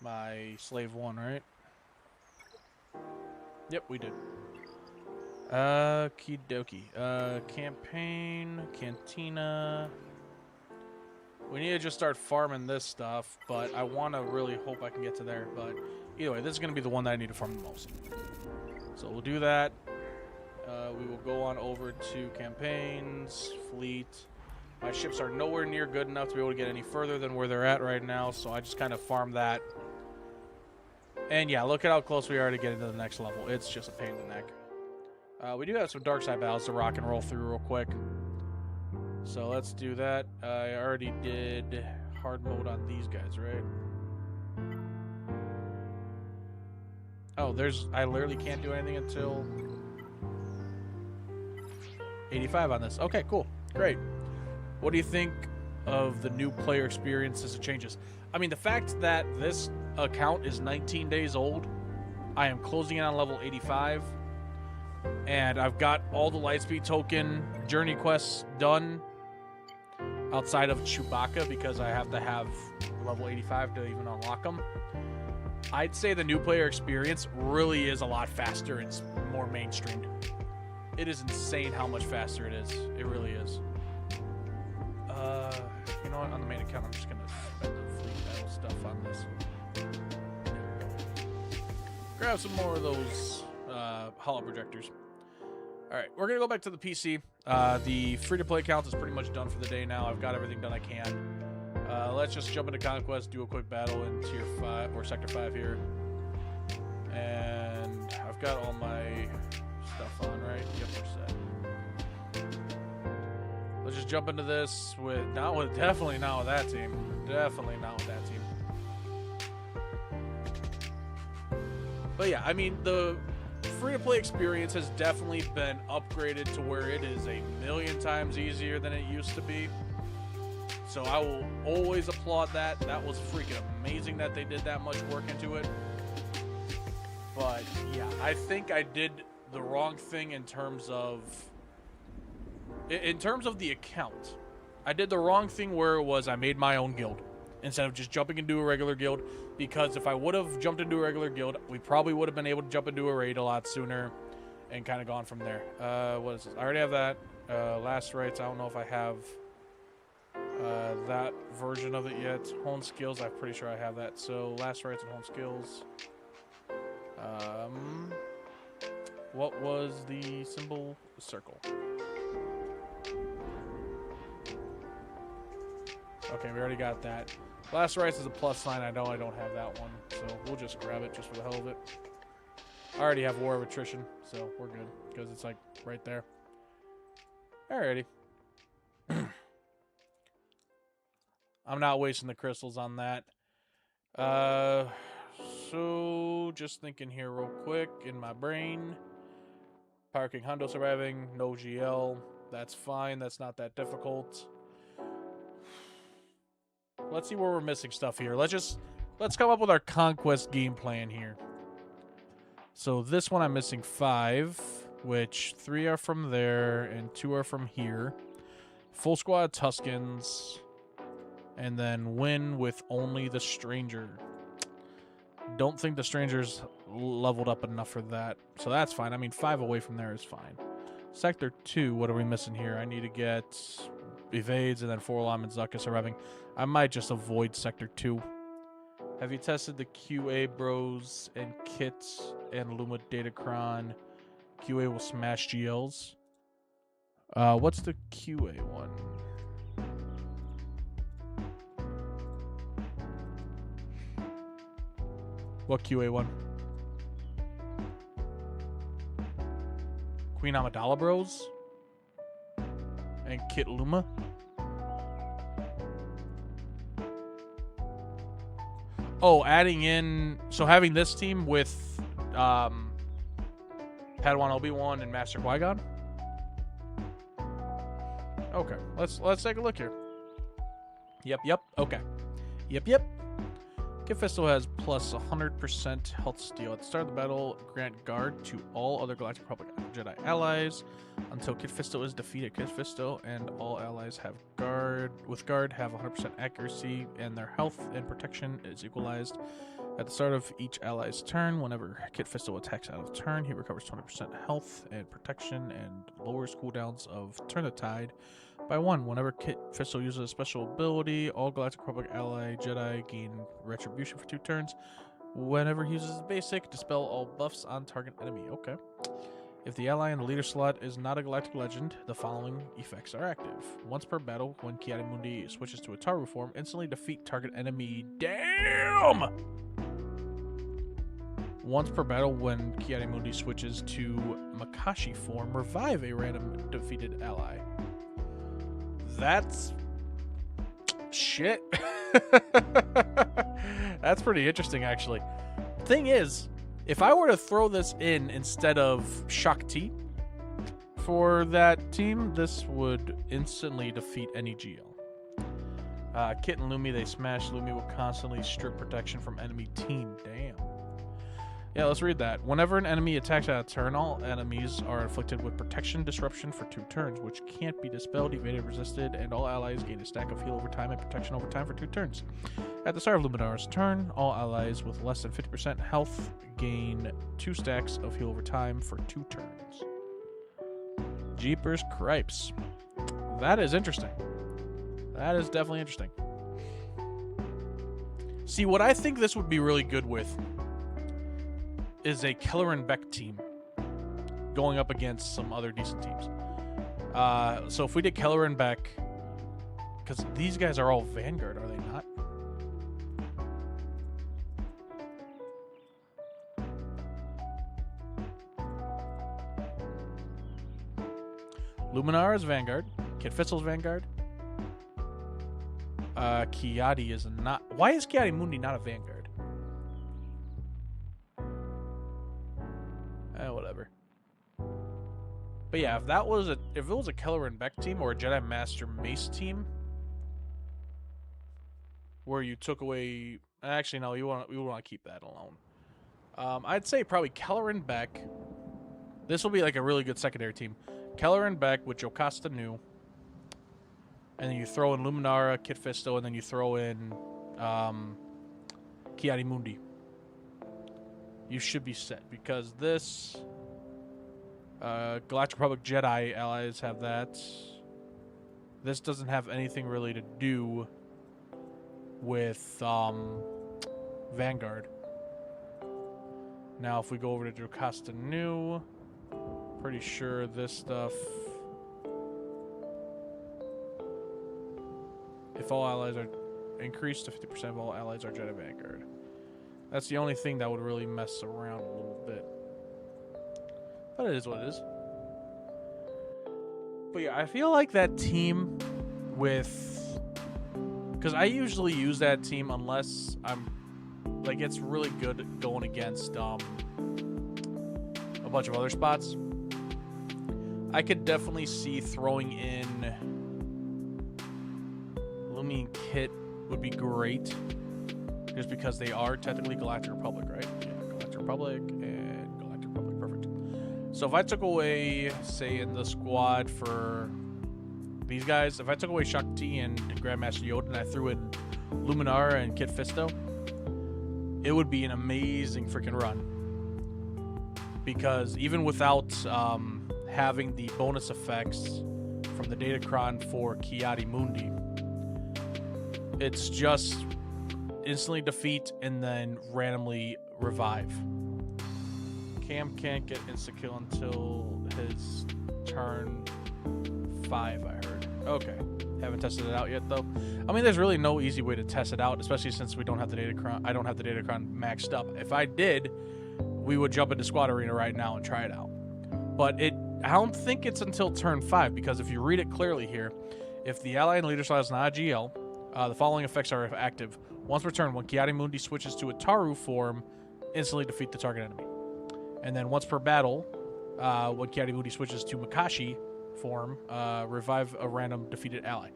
my slave 1, right? Yep, we did. Okie dokie. Campaign, cantina. We need to just start farming this stuff, but I want to really hope I can get to there. But either way, this is going to be the one that I need to farm the most. So we'll do that. We will go on over to campaigns, fleet. My ships are nowhere near good enough to be able to get any further than where they're at right now, so I just kind of farm that. And yeah, look at how close we are to getting to the next level. It's just a pain in the neck. We do have some dark side battles to rock and roll through real quick. So let's do that. I already did hard mode on these guys, right? Oh, I literally can't do anything until 85 on this. Okay, cool. Great. What do you think of the new player experiences and changes? I mean, the fact that this account is 19 days old, I am closing in on level 85, and I've got all the Lightspeed token journey quests done outside of Chewbacca because I have to have level 85 to even unlock them. I'd say the new player experience really is a lot faster. It's more mainstreamed. It is insane how much faster it is. It really is. You know what? On the main account, I'm just going to spend the fleet battle stuff on this. Grab some more of those hollow projectors. Alright, we're going to go back to the PC. The free-to-play account is pretty much done for the day now. I've got everything done I can. Let's just jump into Conquest, do a quick battle in Tier 5, or Sector 5 here. And I've got all my stuff on, right? Yep, we're set. Let's just jump into this with, definitely not with that team. Definitely not with that team. But yeah, I mean, the free-to-play experience has definitely been upgraded to where it is a million times easier than it used to be. So I will always applaud that. That was freaking amazing that they did that much work into it. But yeah, I think I did the wrong thing in terms of the account. I did the wrong thing where it was I made my own guild instead of just jumping into a regular guild, because if I would have jumped into a regular guild, we probably would have been able to jump into a raid a lot sooner and kind of gone from there. What is this? I already have that. Last rites, I don't know if I have that version of it yet. Hone skills, I'm pretty sure I have that. So last rites and hone skills. What was the symbol? The circle. Okay, we already got that. Last rice is a +9. I know I don't have that one, so we'll just grab it just for the hell of it. I already have War of Attrition, so we're good because it's like right there. Alrighty. I'm not wasting the crystals on that. So just thinking here real quick in my brain. Power King Hundo surviving, no GL. That's fine. That's not that difficult. Let's see where we're missing stuff here. Let's come up with our conquest game plan here. So this one I'm missing 5, which 3 are from there and 2 are from here. Full squad Tuscans, and then win with only the stranger. Don't think the stranger's leveled up enough for that, so that's fine. I mean, 5 away from there is fine. Sector 2, what are we missing here? I need to get evades and then Forlam and Zuckus surviving. I might just avoid Sector 2. Have you tested the QA bros and kits and Luma Datacron? QA will smash GLs. What's the QA one? What QA one? Queen Amidala bros? And Kit Luma? Oh, adding in... So having this team with Padawan Obi-Wan and Master Qui-Gon? Okay, let's take a look here. Yep, okay. Yep. Kit Fisto has plus 100% health steal. At the start of the battle, grant guard to all other Galactic Republic Jedi allies until Kit Fisto is defeated. Kit Fisto and all allies have guard have 100% accuracy, and their health and protection is equalized. At the start of each ally's turn, whenever Kit Fisto attacks out of turn, he recovers 20% health and protection and lowers cooldowns of Turn the Tide by 1. Whenever Kit Fisto uses a special ability, all Galactic Republic ally Jedi gain retribution for 2 turns. Whenever he uses basic, dispel all buffs on target enemy. Okay. If the ally in the leader slot is not a Galactic Legend, the following effects are active. Once per battle, when Ki-Adi-Mundi switches to a Taru form, instantly defeat target enemy. Damn! Once per battle, when Ki-Adi-Mundi switches to Makashi form, revive a random defeated ally. That's... shit. That's pretty interesting, actually. Thing is, if I were to throw this in instead of Shakti for that team, this would instantly defeat any GL. Kit and Lumi, they smash. Lumi will constantly strip protection from enemy team. Damn. Yeah, let's read that. Whenever an enemy attacks out of turn, all enemies are afflicted with protection disruption for 2 turns, which can't be dispelled, evaded, resisted, and all allies gain a stack of heal over time and protection over time for 2 turns. At the start of Luminar's turn, all allies with less than 50% health gain 2 stacks of heal over time for 2 turns. Jeepers Cripes. That is interesting. That is definitely interesting. See, what I think this would be really good with is a Keller and Beck team going up against some other decent teams. So if we did Keller and Beck, because these guys are all Vanguard, are they not? Luminar is Vanguard. Kit Fisto's Vanguard. Ki-Adi is not. Why is Ki-Adi-Mundi not a Vanguard? Whatever. But yeah, if it was a Keller and Beck team or a Jedi Master Mace team, where you took away, actually no, we want to keep that alone. I'd say probably Keller and Beck. This will be like a really good secondary team. Keller and Beck with Jocasta Nu, and then you throw in Luminara, Kit Fisto, and then you throw in Ki-Adi-Mundi. You should be set, because this Galactic Republic Jedi allies have that. This doesn't have anything really to do with Vanguard. Now, if we go over to Jocasta Nu, pretty sure this stuff If all allies are increased to 50% of all allies are Jedi Vanguard. That's the only thing that would really mess around a little bit. But it is what it is. But yeah, I feel like that team with... Because I usually use that team unless I'm... Like, it's really good going against a bunch of other spots. I could definitely see throwing in... Lumion Kit would be great. Just because they are technically Galactic Republic, right? Yeah, Galactic Republic and Galactic Republic. Perfect. So if I took away, say, in the squad for these guys, if I took away Shakti and Grandmaster Yoda and I threw in Luminara and Kit Fisto, it would be an amazing freaking run. Because even without having the bonus effects from the Datacron for Kiadi Mundi, it's just instantly defeat and then randomly revive. Cam can't get insta-kill until his turn 5, I heard. Okay. Haven't tested it out yet, though. I mean, there's really no easy way to test it out, especially since we don't have the Datacron. I don't have the Datacron maxed up. If I did, we would jump into Squad Arena right now and try it out. But I don't think it's until turn 5, because if you read it clearly here, if the ally in leader slot is not a GL, the following effects are active. Once per turn, when Kiadi Mundi switches to a Taru form, instantly defeat the target enemy. And then once per battle, when Kiadi Mundi switches to Makashi form, revive a random defeated ally.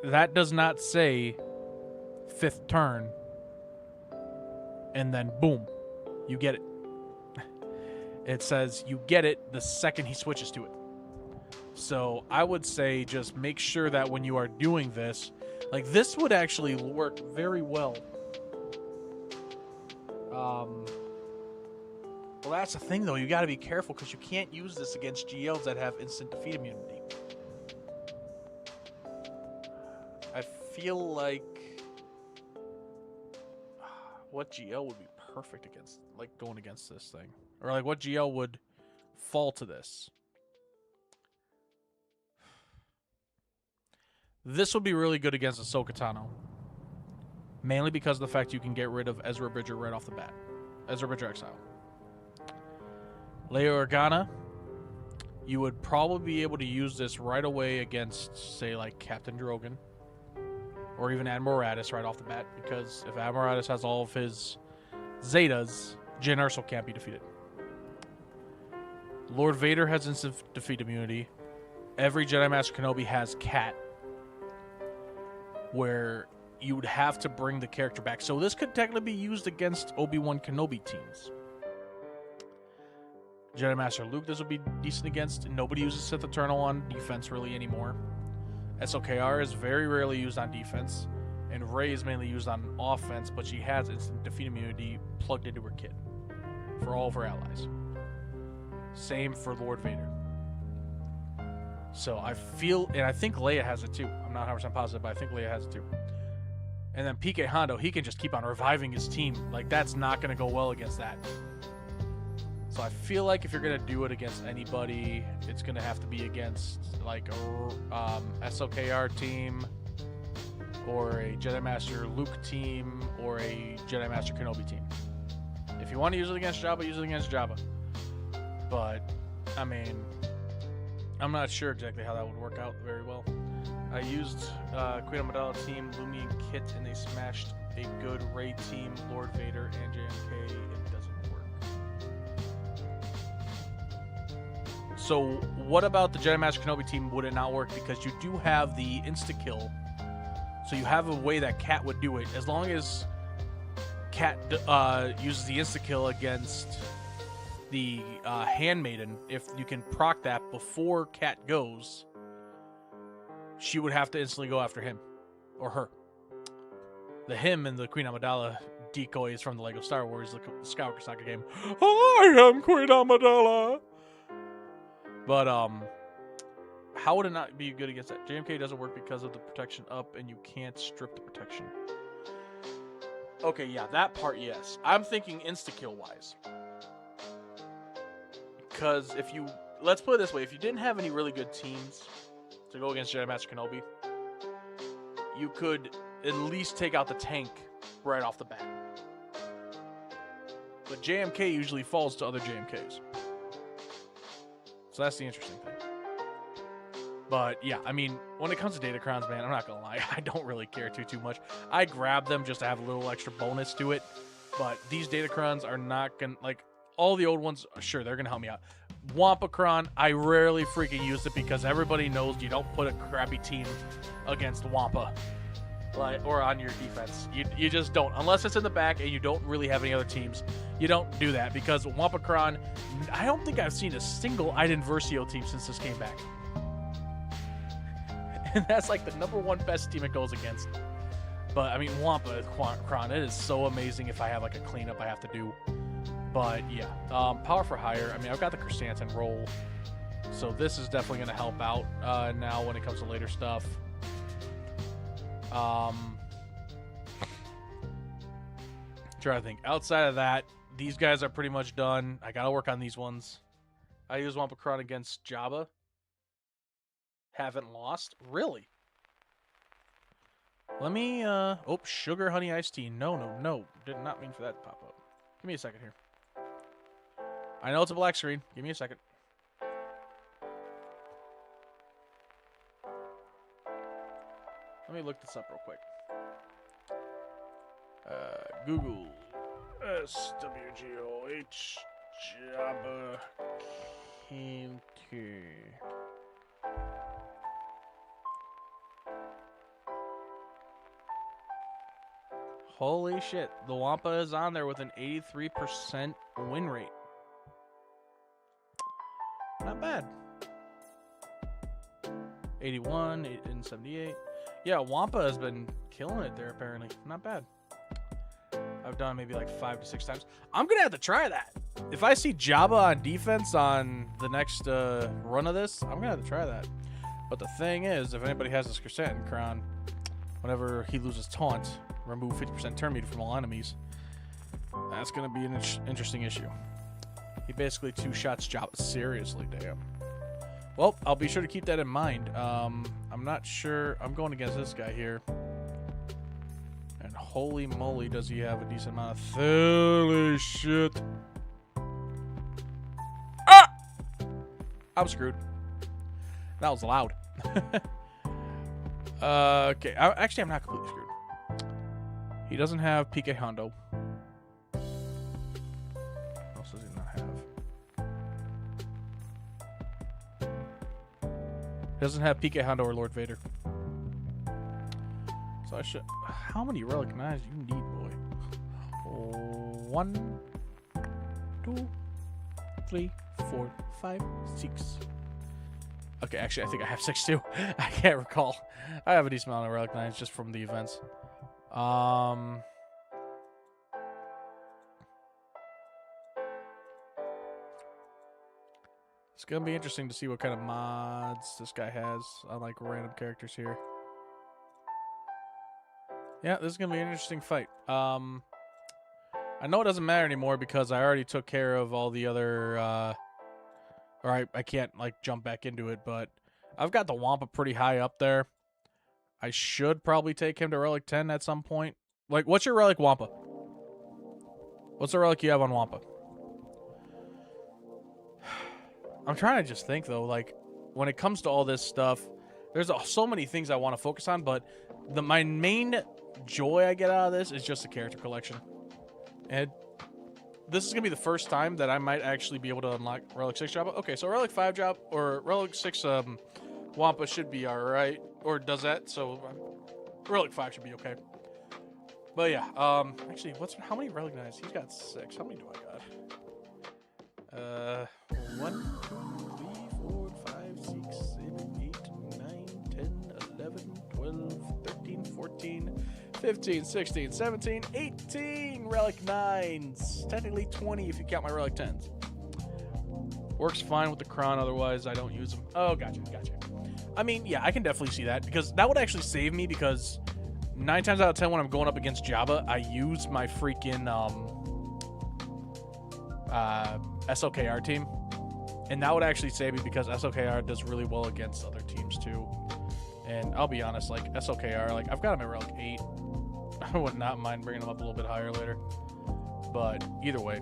That does not say 5th turn, and then boom, you get it. It says you get it the second he switches to it. So I would say just make sure that when you are doing this, like, this would actually work very well. Well, that's the thing, though. You got to be careful, because you can't use this against GLs that have instant defeat immunity. I feel like... What GL would be perfect against, like, going against this thing? Or, like, what GL would fall to this? This would be really good against Ahsoka Tano. Mainly because of the fact you can get rid of Ezra Bridger right off the bat. Ezra Bridger Exile. Leia Organa, you would probably be able to use this right away against, say, like, Captain Drogon. Or even Admiral Raddus right off the bat. Because if Admiral Raddus has all of his Zetas, Jyn Erso can't be defeated. Lord Vader has instant defeat immunity. Every Jedi Master Kenobi has Cat, where you would have to bring the character back. So this could technically be used against Obi-Wan Kenobi teams. Jedi Master Luke, this would be decent against. Nobody uses Sith Eternal on defense really anymore. SOKR is very rarely used on defense. And Rey is mainly used on offense, but she has instant defeat immunity plugged into her kit for all of her allies. Same for Lord Vader. So I feel, and I think Leia has it too. I'm not 100% positive, but I think Leia has it too. And then PK Hondo, he can just keep on reviving his team. Like, that's not going to go well against that. So I feel like if you're going to do it against anybody, it's going to have to be against, like, a SOKR team, or a Jedi Master Luke team, or a Jedi Master Kenobi team. If you want to use it against Jabba, use it against Jabba. But, I mean... I'm not sure exactly how that would work out very well. I used Queen Amidala team, Lumion Kit, and they smashed a good Rey team, Lord Vader, and JMK. It doesn't work. So what about the Jedi Master Kenobi team would it not work? Because you do have the insta-kill. So you have a way that Cat would do it. As long as Cat uses the insta-kill against the Handmaiden, if you can proc that before Cat goes, she would have to instantly go after him or her. The him and the Queen Amidala decoys from the Lego Star Wars, the Skywalker Saga game. I am Queen Amidala. But how would it not be good against that? JMK doesn't work because of the protection up, and you can't strip the protection. Okay, yeah, that part, yes. I'm thinking insta-kill wise. Because if you, let's put it this way, if you didn't have any really good teams to go against Jedi Master Kenobi, you could at least take out the tank right off the bat. But JMK usually falls to other JMKs. So that's the interesting thing. But yeah, I mean, when it comes to Datacrons, man, I'm not gonna lie, I don't really care too much. I grab them just to have a little extra bonus to it. But these Datacrons are not gonna, like, all the old ones, sure, they're gonna help me out. Wampacron, I rarely freaking use it because everybody knows you don't put a crappy team against Wampa. Like, or on your defense. You just don't. Unless it's in the back and you don't really have any other teams, you don't do that because Wampacron, I don't think I've seen a single Iden Versio team since this came back. And that's like the #1 best team it goes against. But, I mean, Wampacron, it is so amazing if I have like a cleanup I have to do. But, yeah. Power for hire. I mean, I've got the Chrysanthemum roll. So this is definitely going to help out now when it comes to later stuff. Trying to think. Outside of that, these guys are pretty much done. I gotta work on these ones. I use Wampacron against Jabba. Haven't lost. Really? Let me, oh, sugar honey iced tea. No. Did not mean for that to pop up. Give me a second here. I know it's a black screen. Give me a second. Let me look this up real quick. Google SWGOH Jabba Kinty. Holy shit, the Wampa is on there with an 83% win rate. Not bad. 81 and 78. Yeah, Wampa has been killing it there, apparently. Not bad. I've done maybe like 5 to 6 times. I'm going to have to try that. If I see Jabba on defense on the next run of this, I'm going to have to try that. But the thing is, if anybody has this Chrysanthemum, whenever he loses taunt, remove 50% turn meter from all enemies, that's going to be an interesting issue. He basically 2-shots Jabba. Seriously, damn. Well, I'll be sure to keep that in mind. I'm not sure. I'm going against this guy here. And holy moly, does he have a decent amount of... Holy shit. Ah! I'm screwed. That was loud. Okay. Actually, I'm not completely screwed. He doesn't have PK Hondo. What else does he not have? He doesn't have PK Hondo or Lord Vader. So I should... How many Relic Knives do you need, boy? 1, 2, 3, 4, 5, 6. Okay, actually, I think I have 6 too. I can't recall. I have a decent amount of Relic Knives just from the events. It's gonna be interesting to see what kind of mods this guy has on like random characters here. Yeah, this is gonna be an interesting fight. I know it doesn't matter anymore because I already took care of all the other or I can't like jump back into it, but I've got the Wampa pretty high up there. I should probably take him to Relic 10 at some point. Like, what's your Relic Wampa? What's the Relic you have on Wampa? I'm trying to just think, though. Like, when it comes to all this stuff, there's so many things I want to focus on, but my main joy I get out of this is just the character collection. And this is going to be the first time that I might actually be able to unlock Relic 6 Jabba. Okay, so Relic 5 Jabba, or Relic 6 Wampa should be alright. Or does that, so Relic 5 should be okay. But yeah, actually, how many Relic Knives? He's got 6. How many do I got? 1, 2, 3, 4, 5, 6, 7, 8, 9, 10, 11, 12, 13, 14, 15, 16, 17, 18 Relic 9s. Technically 20 if you count my Relic 10s. Works fine with the Kron, otherwise I don't use them. Oh, gotcha. I mean, yeah, I can definitely see that, because that would actually save me, because 9 times out of 10 when I'm going up against Jabba, I use my freaking SOKR team. And that would actually save me, because SOKR does really well against other teams, too. And I'll be honest, like, SOKR, like, I've got them at like 8. I would not mind bringing them up a little bit higher later. But either way,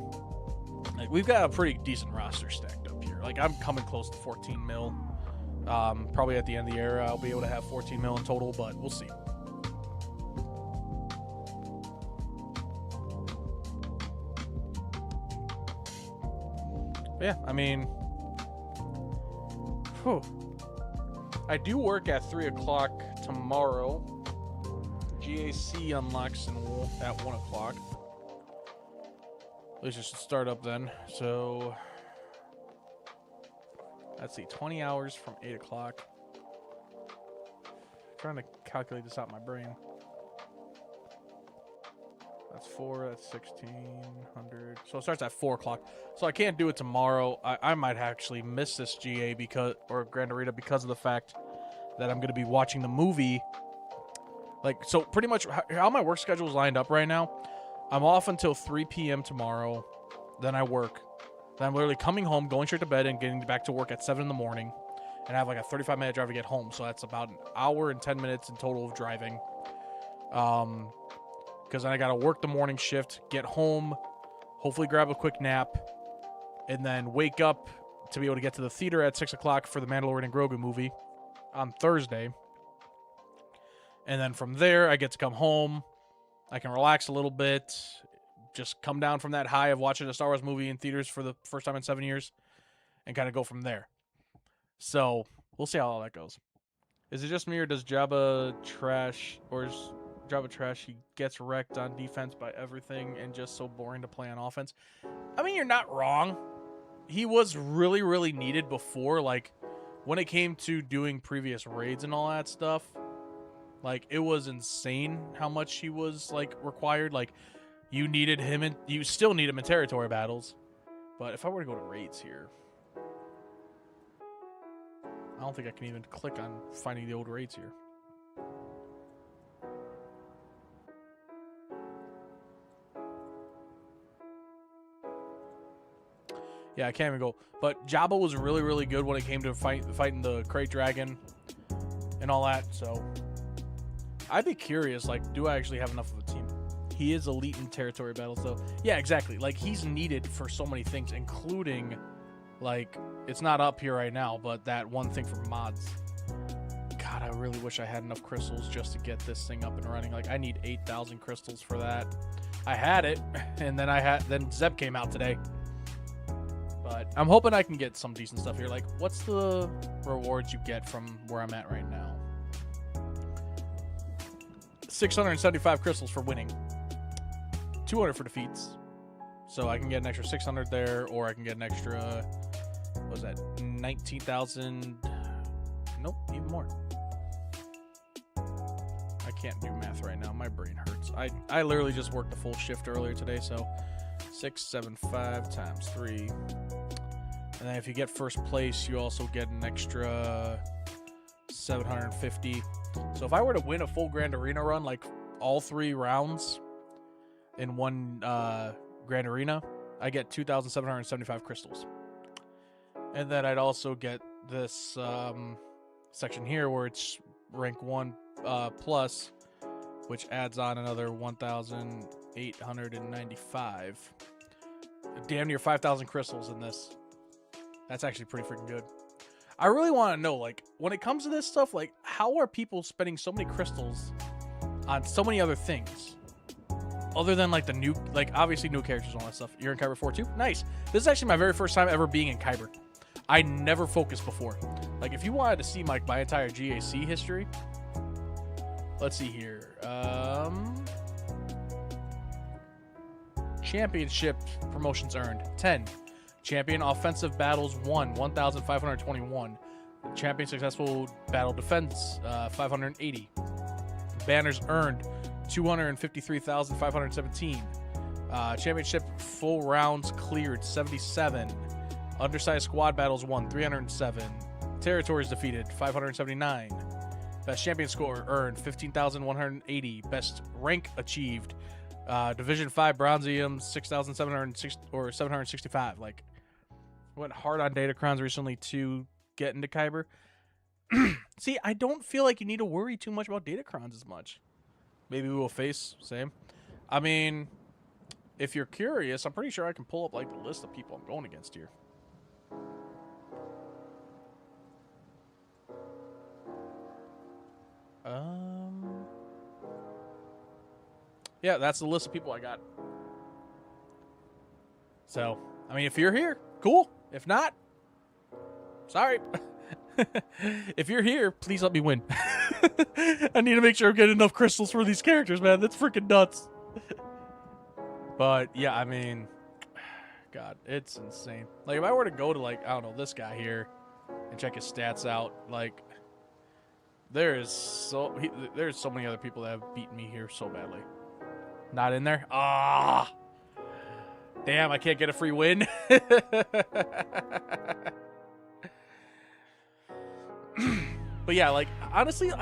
like, we've got a pretty decent roster stacked up here. Like, I'm coming close to 14 mil. Probably at the end of the era, I'll be able to have 14 mil in total, but we'll see. But yeah, I mean, whew. I do work at 3 o'clock tomorrow. GAC unlocks at 1 o'clock. At least it should start up then. So, let's see, 20 hours from 8 o'clock. Trying to calculate this out in my brain. That's 4, that's 1,600. So it starts at 4 o'clock. So I can't do it tomorrow. I might actually miss this GA or Grand Arena because of the fact that I'm going to be watching the movie. Like, so pretty much how my work schedule is lined up right now, I'm off until 3 p.m. tomorrow. Then I work. Then I'm literally coming home, going straight to bed, and getting back to work at 7 in the morning. And I have like a 35-minute drive to get home. So that's about an hour and 10 minutes in total of driving. Because then I got to work the morning shift, get home, hopefully grab a quick nap, and then wake up to be able to get to the theater at 6 o'clock for the Mandalorian and Grogu movie on Thursday. And then from there, I get to come home. I can relax a little bit, just come down from that high of watching a Star Wars movie in theaters for the first time in 7 years, and kind of go from there. So we'll see how all that goes. Is it just me, or does Jabba trash, or is Jabba trash? He gets wrecked on defense by everything and just so boring to play on offense. I mean, you're not wrong. He was really, really needed before, like when it came to doing previous raids and all that stuff. Like, it was insane how much he was, like, required. Like, you needed him, and you still need him in territory battles. But if I were to go to raids here, I don't think I can even click on finding the old raids here. Yeah, I can't even go. But Jabba was really, really good when it came to fighting the Crate Dragon and all that, so I'd be curious, like, do I actually have enough of a team? He is elite in territory battles, though. Yeah, exactly. Like, he's needed for so many things, including, like, it's not up here right now, but that one thing for mods. God, I really wish I had enough crystals just to get this thing up and running. Like, I need 8,000 crystals for that. I had it, and then Zeb came out today. But I'm hoping I can get some decent stuff here. Like, what's the rewards you get from where I'm at right now? 675 crystals for winning, 200 for defeats, so I can get an extra 600 there, or I can get an extra, what was that, 19,000, nope, even more. I can't do math right now, my brain hurts. I literally just worked a full shift earlier today, so 675 times 3, and then if you get first place, you also get an extra 750. So if I were to win a full Grand Arena run, like all 3 rounds in one Grand Arena, I get 2,775 crystals. And then I'd also get this section here where it's rank 1 plus, which adds on another 1,895. Damn near 5,000 crystals in this. That's actually pretty freaking good. I really want to know, like, when it comes to this stuff, like, how are people spending so many crystals on so many other things? Other than, like, the new, like, obviously new characters and all that stuff. You're in Kyber 4 too? Nice. This is actually my very first time ever being in Kyber. I never focused before. Like, if you wanted to see, like, my entire GAC history, let's see here. Championship promotions earned, 10. Champion offensive battles won, 1,521. Champion successful battle defense, 580. Banners earned, 253,517. Championship full rounds cleared, 77. Undersized squad battles won, 307. Territories defeated, 579. Best champion score earned, 15,180. Best rank achieved, Division 5 Bronzium, 6,706 or 765. Like, went hard on Datacrons recently to get into Kyber. See, I don't feel like you need to worry too much about Datacrons as much. Maybe we will face, same. I mean, if you're curious, I'm pretty sure I can pull up, like, the list of people I'm going against here. Yeah, that's the list of people I got. So, I mean, if you're here, cool. If not, sorry. If you're here, please let me win. I need to make sure I'm getting enough crystals for these characters, man. That's freaking nuts. But, yeah, I mean, God, it's insane. Like, if I were to go to, like, I don't know, this guy here and check his stats out, like, there's so many other people that have beaten me here so badly. Not in there? Ah! Damn, I can't get a free win. But yeah, like, honestly,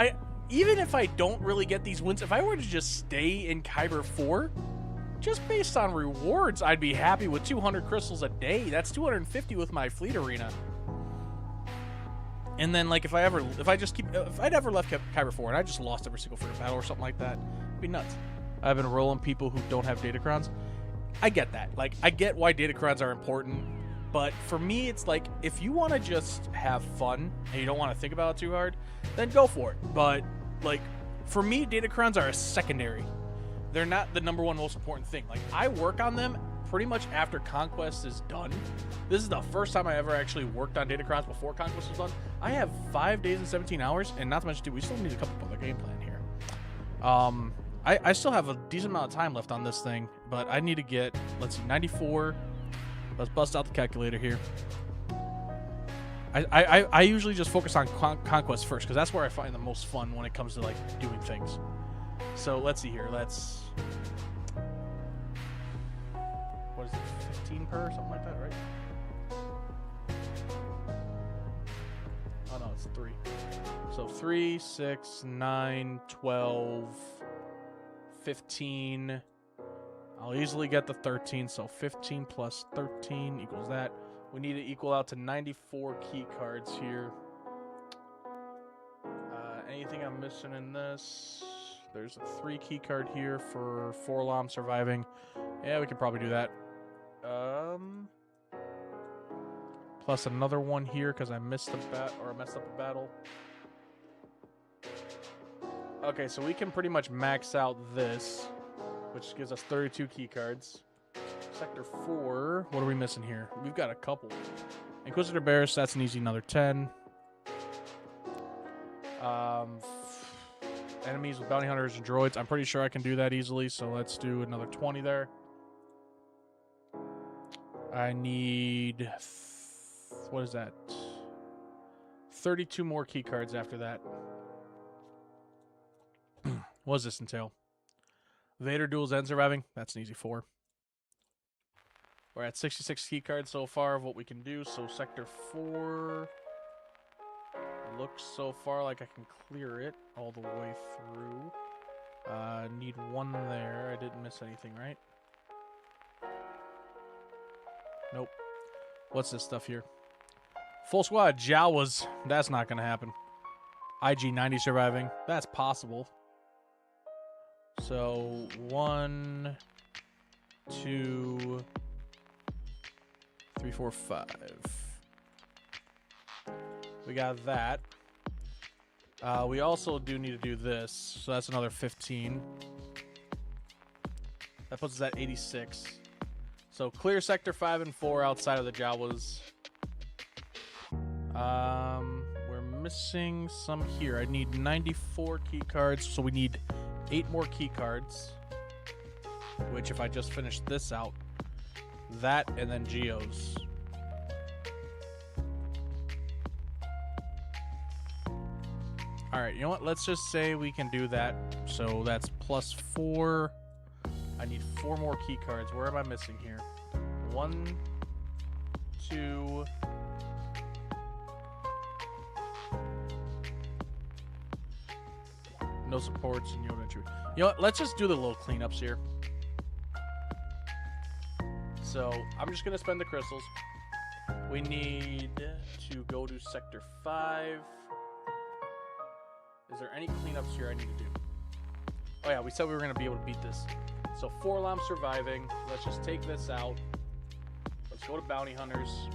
even if I don't really get these wins, if I were to just stay in Kyber 4, just based on rewards, I'd be happy with 200 crystals a day. That's 250 with my fleet arena. And then, like, if I'd ever left Kyber 4 and I just lost every single freaking battle or something like that, it'd be nuts. I've been rolling people who don't have Datacrons. I get that. Like, I get why Datacrons are important. But for me, it's like, if you want to just have fun and you don't want to think about it too hard, then go for it. But, like, for me, Datacrons are a secondary. They're not the #1 most important thing. Like, I work on them pretty much after Conquest is done. This is the first time I ever actually worked on Datacrons before Conquest was done. I have 5 days and 17 hours, and not to mention, dude, we still need a couple of other game plan here. I still have a decent amount of time left on this thing, but I need to get, let's see, 94. Let's bust out the calculator here. I usually just focus on Conquest first, because that's where I find the most fun when it comes to, like, doing things. So let's see here. Let's... What is it? 15 per or something like that, right? Oh, no, it's 3. So 3, 6, 9, 12, 15... I'll easily get the 13, so 15 plus 13 equals that. We need to equal out to 94 key cards here. Anything I'm missing in this? There's a 3 key card here for Forlom surviving. Yeah, we could probably do that. Plus another one here because I missed I messed up a battle. Okay, so we can pretty much max out this, which gives us 32 key cards. Sector 4, what are we missing here? We've got a couple. Inquisitor Barris, that's an easy another 10. Enemies with bounty hunters and droids, I'm pretty sure I can do that easily, so let's do another 20 there. I need... what is that? 32 more key cards after that. What does this entail? Vader duels and surviving. That's an easy 4. We're at 66 key cards so far of what we can do. So Sector 4 looks so far like I can clear it all the way through. Need 1 there. I didn't miss anything, right? Nope. What's this stuff here? Full squad Jawas. That's not going to happen. IG-90 surviving. That's possible. So 1, 2, 3, 4, 5. We got that. We also do need to do this, so that's another 15. That puts us at 86. So clear Sector 5 and 4 outside of the Jawas. We're missing some here. I need 94 key cards, so we need 8 more key cards. Which, if I just finish this out, that and then Geos. Alright, you know what? Let's just say we can do that. So that's plus 4. I need 4 more key cards. Where am I missing here? 1, 2... No supports and Yoda entry. You know what? Let's just do the little cleanups here. So I'm just gonna spend the crystals. We need to go to Sector 5. Is there any cleanups here I need to do? Oh yeah, we said we were going to be able to beat this. So Forlom surviving. Let's just take this out. Let's go to bounty hunters.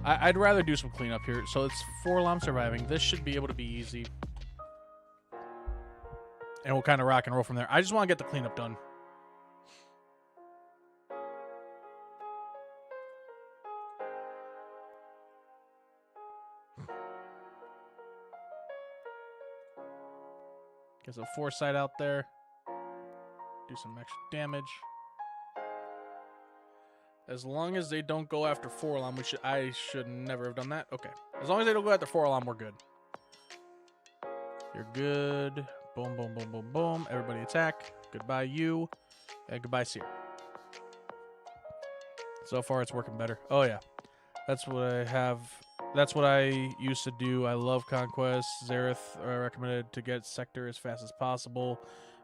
I'd rather do some cleanup here. So it's Forlom surviving. This should be able to be easy. And we'll kind of rock and roll from there. I just want to get the cleanup done. Get some foresight out there. Do some extra damage. As long as they don't go after Forlom, I should never have done that. Okay. As long as they don't go after Forlom, we're good. You're good. Boom, boom, boom, boom, boom. Everybody attack. Goodbye, you. And goodbye, Seer. So far, it's working better. Oh, yeah. That's what I have. That's what I used to do. I love Conquest. Zareth recommended to get Sector as fast as possible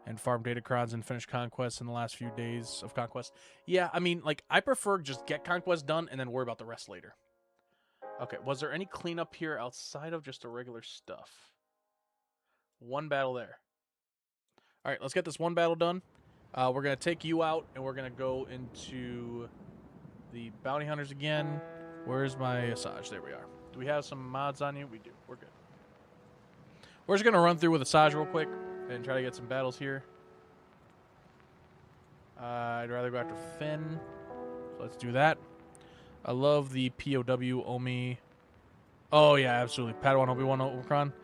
and farm Datacrons and finish Conquest in the last few days of Conquest. Yeah, I mean, like, I prefer just get Conquest done and then worry about the rest later. Okay, was there any cleanup here outside of just the regular stuff? One battle there. All right, let's get this one battle done. We're going to take you out, and we're going to go into the bounty hunters again. Where's my Asajj? There we are. Do we have some mods on you? We do. We're good. We're just going to run through with Asajj real quick and try to get some battles here. I'd rather go after Finn. So let's do that. I love the POW Omi. Oh, yeah, absolutely. Padawan Obi-Wan Omicron.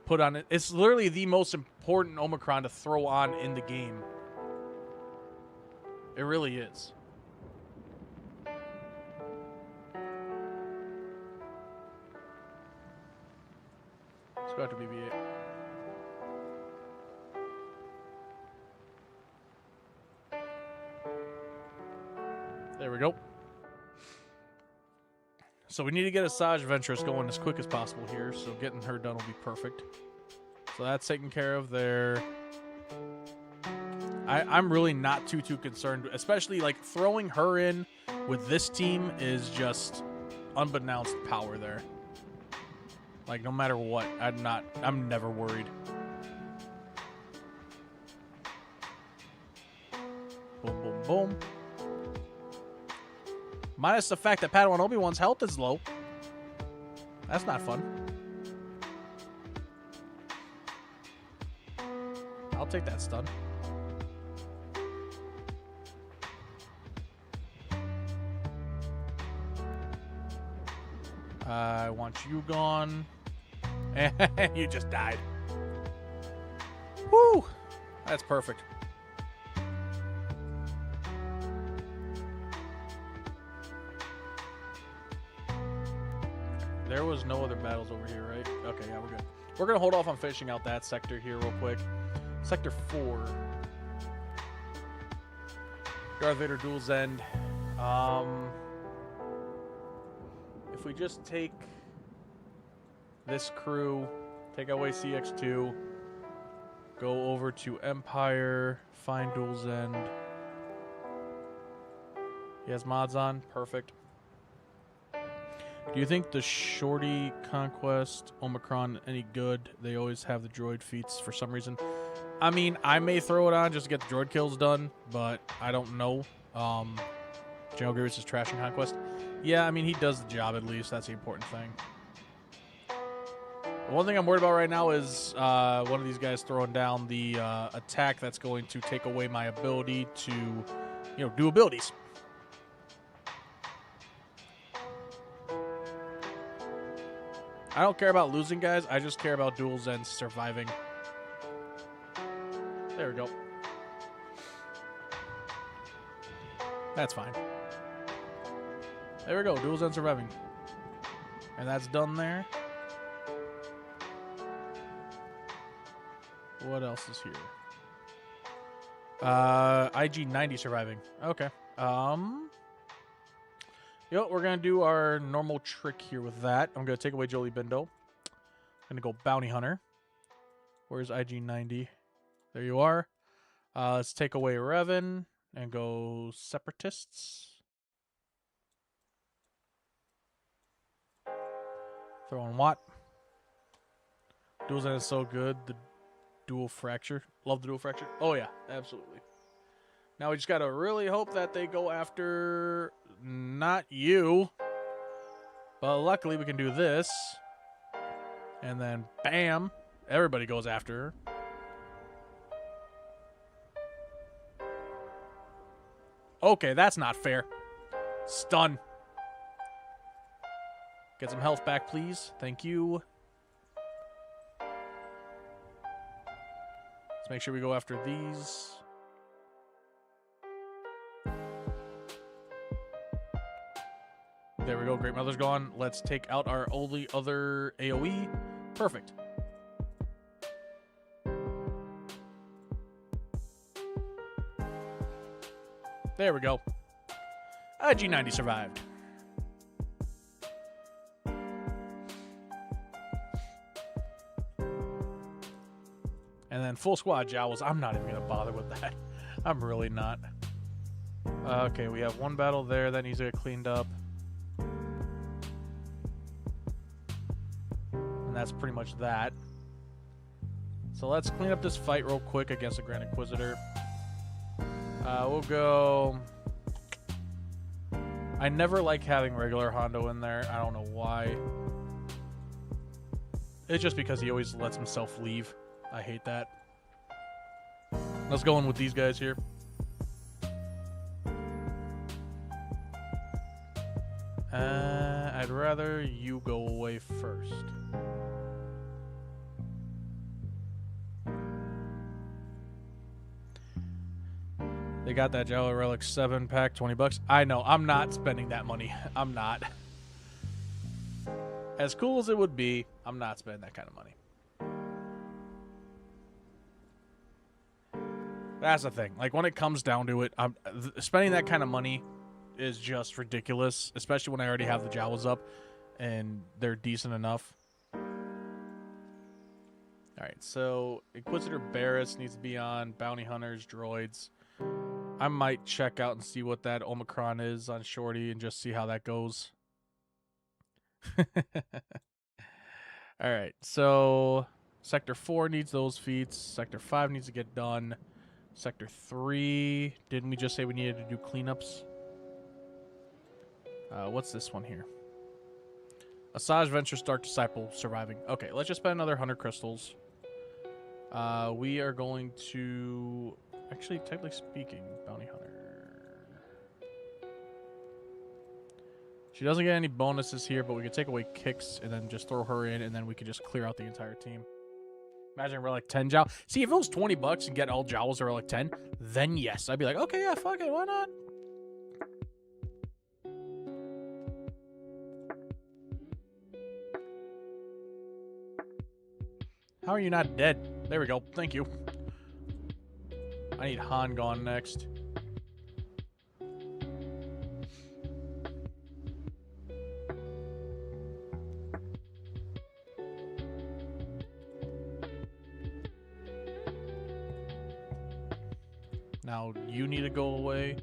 Put on it. It's literally the most important Omicron to throw on in the game. It really is. Let's go after BB-8. There we go. So we need to get Asajj Ventress going as quick as possible here, so getting her done will be perfect. So that's taken care of there. I'm really not too concerned, especially like throwing her in with this team is just unbeknownst power there. Like no matter what, I'm never worried. Boom, boom, boom. Minus the fact that Padawan Obi-Wan's health is low. That's not fun. I'll take that stun. I want you gone. You just died. Woo! That's perfect. There was no other battles over here, right? Okay, yeah, we're good. We're going to hold off on finishing out that sector here real quick. Sector 4. Darth Vader Duel's End. If we just take this crew, take away CX2, go over to Empire, find Duel's End. He has mods on. Perfect. Do you think the Shorty Conquest Omicron any good? They always have the droid feats for some reason. I mean, I may throw it on just to get the droid kills done, but I don't know. General Grievous is trashing Conquest. Yeah, I mean, he does the job at least. That's the important thing. The one thing I'm worried about right now is one of these guys throwing down the attack that's going to take away my ability to, do abilities. I don't care about losing, guys. I just care about Duel's End surviving. There we go. That's fine. There we go. Duel's End surviving. And that's done there. What else is here? IG-90 surviving. Okay. Yep, we're going to do our normal trick here with that. I'm going to take away Jolie Bindo. I'm going to go Bounty Hunter. Where's IG-90? There you are. Let's take away Revan and go Separatists. Throwing what? Dual Zen is so good. The dual fracture. Love the dual fracture. Oh, yeah. Absolutely. Now we just got to really hope that they go after not you. But luckily we can do this. And then, bam. Everybody goes after her. Okay, that's not fair. Stun. Get some health back, please. Thank you. Let's make sure we go after these. There we go. Great Mother's gone. Let's take out our only other AoE. Perfect. There we go. G90 survived. And then full squad Jowls. I'm not even going to bother with that. I'm really not. Okay, we have one battle there that needs to get cleaned up. And that's pretty much that. So let's clean up this fight real quick against the Grand Inquisitor. We'll go... I never like having regular Hondo in there. I don't know why. It's just because he always lets himself leave. I hate that. Let's go in with these guys here. I'd rather you go away first. They got that Jello Relic 7 pack, 20 bucks. I know, I'm not spending that money. I'm not. As cool as it would be, I'm not spending that kind of money. That's the thing. Like, when it comes down to it, spending that kind of money is just ridiculous, especially when I already have the Jowls up and they're decent enough. Alright, so Inquisitor Barris needs to be on Bounty Hunters, Droids. I might check out and see what that Omicron is on Shorty and just see how that goes. Alright, so Sector 4 needs those feats. Sector 5 needs to get done. Sector 3, didn't we just say we needed to do cleanups? What's this one here? Asajj Ventress Dark Disciple surviving. Okay, let's just spend another 100 crystals. We are going to... Actually, technically speaking, Bounty Hunter. She doesn't get any bonuses here, but we can take away kicks and then just throw her in, and then we can just clear out the entire team. Imagine Relic 10 Jowl. See, if it was 20 bucks and get all Jowls or Relic 10, then yes. I'd be like, okay, yeah, fuck it, why not? How are you not dead? There we go. Thank you. I need Han gone next. Now you need to go away.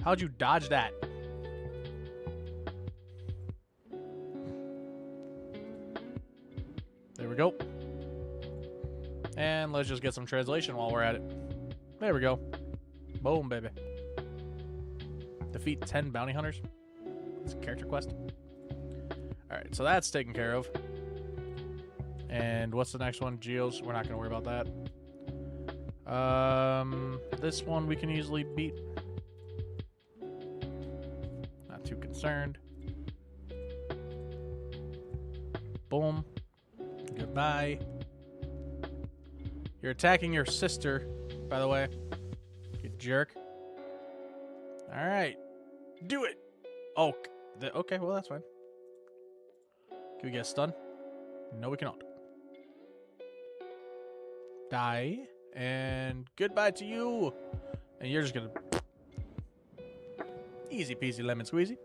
How'd you dodge that? There we go. And let's just get some translation while we're at it. There we go. Boom, baby. Defeat 10 bounty hunters. It's a character quest. Alright, so that's taken care of. And what's the next one? Geos. We're not going to worry about that. This one we can easily beat. Not too concerned. Boom. Goodbye. You're attacking your sister, by the way. You jerk. Alright. Do it! Oh, okay, well, that's fine. Can we get a stun? No, we cannot. Die. And goodbye to you. And you're just gonna... Easy peasy lemon squeezy.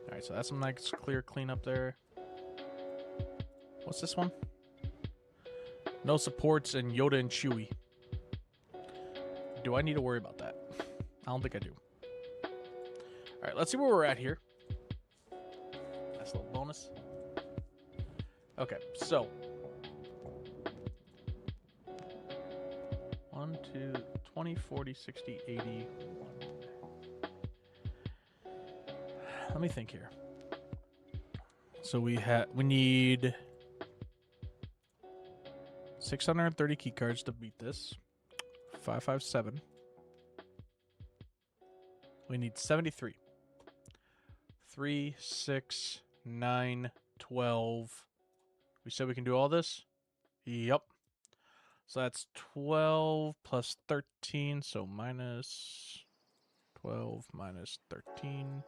Alright, so that's some nice clear cleanup there. What's this one? No supports and Yoda and Chewie. Do I need to worry about that? I don't think I do. right, let's see where we're at here. Nice little bonus. Okay, so 1, 2, 20, 40, 60, 80, 1. Let me think here. So we need 630 key cards to beat this. 557. We need 73. 3, 6, 9, 12. We said we can do all this? Yep. So that's 12 plus 13, so minus 12 minus 13.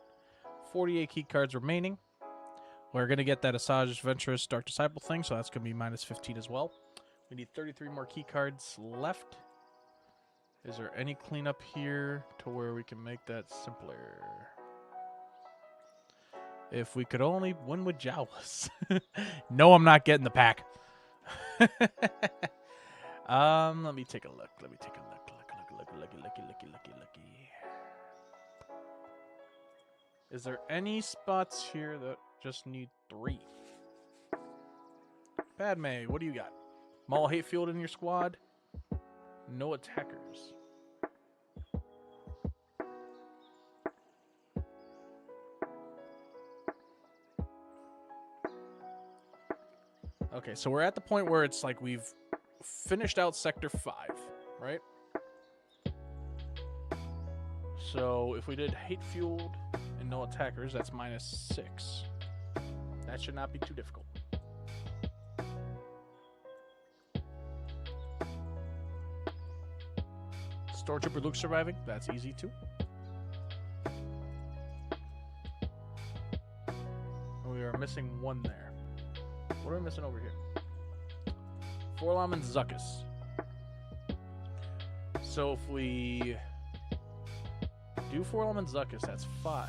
48 key cards remaining. We're going to get that Asajj Venturous Dark Disciple thing, so that's going to be minus 15 as well. We need 33 more key cards left. Is there any cleanup here to where we can make that simpler? If we could only win with Jawas. No, I'm not getting the pack. Let me take a look. Looky. Is there any spots here that just need 3? Padme, what do you got? Maul Hatefield in your squad? No attackers. Okay, so we're at the point where it's like we've finished out Sector 5, right? So if we did Hate-Fueled and no attackers, that's minus 6. That should not be too difficult. Stormtrooper Luke surviving, that's easy too. We are missing 1 there. What are we missing over here? Forlom and Zuckuss. So if we do Forlom and Zuckuss, that's 5.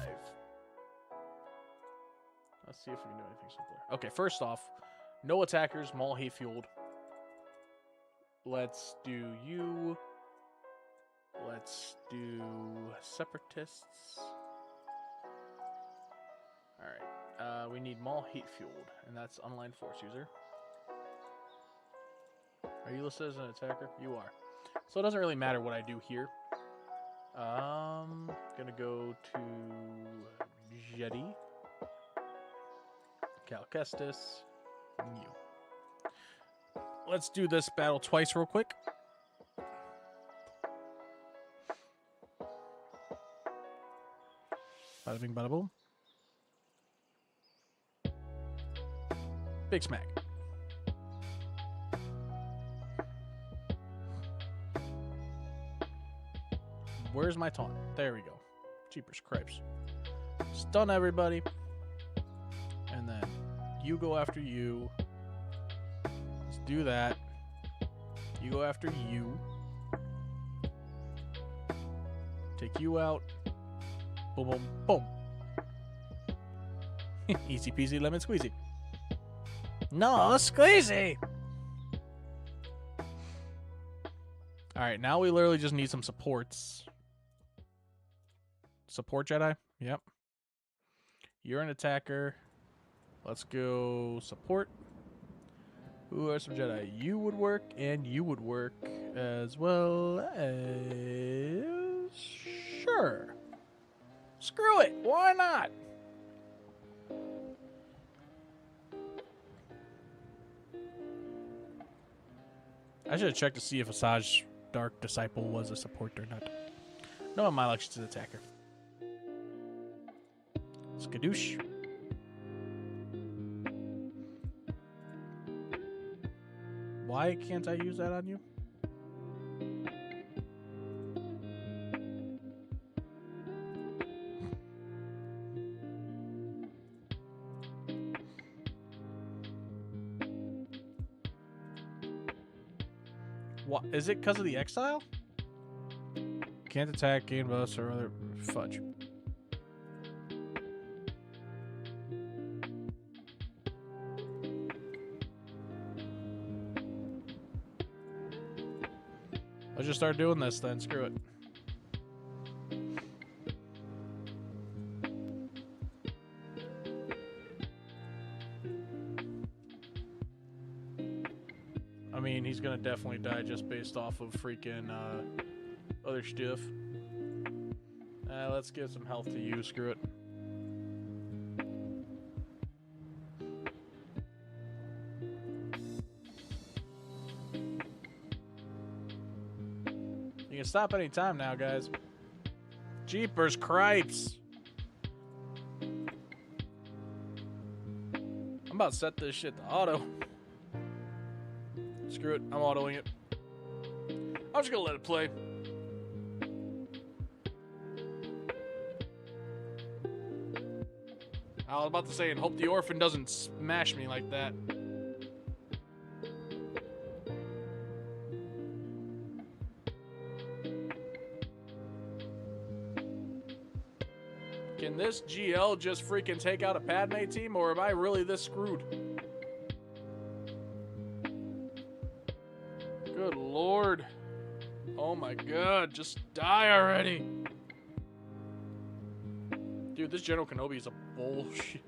Let's see if we can do anything simpler. Okay, first off, no attackers, Maul Hayfueled. Let's do you. Let's do Separatists. Alright. We need Maul Hate-Fueled, and that's Unaligned Force User. Are you listed as an attacker? You are. So it doesn't really matter what I do here. Gonna go to Jedi, Cal Kestis, and you. Let's do this battle twice real quick. Bada bing, bada boom. Big smack. Where's my taunt? There we go. Jeepers cripes. Stun everybody. And then you go after you. Let's do that. You go after you. Take you out. Boom, boom, boom. Easy peasy lemon squeezy. No, squeezy. Alright, now we literally just need some supports. Support Jedi? Yep. You're an attacker. Let's go support. Who are some Jedi? You would work, and you would work as well as... Sure. Screw it. Why not? I should have checked to see if Asajj Dark Disciple was a support or not. No, my election's an attacker. Skadoosh. Why can't I use that on you? What? Is it because of the exile? Can't attack, gain bonus, or other fudge. Let's just start doing this then. Screw it. mean, he's gonna definitely die just based off of freaking other stuff. Let's give some health to you. Screw it. You can stop any time now, guys. Jeepers cripes. I'm about to set this shit to auto. Screw it. I'm autoing it. I'm just gonna let it play. I was about to say, and hope the orphan doesn't smash me like that. Can this GL just freaking take out a Padme team, or am I really this screwed? Good lord. Oh my god, just die already. Dude, this General Kenobi is a bullshit.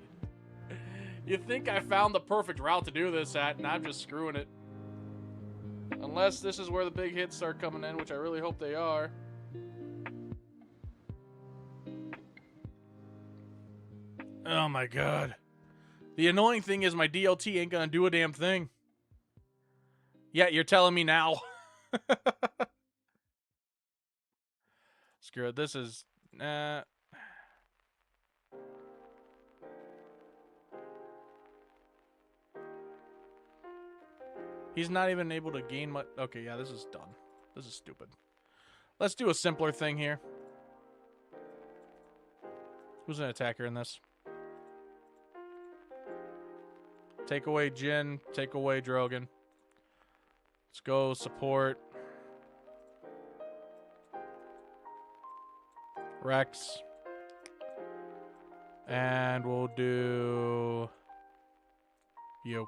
You think I found the perfect route to do this at, and I'm just screwing it. Unless this is where the big hits start coming in, which I really hope they are. Oh my god. The annoying thing is my DLT ain't gonna do a damn thing. Yeah, you're telling me now. Screw it. This is... He's not even able to gain much... Okay, yeah, this is done. This is stupid. Let's do a simpler thing here. Who's an attacker in this? Take away Jin. Take away Drogon. Let's go support. Rex. And we'll do... you.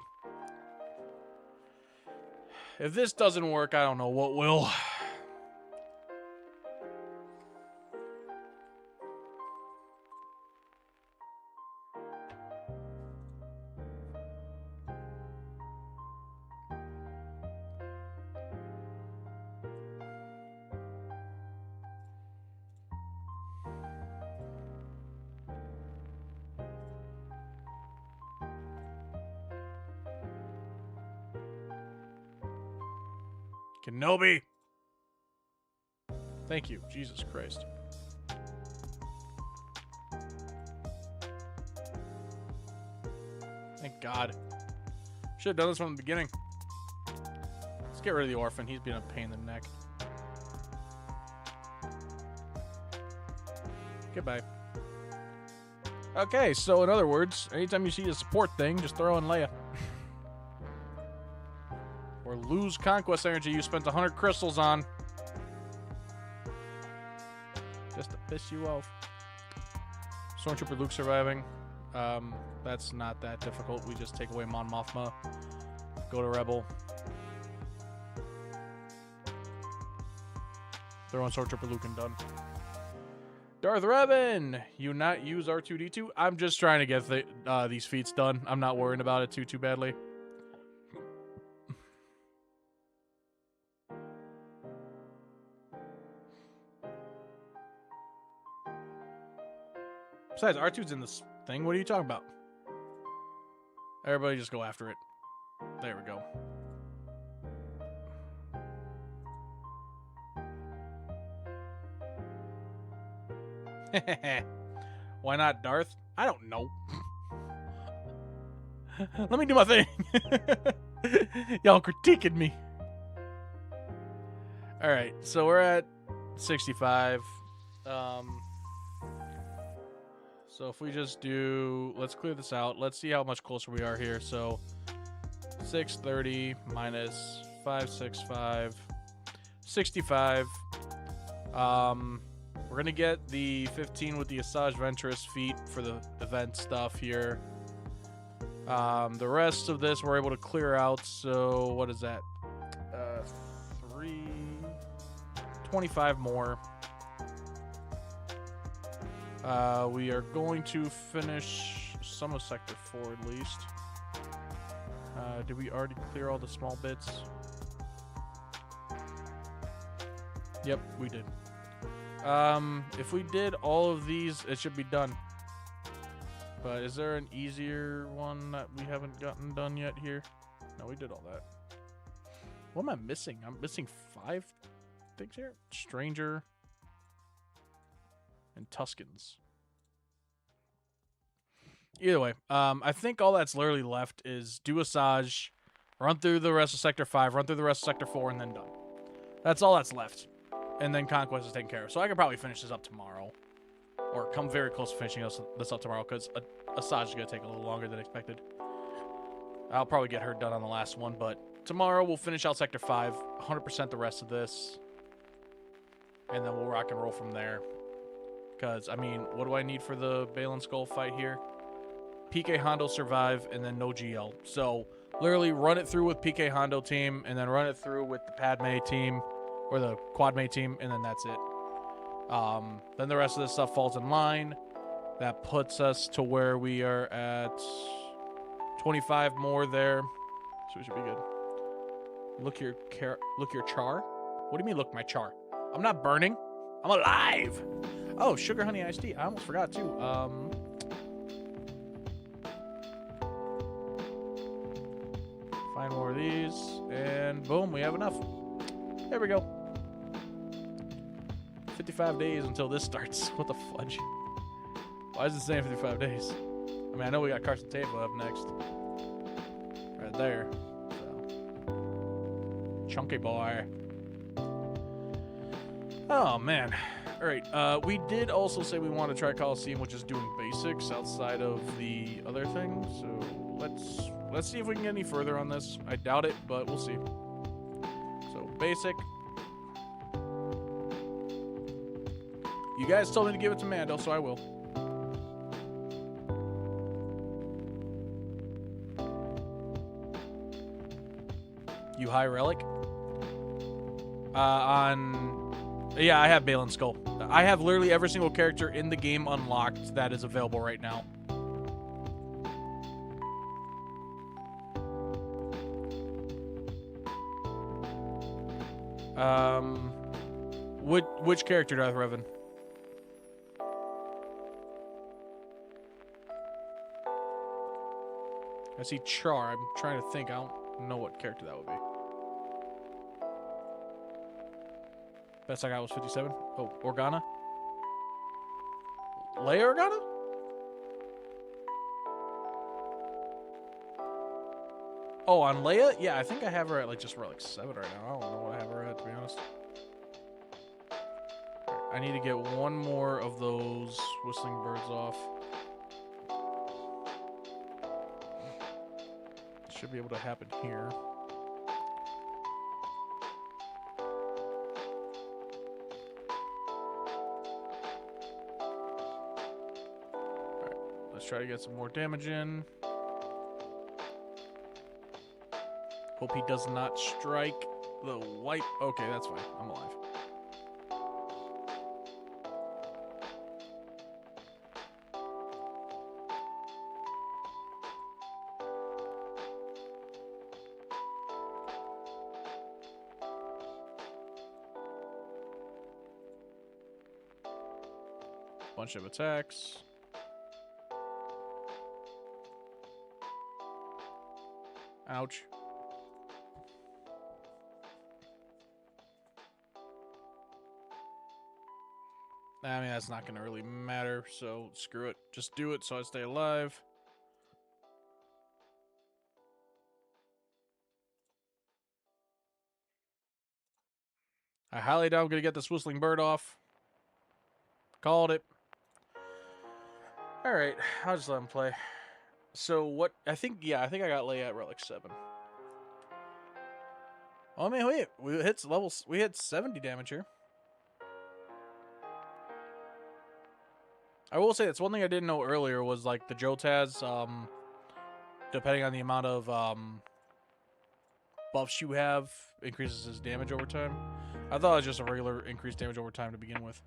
If this doesn't work, I don't know what will. Kenobi! Thank you. Jesus Christ. Thank God. Should have done this from the beginning. Let's get rid of the orphan. He's being a pain in the neck. Goodbye. Okay, so in other words, anytime you see a support thing, just throw in Leia. Or lose conquest energy you spent 100 crystals on. Just to piss you off. Stormtrooper Luke surviving. That's not that difficult. We just take away Mon Mothma. Go to Rebel. Throw in Stormtrooper Luke and done. Darth Revan! You not use R2-D2? I'm just trying to get these feats done. I'm not worrying about it too badly. Besides, R2's in this thing. What are you talking about? Everybody just go after it. There we go. Why not Darth? I don't know. Let me do my thing. Y'all critiquing me. Alright, so we're at 65. So if we just do, let's clear this out. Let's see how much closer we are here. So 630 minus 565, 65. We're gonna get the 15 with the Asajj Ventress feat for the event stuff here. The rest of this we're able to clear out. So what is that? 25 more. We are going to finish some of Sector 4 at least. Did we already clear all the small bits? Yep, we did. If we did all of these, it should be done. But is there an easier one that we haven't gotten done yet here? No, we did all that. What am I missing? I'm missing 5 things here. Stranger and Tuscans. Either way, I think all that's literally left is do Asajj, run through the rest of Sector 5, run through the rest of Sector 4, and then done. That's all that's left. And then Conquest is taken care of. So I could probably finish this up tomorrow. Or come very close to finishing this up tomorrow, because Asajj is going to take a little longer than expected. I'll probably get her done on the last one, but tomorrow we'll finish out Sector 5, 100% the rest of this. And then we'll rock and roll from there. Because, I mean, what do I need for the Balin Skull fight here? PK Hondo survive, and then no GL. So, literally run it through with PK Hondo team, and then run it through with the Padme team, or the Quadme team, and then that's it. Then the rest of this stuff falls in line. That puts us to where we are at 25 more there. So we should be good. Look your char. What do you mean look my char? I'm not burning. I'm alive. Oh, sugar honey iced tea. I almost forgot too. Find more of these, and boom, we have enough. There we go. 55 days until this starts. What the fudge? Why is it saying 55 days? I mean, I know we got Carson Tava up next. Right there. So. Chunky boy. Oh, man. Alright, we did also say we want to try Coliseum, which is doing basics outside of the other thing. So, let's see if we can get any further on this. I doubt it, but we'll see. So, basic. You guys told me to give it to Mando, so I will. You high relic? Yeah, I have Balin Skull. I have literally every single character in the game unlocked that is available right now. Which character do I have, Revan? I see Char. I'm trying to think. I don't know what character that would be. Best I got was 57. Oh, Organa. Leia Organa? Oh, on Leia? Yeah, I think I have her at just for 7 right now. I don't know what I have her at, to be honest. I need to get one more of those whistling birds off. Should be able to happen here. Alright, let's try to get some more damage in. Hope he does not strike the wipe. Okay, that's fine. I'm alive. Bunch of attacks. Ouch. I mean, that's not going to really matter, so screw it. Just do it so I stay alive. I highly doubt I'm going to get this whistling bird off. Called it. Alright, I'll just let him play. So what, I think I got Leia at Relic 7. Oh man, wait, we hit 70 damage here. I will say that's one thing I didn't know earlier was the Jotaz, depending on the amount of buffs you have, increases his damage over time. I thought it was just a regular increased damage over time to begin with.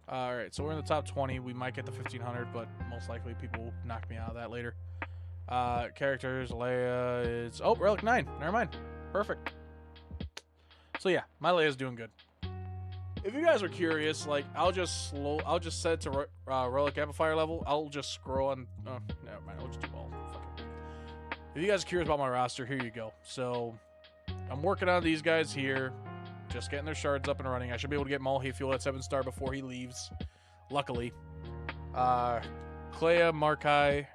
Alright, so we're in the top 20. We might get the 1500, but most likely people will knock me out of that later. Characters, Leia is... Oh, Relic 9. Never mind. Perfect. So yeah, my Leia's doing good. if you guys are curious, like, I'll just set it to relic amplifier level. I'll just scroll on. Oh, never mind. I'll just do all. Fuck it. If you guys are curious about my roster, here you go. So, I'm working on these guys here, just getting their shards up and running. I should be able to get Maul Hayfield at 7-star before he leaves. Luckily, Clea Markai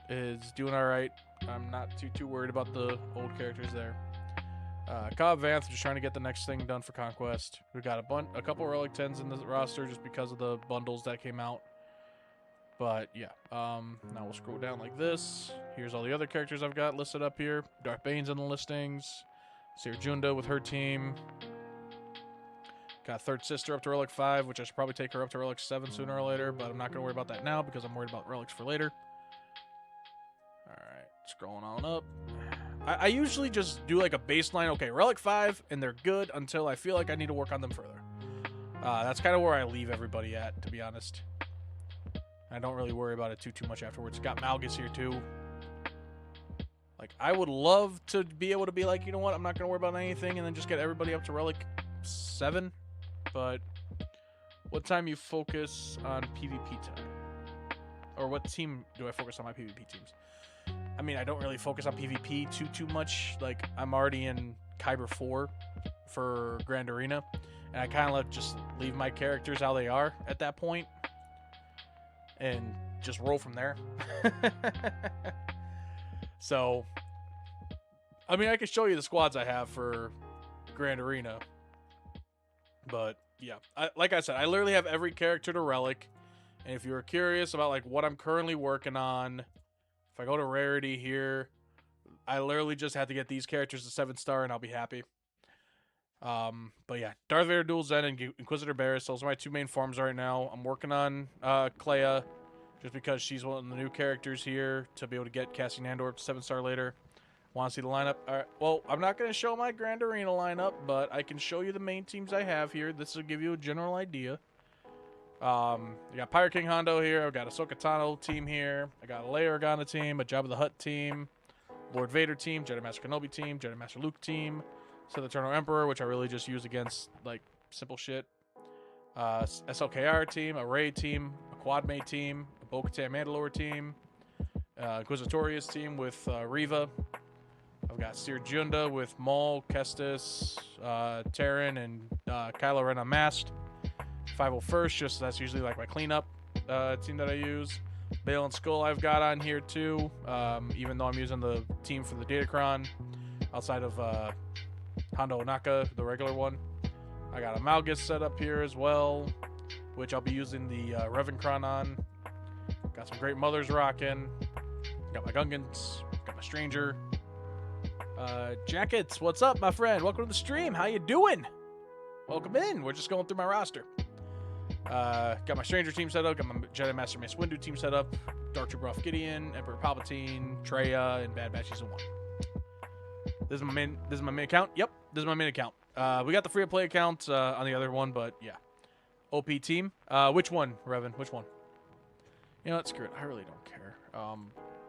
is doing all right. I'm not too worried about the old characters there. Cobb Vanth just trying to get the next thing done for Conquest. We've got a couple Relic 10s in the roster just because of the bundles that came out. But yeah, now we'll scroll down like this. Here's all the other characters I've got listed up here. Darth Bane's in the listings. Seer Junda with her team. Got Third Sister up to Relic 5, which I should probably take her up to Relic 7 sooner or later, but I'm not going to worry about that now because I'm worried about Relics for later. Alright, scrolling on up. I usually just do like a baseline, okay, Relic 5, and they're good until I feel like I need to work on them further. That's kind of where I leave everybody at, to be honest. I don't really worry about it too much afterwards. Got Malgus here too. Like, I would love to be able to be like, you know what, I'm not going to worry about anything and then just get everybody up to Relic 7. But what time you focus on PvP time? Or what team do I focus on my PvP teams? I mean, I don't really focus on PvP too much. Like, I'm already in Kyber 4 for Grand Arena. And I kind of just leave my characters how they are at that point. And just roll from there. So, I mean, I can show you the squads I have for Grand Arena. But, yeah. Like I said, I literally have every character to Relic. And if you're curious about, like, what I'm currently working on, if I go to Rarity here, I literally just have to get these characters to 7-star and I'll be happy. But, yeah. Darth Vader Dual Zen and Inquisitor Barris. Those are my two main forms right now. I'm working on Clea, just because she's one of the new characters here to be able to get Cassian Andor up to 7-star later. Want to see the lineup? All right. Well, I'm not going to show my Grand Arena lineup, but I can show you the main teams I have here. This will give you a general idea. You got Pirate King Hondo here. I've got a Ahsoka Tano team here. I got a Leia Organa team, a Jabba the Hutt team, Lord Vader team, Jedi Master Kenobi team, Jedi Master Luke team, Sith Eternal Emperor, which I really just use against, like, simple shit. SLKR team, a Rey team, a Quad Mate team, a Bo-Katan Mandalore team, Inquisitorius team with Reva. I've got Seer Junda with Maul, Kestis, Terran, and Kylo Ren Unmasked. 501st, just that's usually like my cleanup team that I use. Bale and Skull I've got on here too, even though I'm using the team for the Datacron outside of Hondo Onaka, the regular one. I got a Malgus set up here as well, which I'll be using the Revencron on. Got some Great Mothers rocking. Got my Gungans. Got my Stranger. Jackets, what's up, my friend? Welcome to the stream. How you doing? Welcome in. We're just going through my roster. Got my Stranger team set up. Got my Jedi Master Mace Windu team set up. Dark Trooper Moff Gideon, Emperor Palpatine, Traya, and Bad Batch Season 1. This is my main account. Yep, this is my main account. We got the free to play account on the other one, but yeah. OP team. Which one, Revan? Which one? You know what? Screw it. I really don't care.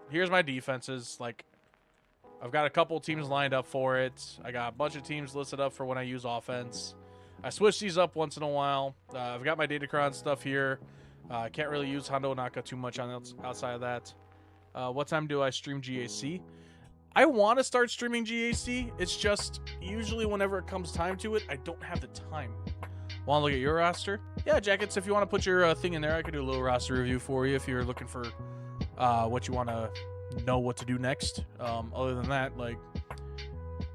Here's my defenses. Like, I've got a couple teams lined up for it. I got a bunch of teams listed up for when I use offense. I switch these up once in a while. I've got my Datacron stuff here. I can't really use Hondo Onaka too much on outside of that. What time do I stream GAC? I want to start streaming GAC. It's just usually whenever it comes time to it, I don't have the time. Want to look at your roster? Yeah, Jackets, if you want to put your thing in there, I could do a little roster review for you if you're looking for what you want to know what to do next. Other than that, like,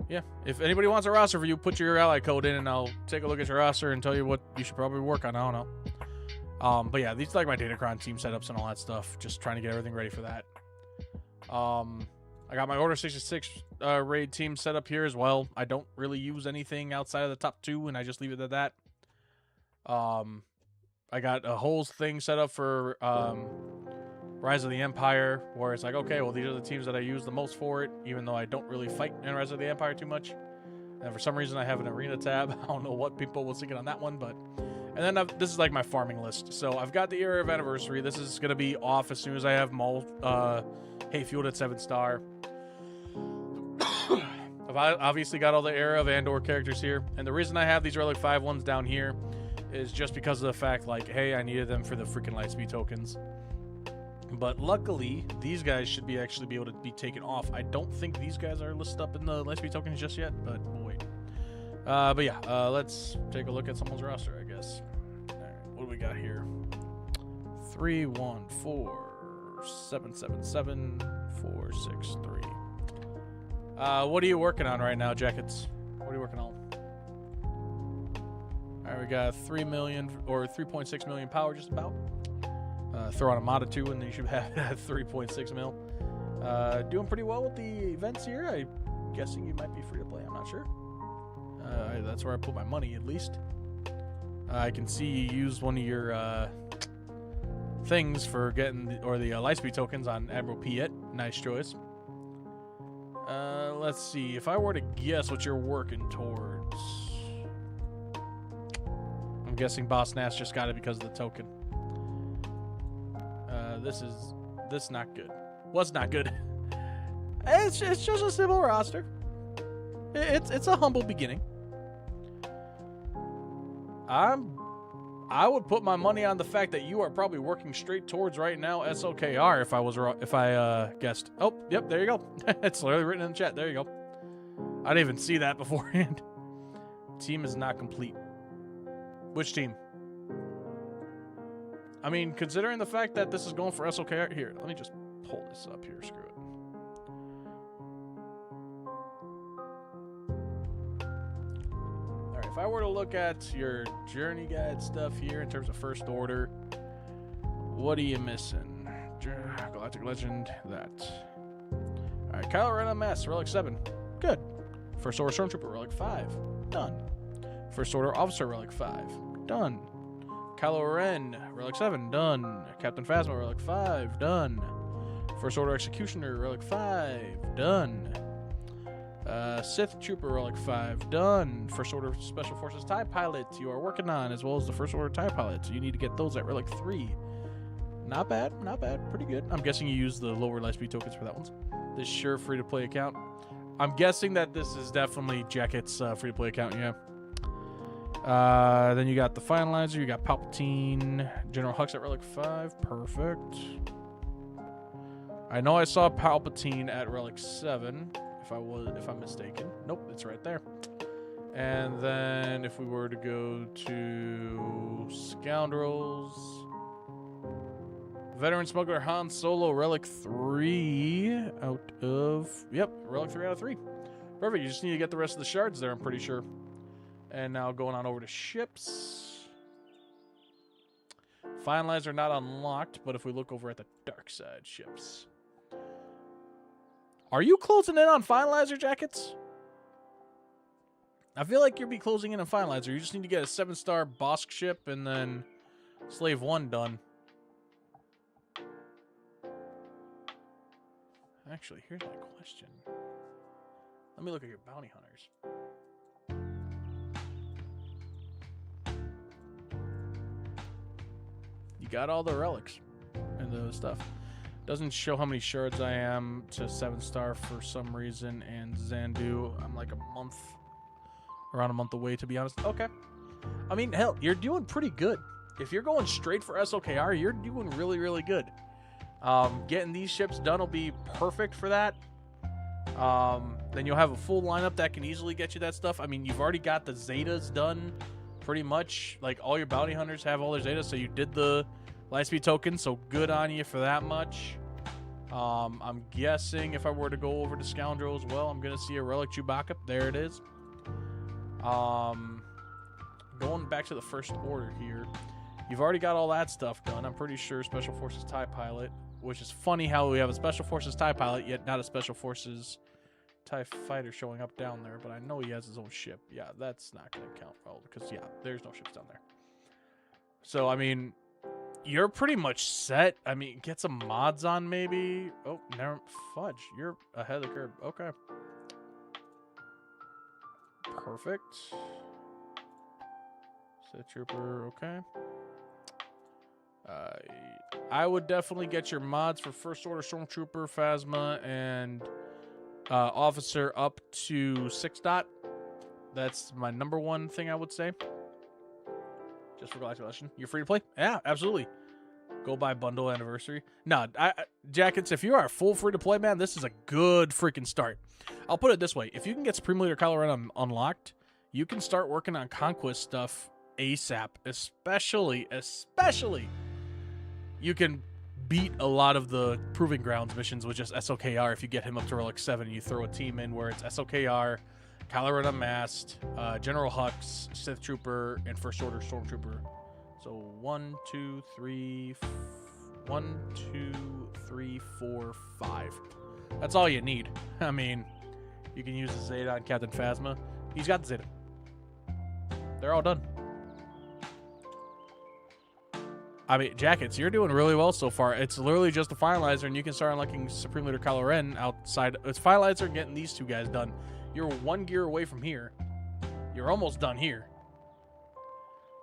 yeah, if anybody wants a roster review, put your ally code in and I'll take a look at your roster and tell you what you should probably work on. I don't know. But yeah, these are like my Datacron team setups and all that stuff. Just trying to get everything ready for that. I got my Order 66 raid team set up here as well. I don't really use anything outside of the top 2, and I just leave it at that. I got a whole thing set up for Rise of the Empire, where it's like, okay, well, these are the teams that I use the most for it, even though I don't really fight in Rise of the Empire too much. And for some reason, I have an arena tab. I don't know what people was thinking on that one, but... And then this is like my farming list. So I've got the Era of Anniversary. This is going to be off as soon as I have Maul Hayfield at 7-star. I've obviously got all the Era of Andor characters here. And the reason I have these Relic 5 ones down here is just because of the fact, like, hey, I needed them for the freaking Lightspeed tokens. But luckily, these guys should be actually be able to be taken off. I don't think these guys are listed up in the Lightspeed tokens just yet, but we'll wait. But yeah, let's take a look at someone's roster, I guess. All right, what do we got here? 314-777-463. What are you working on right now, Jackets? What are you working on? All right, we got 3 million or 3.6 million power, just about. Throw on a mod or two, and then you should have 3.6 mil. Doing pretty well with the events here. I'm guessing you might be free to play. I'm not sure. That's where I put my money, at least. I can see you used one of your things for getting the Lightspeed tokens on Admiral Piet. Nice choice. Let's see. If I were to guess what you're working towards, I'm guessing Boss Nass just got it because of the token. This not good. What's not good? It's just a simple roster. It's a humble beginning. I would put my money on the fact that you are probably working straight towards right now SOKR if I guessed. Oh, yep, there you go. It's literally written in the chat. There you go. I didn't even see that beforehand. Team is not complete. Which team? I mean, considering the fact that this is going for SOKR, here, let me just pull this up here. Screw it. All right, if I were to look at your journey guide stuff here in terms of first order, what are you missing? Galactic Legend, that. All right, Kylo Ren MS, Relic 7. Good. First Order Stormtrooper, Relic 5. Done. First Order Officer, Relic 5. Done. Kylo Ren, Relic 7, done. Captain Phasma, Relic 5, done. First Order Executioner, Relic 5, done. Sith Trooper, Relic 5, done. First Order Special Forces TIE Pilot you are working on, as well as the First Order TIE Pilot. So you need to get those at Relic 3. Not bad, not bad, pretty good. I'm guessing you use the lower Lightspeed tokens for that one. This sure free-to-play account. I'm guessing that this is definitely Jacket's free-to-play account, yeah. Then you got the Finalizer, you got Palpatine, General Hux at Relic 5, perfect. I know I saw Palpatine at Relic 7, if I'm mistaken. Nope, it's right there. And then if we were to go to Scoundrels, Veteran Smuggler Han Solo, Relic 3 out of, yep, Relic 3 out of 3. Perfect, you just need to get the rest of the shards there, I'm pretty sure. And now going on over to ships. Finalizer not unlocked, but if we look over at the dark side ships. Are you closing in on Finalizer, Jackets? I feel like you'll be closing in on Finalizer. You just need to get a 7-star Bosk ship and then Slave 1 done. Actually, here's my question. Let me look at your bounty hunters. Got all the relics and the stuff. Doesn't show how many shards I am to 7-star for some reason, and Zandu, I'm like around a month away, to be honest. Okay. I mean, hell, you're doing pretty good. If you're going straight for SOKR, you're doing really, really good. Getting these ships done will be perfect for that. Then you'll have a full lineup that can easily get you that stuff. I mean, you've already got the Zetas done pretty much. Like, all your bounty hunters have all their Zetas, so you did the Lightspeed token, so good on you for that much. I'm guessing if I were to go over to Scoundrels, well, I'm going to see a Relic Chewbacca. There it is. Going back to the First Order here. You've already got all that stuff done. I'm pretty sure Special Forces TIE Pilot, which is funny how we have a Special Forces TIE Pilot, yet not a Special Forces TIE Fighter showing up down there, but I know he has his own ship. Yeah, that's not going to count, well, because, yeah, there's no ships down there. So, I mean, you're pretty much set. I mean, get some mods on maybe. Oh, never. Fudge. You're ahead of the curve. Okay. Perfect. Sith Trooper. Okay. I would definitely get your mods for First Order Stormtrooper, Phasma, and Officer up to 6 dot. That's my #1 thing I would say. just for Galactic Legend. You're free to play? Yeah, absolutely. Go buy bundle anniversary. No, Jackets, if you are full free to play, man, this is a good freaking start. I'll put it this way. If you can get Supreme Leader Kylo Ren unlocked, you can start working on Conquest stuff ASAP. Especially, you can beat a lot of the Proving Grounds missions with just SOKR if you get him up to Relic 7. You throw a team in where it's SOKR, Kylo Ren Unmasked, General Hux, Sith Trooper, and First Order Stormtrooper. So 1, 2, 3, 4, 5. That's all you need. I mean, you can use the Zeta on Captain Phasma. He's got the Zeta. They're all done. I mean, Jackets, you're doing really well so far. It's literally just the finalizer, and you can start unlocking Supreme Leader Kylo Ren outside. It's finalizer and getting these two guys done. You're 1 gear away from here. You're almost done here.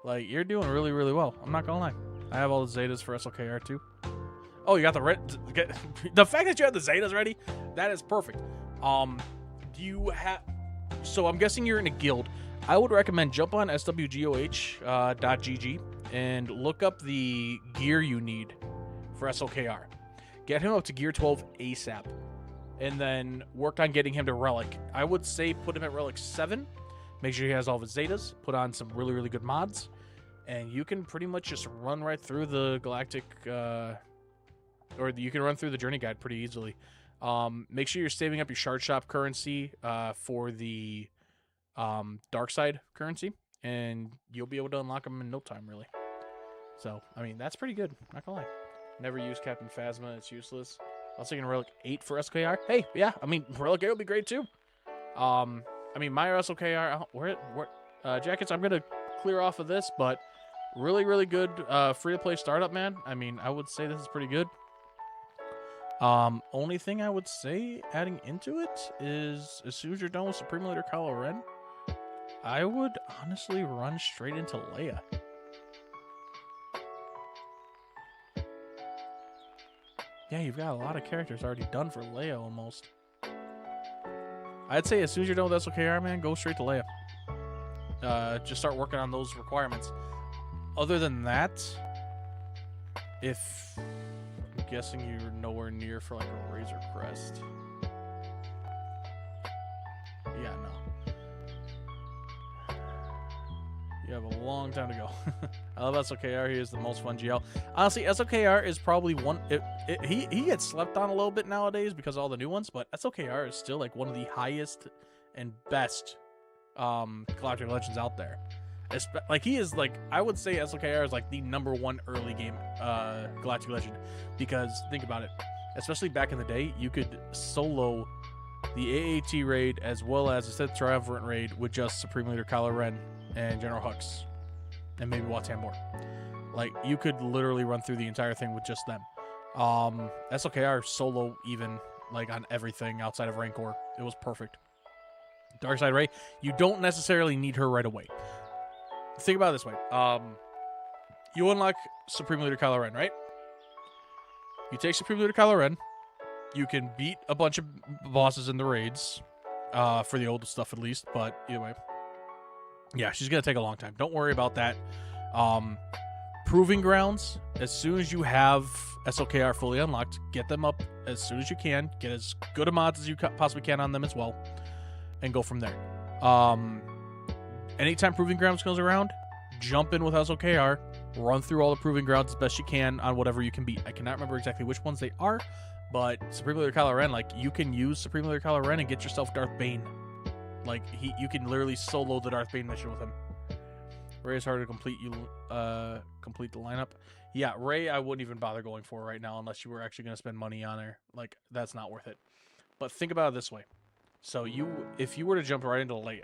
Like, you're doing really, really well. I'm not gonna lie. I have all the Zetas for SLKR too. Oh, you got the red. The fact that you have the Zetas ready, that is perfect. Do you have? So I'm guessing you're in a guild. I would recommend jump on swgoh.gg and look up the gear you need for SLKR. Get him up to gear 12 ASAP, and then work on getting him to Relic. I would say put him at Relic 7. Make sure he has all of his Zetas. Put on some really, really good mods, and you can pretty much just run right through the Galactic, or you can run through the Journey Guide pretty easily. Make sure you're saving up your Shard Shop currency for the Dark Side currency, and you'll be able to unlock them in no time, really. So, I mean, that's pretty good. Not gonna lie. Never use Captain Phasma. It's useless. I was thinking Relic 8 for SKR. Hey, yeah, I mean, Relic 8 would be great, too. I mean, my SLKR, Jackets, I'm going to clear off of this, but really, really good free-to-play startup, man. I mean, I would say this is pretty good. Only thing I would say adding into it is as soon as you're done with Supreme Leader Kylo Ren, I would honestly run straight into Leia. Yeah, you've got a lot of characters already done for Leia almost. I'd say as soon as you're done with SLKR, man, go straight to Leia. Just start working on those requirements. Other than that, if I'm guessing you're nowhere near for like a Razor Crest. Yeah, no. You have a long time to go. I love SLKR. He is the most fun GL. Honestly, SLKR is probably one. He gets slept on a little bit nowadays because of all the new ones, but SLKR is still like one of the highest and best Galactic Legends out there. Like he is like, I would say SLKR is like the #1 early game Galactic Legend, because think about it. Especially back in the day, you could solo the AAT raid as well as the Sith Triumvirate raid with just Supreme Leader Kylo Ren and General Hux, and maybe Watambor. Like, you could literally run through the entire thing with just them. SLKR solo even, like, on everything outside of Rancor. It was perfect. Darkside Rey, you don't necessarily need her right away. Think about it this way. You unlock Supreme Leader Kylo Ren, right? You take Supreme Leader Kylo Ren. You can beat a bunch of bosses in the raids, for the old stuff at least, but either way. Yeah, she's going to take a long time. Don't worry about that. Proving Grounds, as soon as you have SLKR fully unlocked, get them up as soon as you can. Get as good a mods as you possibly can on them as well, and go from there. Anytime Proving Grounds comes around, jump in with SLKR, run through all the Proving Grounds as best you can on whatever you can beat. I cannot remember exactly which ones they are, but Supreme Leader Kylo Ren, like, you can use Supreme Leader Kylo Ren and get yourself Darth Bane. Like, you can literally solo the Darth Bane mission with him. Rey is harder to complete. Complete the lineup. Yeah, Rey, I wouldn't even bother going for right now unless you were actually going to spend money on her. Like, that's not worth it. But think about it this way. So if you were to jump right into Leia,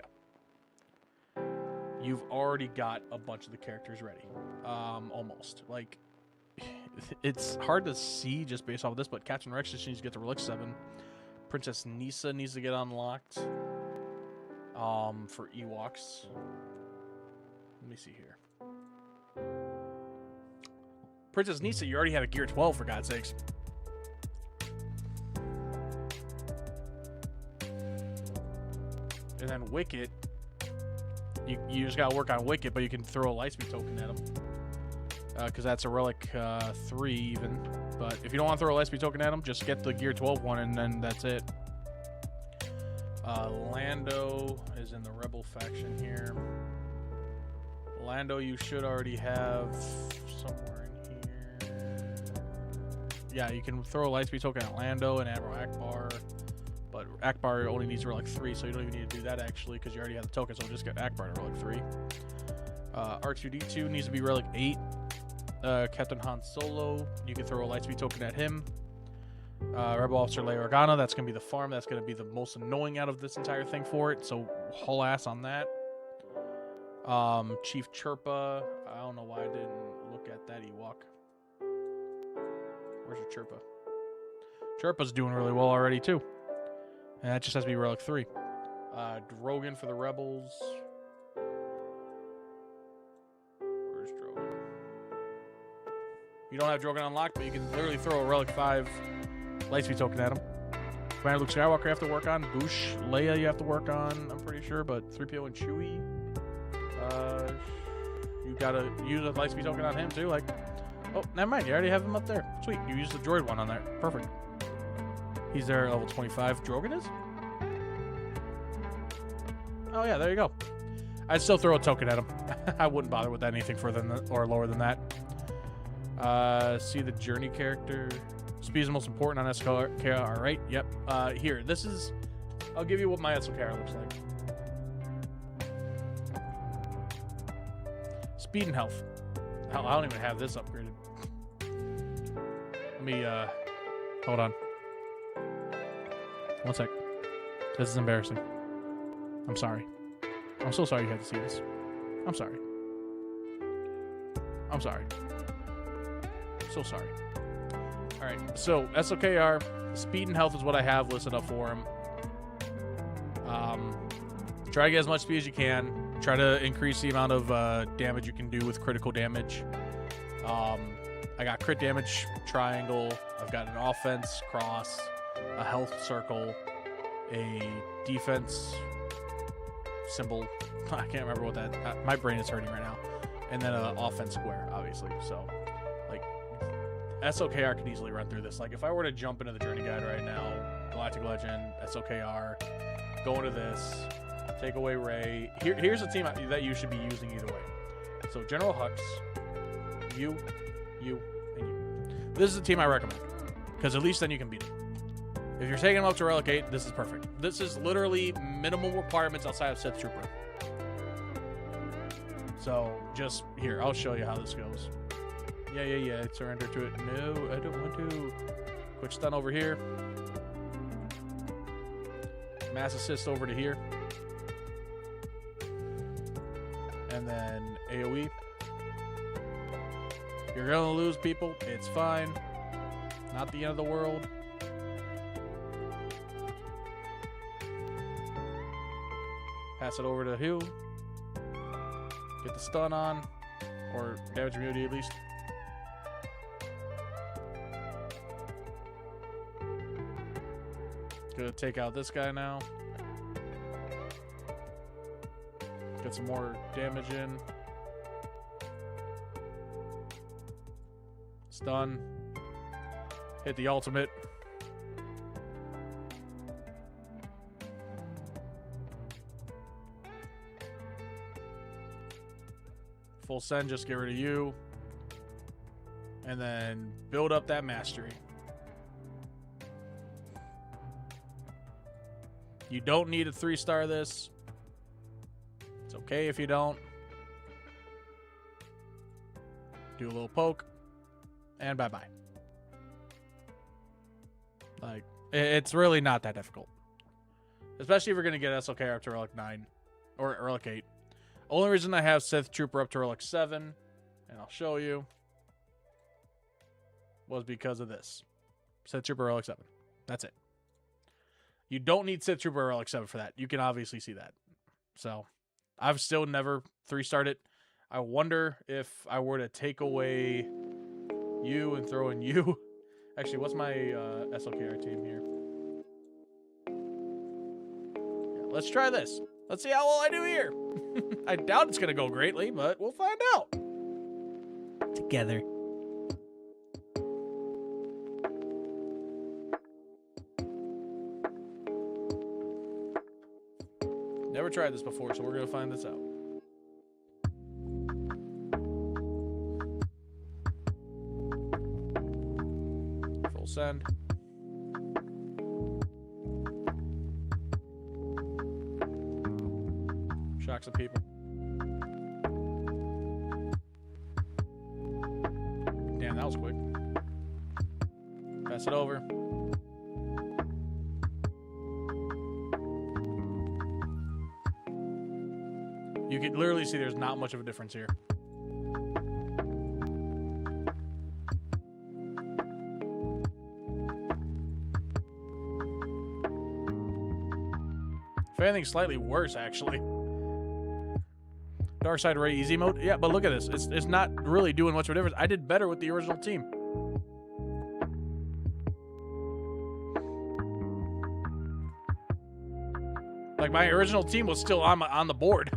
you've already got a bunch of the characters ready. Almost. Like, it's hard to see just based off of this, but Captain Rex just needs to get to Relic 7. Princess Nisa needs to get unlocked. For Ewoks. Let me see here. Princess Nisa, you already have a gear 12, for God's sakes. And then Wicket, You just gotta work on Wicket, but you can throw a Lightspeed token at him. Because that's a relic 3 even. But if you don't want to throw a Lightspeed token at him, just get the Gear 12 one and then that's it. Lando is in the Rebel faction here. Lando you should already have somewhere in here. Yeah, you can throw a Lightspeed token at Lando and Admiral Akbar. But Akbar only needs relic 3, so you don't even need to do that actually, because you already have the token, so just get Akbar to relic 3. R2-D2 needs to be relic 8. Captain Han Solo, you can throw a Lightspeed token at him. Rebel Officer Leia Organa, that's going to be the farm. That's going to be the most annoying out of this entire thing for it, so haul ass on that. Chief Chirpa, I don't know why I didn't look at that Ewok. Where's your Chirpa? Chirpa's doing really well already, too. And that just has to be relic 3. Drogon for the Rebels. Where's Drogon? You don't have Drogon unlocked, but you can literally throw a relic 5 Lightspeed token at him. Commander Luke Skywalker you have to work on. Boosh, Leia you have to work on, I'm pretty sure, but 3PO and Chewie. You gotta use a Lightspeed token on him too. Like, oh, never mind. You already have him up there. Sweet. You use the droid one on there. Perfect. He's there at level 25. Drogon is? Oh yeah, there you go. I'd still throw a token at him. I wouldn't bother with anything further than or lower than that. See the journey character. Speed is the most important on SOKR, right? Yep. Here, this is... I'll give you what my SOKR looks like. Speed and health. Hell, I don't even have this upgraded. Let me, hold on. 1 sec. This is embarrassing. I'm sorry. I'm so sorry you had to see this. I'm sorry. I'm sorry. So sorry. Alright, so SOKR, speed and health is what I have listed up for him. Try to get as much speed as you can. Try to increase the amount of damage you can do with critical damage. I got crit damage triangle. I've got an offense cross, a health circle, a defense symbol. I can't remember what that... my brain is hurting right now. And then an offense square, obviously. So, like, SOKR can easily run through this. Like, if I were to jump into the journey guide right now, Galactic Legend, SOKR, go into this, take away Rey. Here's a team that you should be using either way. So, General Hux, you, and you. This is a team I recommend, because at least then you can beat it. If you're taking them up to Relic 8, this is perfect. This is literally minimal requirements outside of Sith Trooper. So, just here, I'll show you how this goes. Yeah. Surrender to it. No, I don't want to. Quick stun over here. Mass assist over to here. And then AoE. You're gonna lose, people. It's fine. Not the end of the world. Pass it over to Hugh. Get the stun on. Or damage immunity at least. Gonna take out this guy now. Get some more damage in. Stun. Hit the ultimate. Full send, just get rid of you. And then build up that mastery. You don't need a 3-star this. It's okay if you don't. Do a little poke. And bye-bye. Like, it's really not that difficult. Especially if you're going to get SLK up to Relic 9. Or Relic 8. Only reason I have Sith Trooper up to Relic 7, and I'll show you, was because of this. Sith Trooper Relic 7. That's it. You don't need Sith Trooper Relic 7 for that. You can obviously see that. So, I've still never 3-starred it. I wonder if I were to take away you and throw in you. Actually, what's my SLKR team here? Yeah, let's try this. Let's see how well I do here. I doubt it's going to go greatly, but we'll find out. Together. Never tried this before, so we're going to find this out. Full send. Shock some people. Damn, that was quick. Pass it over. You can literally see there's not much of a difference here. If anything, slightly worse, actually. Dark Side Ray easy mode? Yeah, but look at this. It's not really doing much of a difference. I did better with the original team. Like, my original team was still on the board.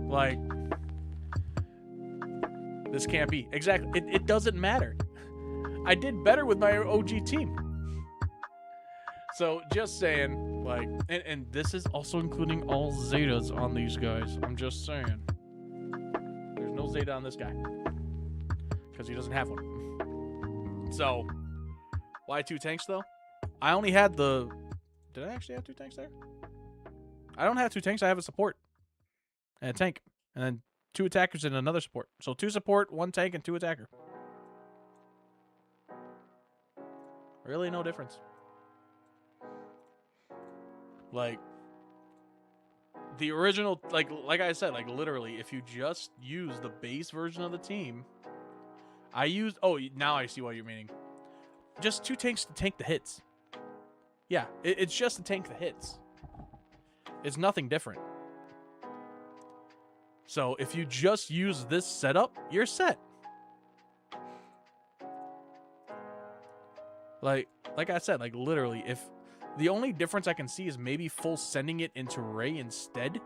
Like, this can't be. Exactly. It doesn't matter. I did better with my OG team. So, just saying, like, and this is also including all Zetas on these guys. I'm just saying. There's no Zeta on this guy. Because he doesn't have one. So, why 2 tanks, though? I only had the... Did I actually have 2 tanks there? I don't have 2 tanks. I have a support. And a tank. And then 2 attackers and another support. So 2 support, 1 tank, and 2 attacker. Really no difference. Like, the original, like I said, like literally, if you just use the base version of the team, I used, oh, now I see what you're meaning. Just 2 tanks to tank the hits. Yeah, it's just to tank the hits. It's nothing different. So if you just use this setup, you're set. Like I said, like literally, if the only difference I can see is maybe full sending it into Ray instead.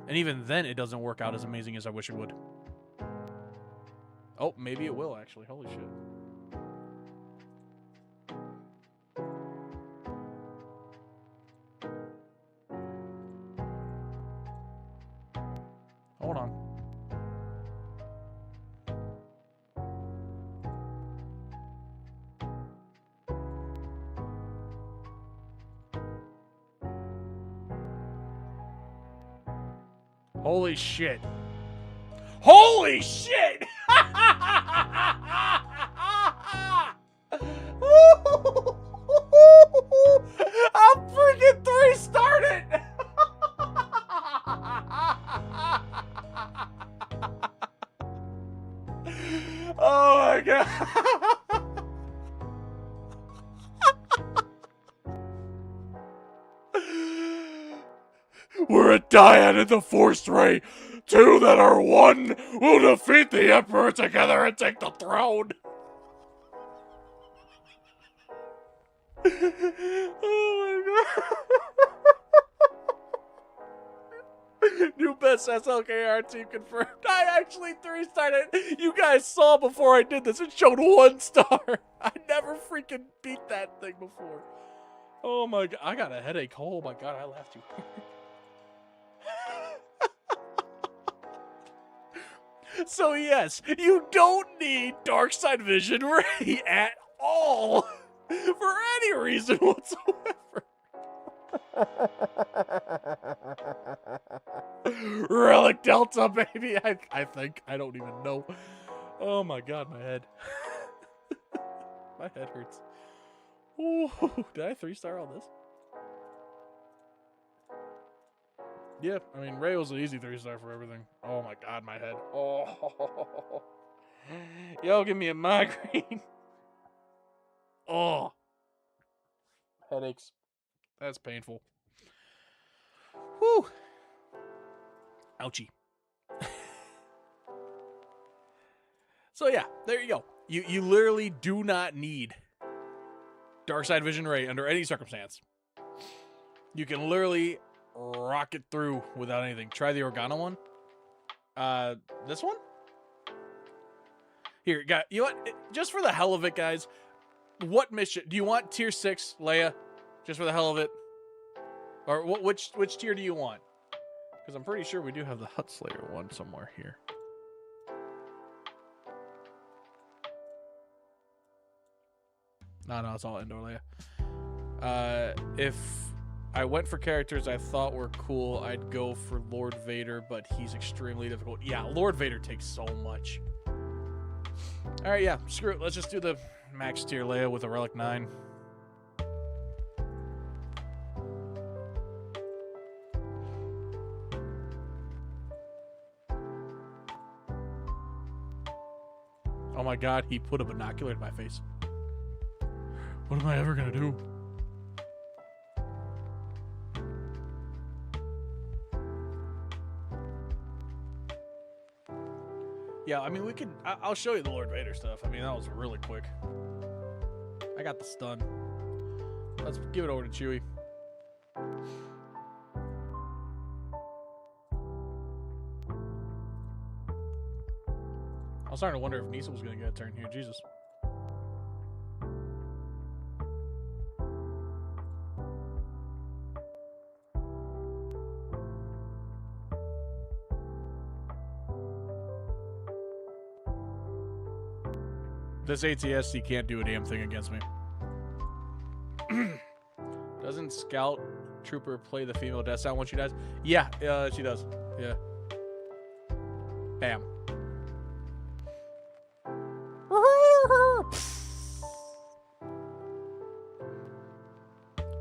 And even then, it doesn't work out as amazing as I wish it would. Oh, maybe it will, actually. Holy shit. Hold on. Holy shit. Holy shit! I'm freaking 3-starred it! Oh my god. We're a dyad in the Force Ray. 2 that are 1 will defeat the Emperor together and take the throne. Oh my god. New best SLKR team confirmed. I actually 3-starred it. You guys saw before I did this. It showed 1 star. I never freaking beat that thing before. Oh my god. I got a headache. Oh my god. I laughed too hard. So yes, you don't need Dark Side Vision Ray at all for any reason whatsoever. Relic Delta, baby. I think. I don't even know. Oh my god, my head. My head hurts. Ooh, did I 3-star all this? Yeah, I mean, Ray was an easy 3-star for everything. Oh my god, my head. Oh. Yo, give me a migraine. Oh. Headaches. That's painful. Whew. Ouchie. So yeah, there you go. You literally do not need Dark Side Vision Ray under any circumstance. You can literally rock it through without anything. Try the Organa one. This one? Here, guys. You know what? Just for the hell of it, guys. What mission? Do you want tier 6, Leia? Just for the hell of it? Or which tier do you want? Because I'm pretty sure we do have the Hut Slayer one somewhere here. No, it's all indoor Leia. If I went for characters I thought were cool, I'd go for Lord Vader, but he's extremely difficult. Yeah, Lord Vader takes so much. Alright, yeah, screw it. Let's just do the max tier Leia with a Relic 9. Oh my god, he put a binocular in my face. What am I ever gonna do? Yeah, I mean, we could... I'll show you the Lord Vader stuff. I mean, that was really quick. I got the stun. Let's give it over to Chewie. I was starting to wonder if Nisa was going to get a turn here. Jesus. This ATSC can't do a damn thing against me. Doesn't Scout Trooper play the female death sound when she dies? Yeah, she does. Yeah. Bam.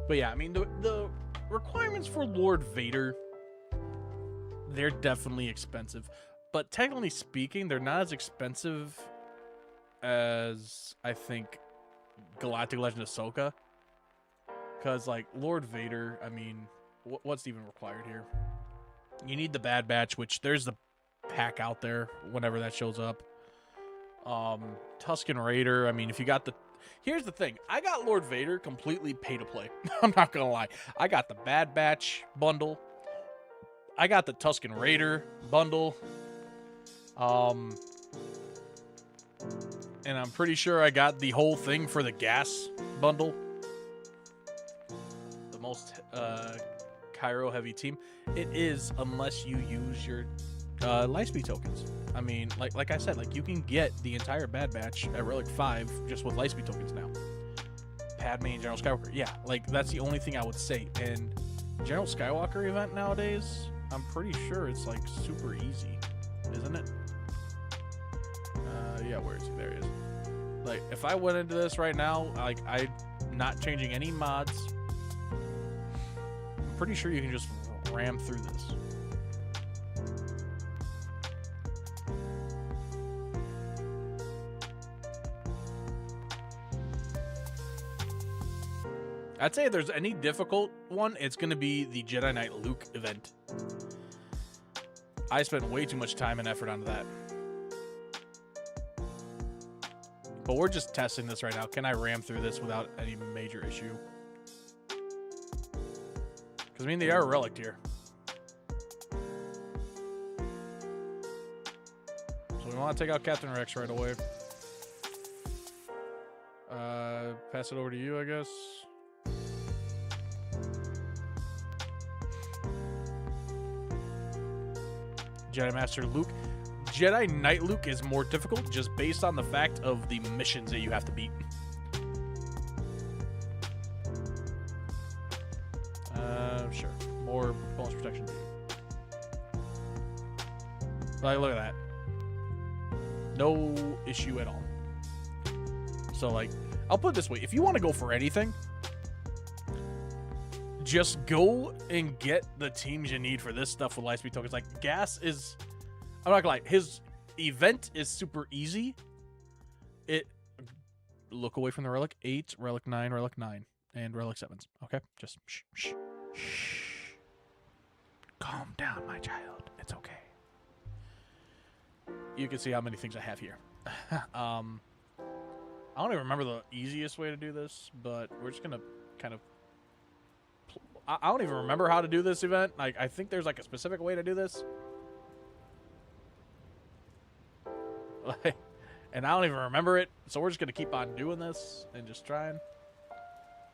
But yeah, I mean, the requirements for Lord Vader, they're definitely expensive. But technically speaking, they're not as expensive as, I think, Galactic Legend of Ahsoka. Because, like, Lord Vader, I mean, what's even required here? You need the Bad Batch, which there's the pack out there whenever that shows up. Tusken Raider, I mean, if you got the... Here's the thing. I got Lord Vader completely pay to play. I'm not going to lie. I got the Bad Batch bundle. I got the Tusken Raider bundle. And I'm pretty sure I got the whole thing for the gas bundle. The most Cairo heavy team. It is, unless you use your Lightspeed tokens. I mean, like I said, like you can get the entire Bad Batch at Relic 5 just with Lightspeed tokens now. Padme and General Skywalker. Yeah, like that's the only thing I would say. And General Skywalker event nowadays, I'm pretty sure it's like super easy, isn't it? Yeah, where is he? There he is. Like, if I went into this right now, like, I'm not changing any mods. I'm pretty sure you can just ram through this. I'd say if there's any difficult one, it's going to be the Jedi Knight Luke event. I spent way too much time and effort onto that. But we're just testing this right now. Can I ram through this without any major issue? Because, I mean, they are relic here. So we want to take out Captain Rex right away. Pass it over to you, I guess. Jedi Master Luke. Jedi Knight Luke is more difficult just based on the fact of the missions that you have to beat. Sure. More bonus protection. Like, look at that. No issue at all. So, like, I'll put it this way. If you want to go for anything, just go and get the teams you need for this stuff with Lightspeed tokens. Like, Gas is... I'm not gonna lie, his event is super easy. Look away from the Relic 8, Relic 9, Relic 9. and Relic 7s. Okay? Just shh, shh, shh. Calm down, my child. It's okay. You can see how many things I have here. I don't even remember the easiest way to do this, but we're just going to kind of... I don't even remember how to do this event. Like, I think there's like a specific way to do this. Like, and I don't even remember it, so we're just going to keep on doing this and just trying.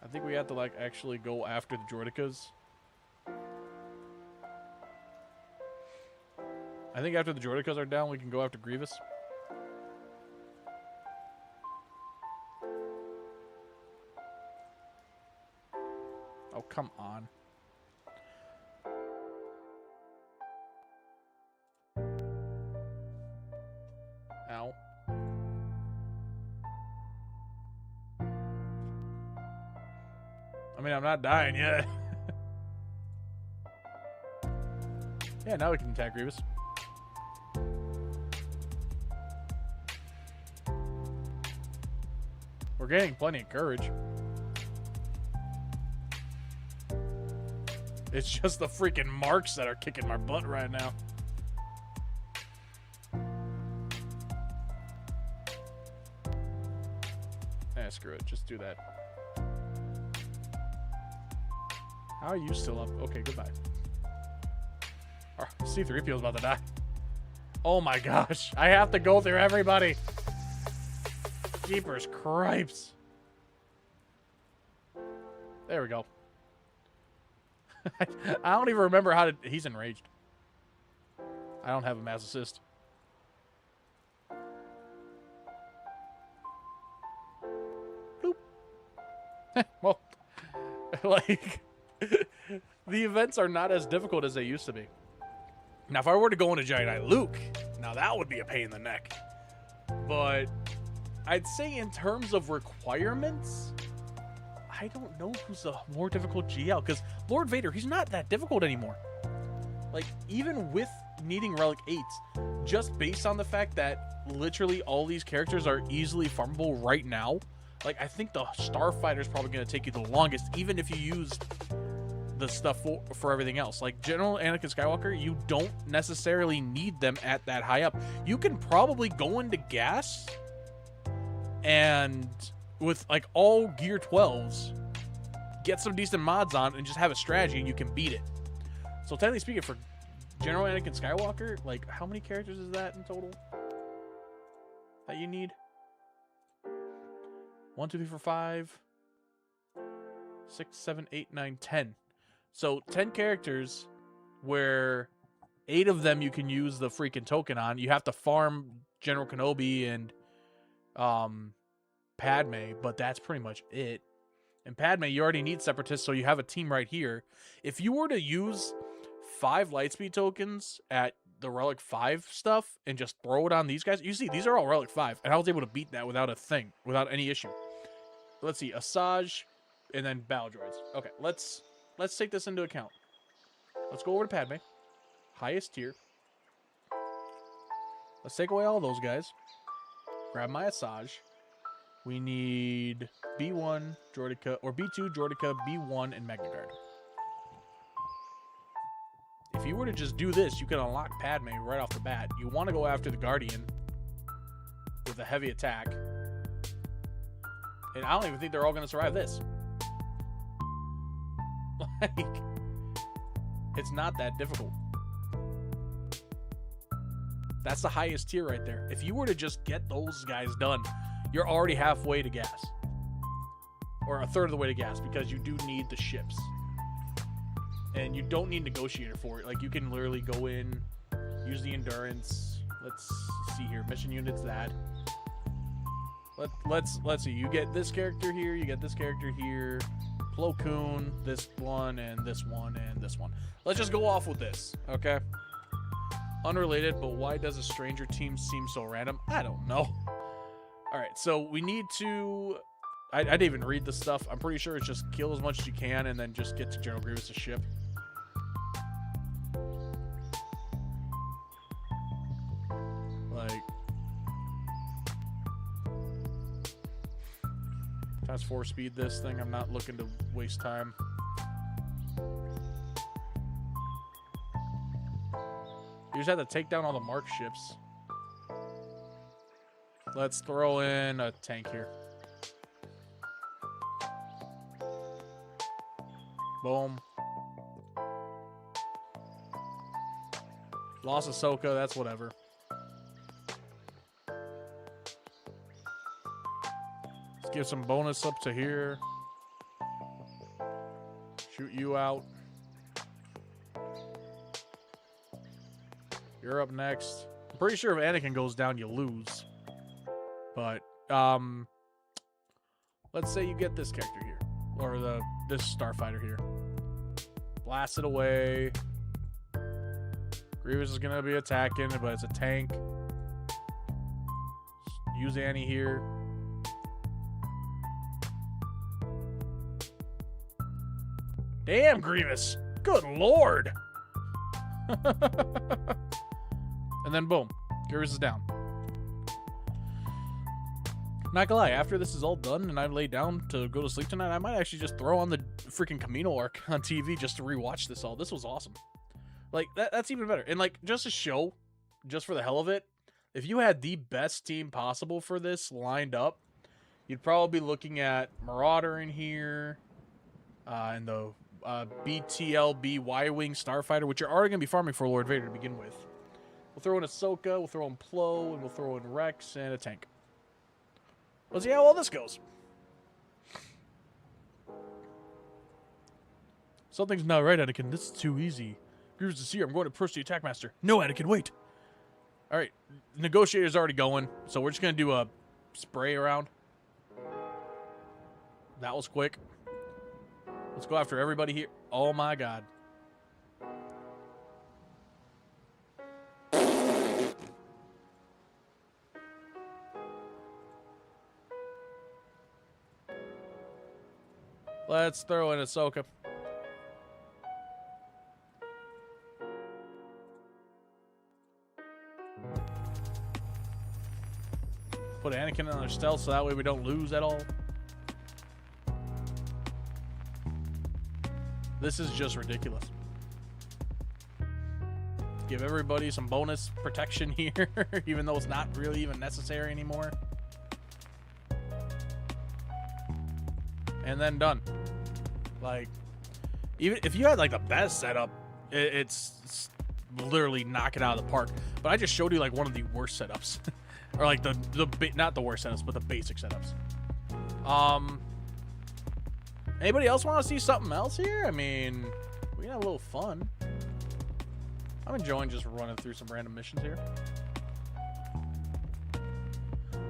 I think we have to, like, actually go after the Droidicas. I think after the Droidicas are down, we can go after Grievous. Oh, come on. Ow. I mean, I'm not dying yet. Yeah, now we can attack Grievous. We're getting plenty of courage. It's just the freaking marks that are kicking my butt right now. Eh, screw it. Just do that. How are you still up? Okay, goodbye. C-3PO is about to die. Oh my gosh. I have to go through everybody. Jeepers cripes. There we go. I don't even remember how to... He's enraged. I don't have a mass assist. Boop. Well, like... the events are not as difficult as they used to be. Now, if I were to go into Jedi Luke, now that would be a pain in the neck. But I'd say in terms of requirements... I don't know who's a more difficult GL, because Lord Vader, he's not that difficult anymore. Like, even with needing Relic 8s, just based on the fact that literally all these characters are easily farmable right now, like, I think the Starfighter is probably going to take you the longest, even if you use the stuff for everything else. Like, General Anakin Skywalker, you don't necessarily need them at that high up. You can probably go into gas and... with, like, all Gear 12s, get some decent mods on and just have a strategy and you can beat it. So, technically speaking, for General Anakin Skywalker, like, how many characters is that in total that you need? 1, 2, 3, 4, 5, 6, 7, 8, 9, 10. So, 10 characters where 8 of them you can use the freaking token on. You have to farm General Kenobi and, Padme, but that's pretty much it. And Padme, you already need Separatists, so you have a team right here. If you were to use 5 Lightspeed tokens at the Relic 5 stuff and just throw it on these guys, you see, these are all Relic 5, and I was able to beat that without a thing, without any issue. Let's see, Asajj, and then Battle Droids. Okay, let's take this into account. Let's go over to Padme. Highest tier. Let's take away all those guys. Grab my Asajj. We need B1 Droidica, or B2 Droidica, B1, and Magna Guard. If you were to just do this, you can unlock Padme right off the bat. You want to go after the Guardian with a heavy attack. And I don't even think they're all going to survive this. Like, it's not that difficult. That's the highest tier right there. If you were to just get those guys done, you're already halfway to gas. Or a third of the way to gas, because you do need the ships. And you don't need Negotiator for it. Like, you can literally go in, use the Endurance. Let's see here. Mission units, that. Let's see. You get this character here, you get this character here. Plo Koon, this one, and this one, and this one. Let's just go off with this, okay? Unrelated, but why does a stranger team seem so random? I don't know. Alright, so we need to... I didn't even read the stuff. I'm pretty sure it's just kill as much as you can and then just get to General Grievous' ship. Like... trying to Let's 4-speed this thing. I'm not looking to waste time. You just have to take down all the marked ships. Let's throw in a tank here. Boom. Lost Ahsoka, that's whatever. Let's give some bonus up to here. Shoot you out. You're up next. I'm pretty sure if Anakin goes down, you lose. But, let's say you get this character here. Or this starfighter here. Blast it away. Grievous is going to be attacking, but it's a tank. Use Annie here. Damn, Grievous. Good lord. And then boom. Grievous is down. Not gonna lie, after this is all done and I lay down to go to sleep tonight, I might actually just throw on the freaking Camino arc on TV just to rewatch this all. This was awesome. Like, that's even better. And, like, just a show, just for the hell of it, if you had the best team possible for this lined up, you'd probably be looking at Marauder in here, and the BTLB Y-Wing Starfighter, which you're already going to be farming for Lord Vader to begin with. We'll throw in Ahsoka, we'll throw in Plo, and we'll throw in Rex and a tank. Let's see how well this goes. Something's not right, Anakin. This is too easy. Grievous is here. I'm going to approach the attack master. No, Anakin, wait. All right. Negotiator's already going, so we're just going to do a spray around. That was quick. Let's go after everybody here. Oh, my God. Let's throw in Ahsoka. Put Anakin on their stealth so that way we don't lose at all. This is just ridiculous. Give everybody some bonus protection here, even though it's not really even necessary anymore. And then done. Like, even if you had like the best setup, it's literally knock it out of the park. But I just showed you like one of the worst setups. Or like not the worst setups, but the basic setups. Anybody else want to see something else here? I mean, we can have a little fun. I'm enjoying just running through some random missions here.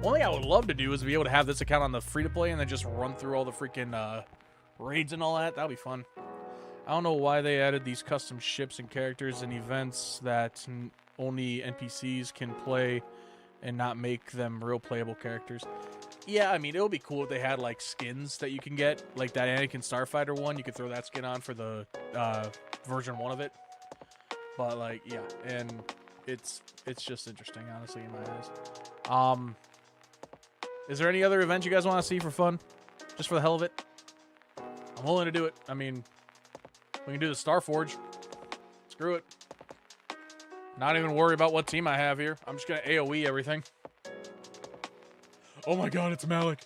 One thing I would love to do is be able to have this account on the free-to-play and then just run through all the freaking raids and all that. That'd be fun. I don't know why they added these custom ships and characters and events that only NPCs can play and not make them real playable characters. Yeah, I mean, it would be cool if they had, like, skins that you can get. Like that Anakin Starfighter one, you could throw that skin on for the version 1 of it. But, like, yeah, and it's just interesting, honestly, in my eyes. Is there any other events you guys want to see for fun? Just for the hell of it? I'm willing to do it. I mean, we can do the Starforge. Screw it. Not even worry about what team I have here. I'm just going to AoE everything. Oh my god, it's Malik.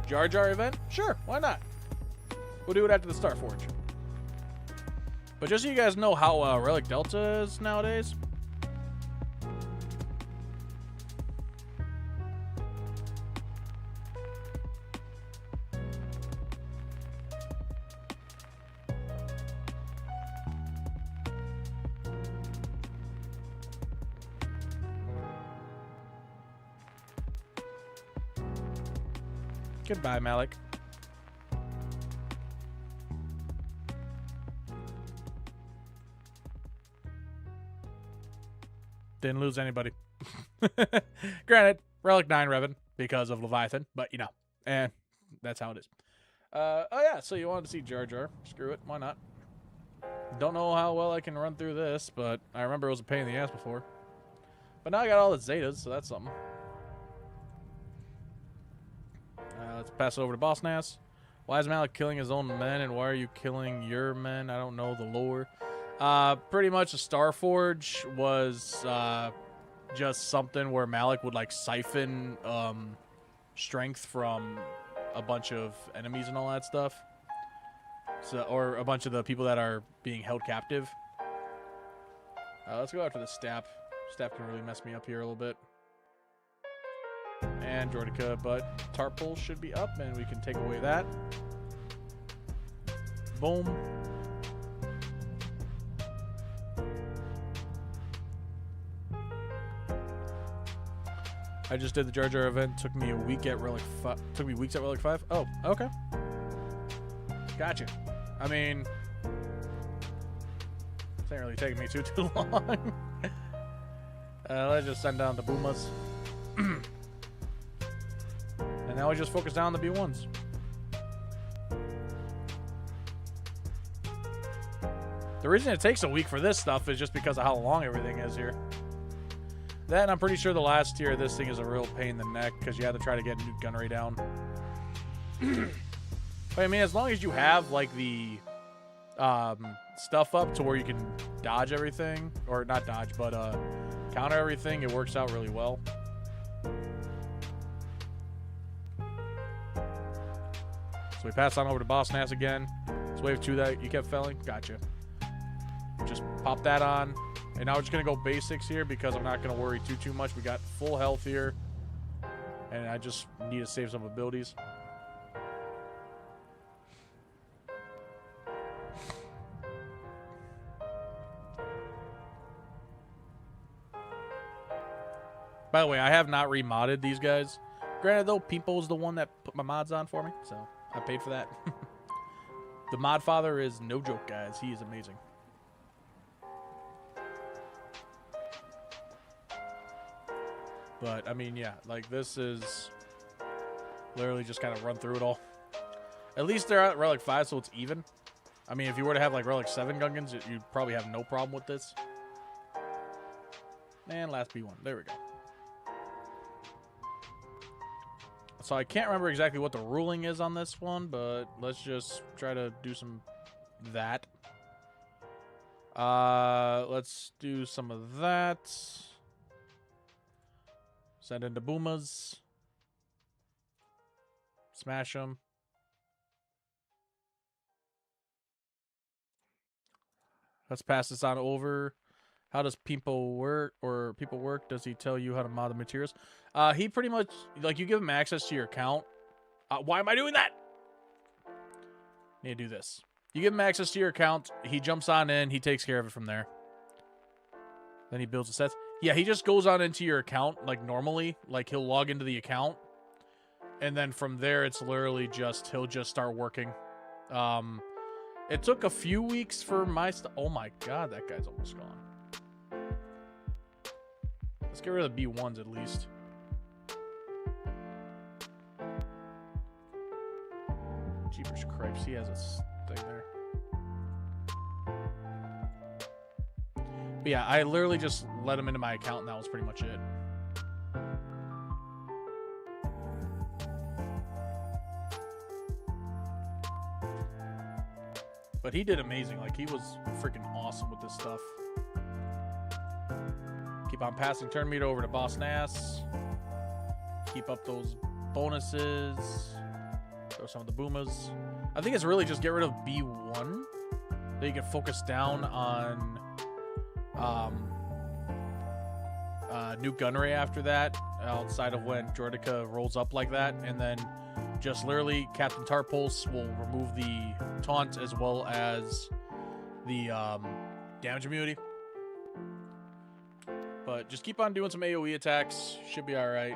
Jar Jar event? Sure, why not? We'll do it after the Starforge. But just so you guys know how Relic Delta is nowadays. Goodbye, Malik. Didn't lose anybody. Granted, Relic 9 Revan because of Leviathan, but you know, and that's how it is. Oh yeah, so you wanted to see Jar Jar. Screw it, why not? Don't know how well I can run through this, but I remember it was a pain in the ass before. But now I got all the Zetas, so that's something. Let's pass it over to Boss Nass. Why is Malik killing his own men, and why are you killing your men? I don't know the lore. Pretty much the Starforge was just something where Malik would like siphon strength from a bunch of enemies and all that stuff. So, or a bunch of the people that are being held captive. Let's go after the Stap. Stap can really mess me up here a little bit. And Jordica, but Tarpul should be up, and we can take away that. Boom. I just did the Jar Jar event. Took me a week at Relic 5. Took me weeks at Relic 5. Oh, okay. Gotcha. I mean, this ain't really taking me too long. Let's just send down the Boomas. And now we just focus down on the B1s. The reason it takes a week for this stuff is just because of how long everything is here. Then I'm pretty sure the last tier of this thing is a real pain in the neck because you have to try to get nuke gunnery down. But I mean, as long as you have like the stuff up to where you can dodge everything, or not dodge, but counter everything, it works out really well. So we pass on over to Boss Nass again. It's wave 2 that you kept failing. Gotcha. Just pop that on. And now we're just going to go basics here because I'm not going to worry too much. We got full health here. And I just need to save some abilities. By the way, I have not remodded these guys. Granted, though, Peepo's the one that put my mods on for me. So I paid for that. The mod father is no joke, guys. He is amazing. But, I mean, yeah, like, this is literally just kind of run through it all. At least they're at Relic 5, so it's even. I mean, if you were to have, like, Relic 7 Gungans, you'd probably have no problem with this. And last B1. There we go. So I can't remember exactly what the ruling is on this one, but let's just try to do some that. Let's do some of that. Send in the Boomas. Smash them. Let's pass this on over. How does people work, or people work? Does he tell you how to mod the materials? He pretty much, like, you give him access to your account. Why am I doing that? Need to do this. You give him access to your account. He jumps on in. He takes care of it from there. Then he builds the sets. Yeah, he just goes on into your account like normally. Like, he'll log into the account. And then from there, it's literally just, he'll just start working. It took a few weeks for my stuff. Oh my god, that guy's almost gone. Let's get rid of the B1s at least. Jeepers cripes, he has a thing there. But yeah, I literally just let him into my account and that was pretty much it. But he did amazing. Like, he was freaking awesome with this stuff. Keep on passing turn meter over to Boss Nass. Keep up those bonuses. Throw some of the Boomas. I think it's really just get rid of B1. Then you can focus down on nuke gunnery after that, outside of when Jordica rolls up like that, and then just literally Captain Tarpulse will remove the taunt as well as the damage immunity. But just keep on doing some AoE attacks. Should be alright.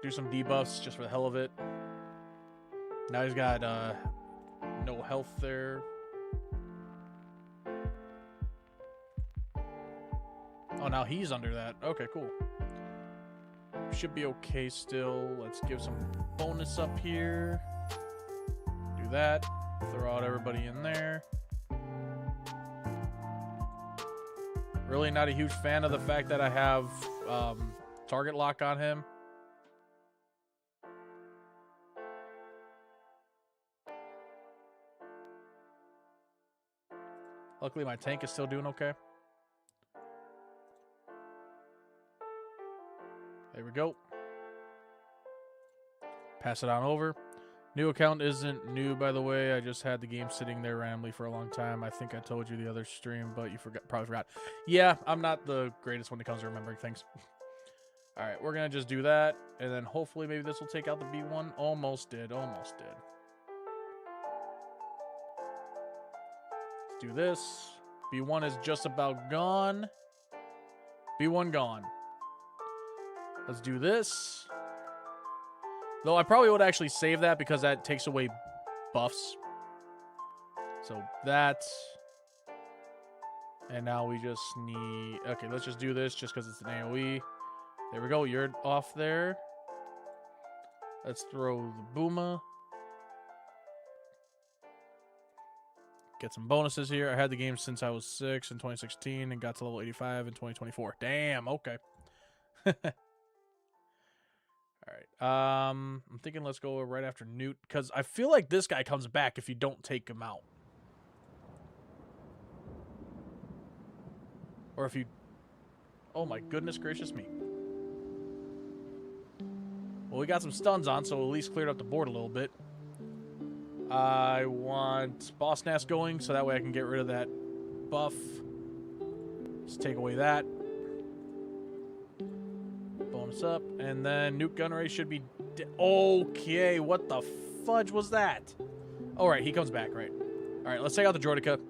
Do some debuffs just for the hell of it. Now he's got no health there. Oh, now he's under that. Okay, cool. Should be okay still. Let's give some bonus up here. Do that. Throw out everybody in there. Really not a huge fan of the fact that I have target lock on him. Luckily, my tank is still doing okay. There we go. Pass it on over. New account isn't new, by the way. I just had the game sitting there randomly for a long time. I think I told you the other stream, but you probably forgot. Yeah, I'm not the greatest when it comes to remembering things. All right, we're going to just do that, and then hopefully maybe this will take out the B1. Almost did, almost did. Let's do this. B1 is just about gone. B1 gone. Let's do this. Though I probably would actually save that because that takes away buffs. So that. And now we just need... Okay, let's just do this just because it's an AoE. There we go. You're off there. Let's throw the Booma. Get some bonuses here. I had the game since I was 6 in 2016 and got to level 85 in 2024. Damn, okay. Alright, I'm thinking let's go right after Newt, because I feel like this guy comes back if you don't take him out. Or if you... Oh my goodness gracious me. Well, we got some stuns on, so at least cleared up the board a little bit. I want Boss Nass going, so that way I can get rid of that buff. Let's take away that. Bonus up, and then Nuke Gunray should be... Okay, what the fudge was that? All right, he comes back, right? All right, let's take out the Droideka.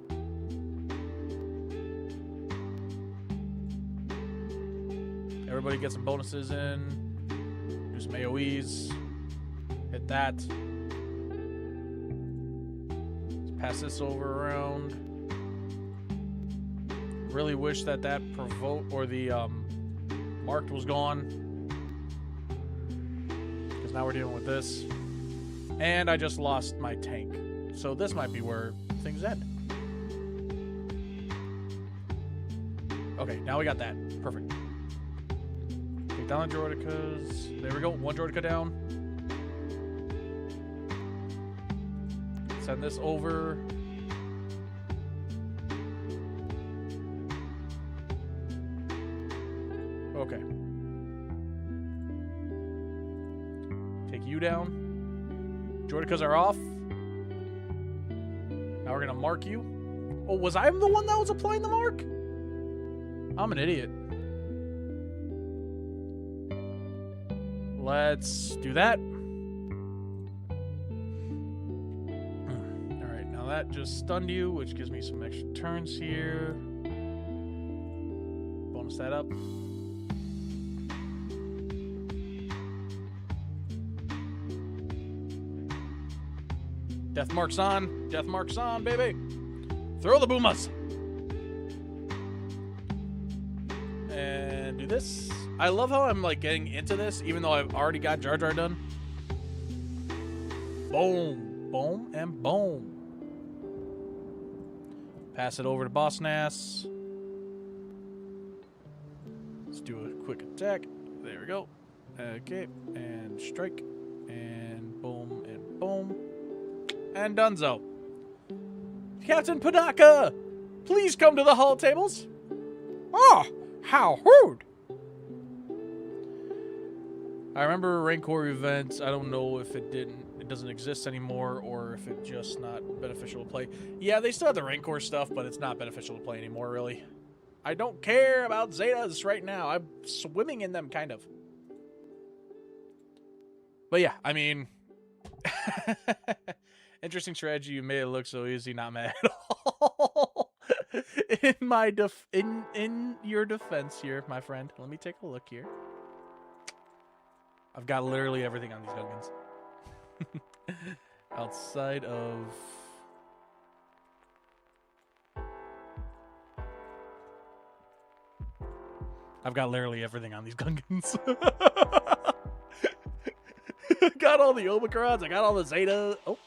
Everybody get some bonuses in. Do some AoEs. Hit that. Let's pass this over around. Really wish that provoke or the marked was gone. Because now we're dealing with this. And I just lost my tank. So this might be where things end. Okay, now we got that. Perfect. Take down the Droidekas. There we go. One Droideka down. Send this over. Okay. Take you down. Droidekas are off. Now we're going to mark you. Oh, was I the one that was applying the mark? I'm an idiot. Let's do that. Alright, now that just stunned you, which gives me some extra turns here. Bonus that up. Death marks on. Death marks on, baby. Throw the Boomas. And do this. I love how I'm like getting into this, even though I've already got Jar Jar done. Boom. Boom and boom. Pass it over to Boss Nass. Let's do a quick attack. There we go. Okay. And strike. And boom and boom. And donezo. Captain Padaka, please come to the hall tables. Oh, how rude. I remember Rancor events. I don't know if it doesn't exist anymore or if it's just not beneficial to play. Yeah, they still have the Rancor stuff, but it's not beneficial to play anymore, really. I don't care about Zetas right now. I'm swimming in them, kind of. But yeah, I mean... Interesting strategy. You made it look so easy. Not mad at all. in your defense here, my friend. Let me take a look here. I've got literally everything on these Gungans. Outside of... I've got literally everything on these Gungans. Got all the Omicrons. I got all the Zeta. Oh.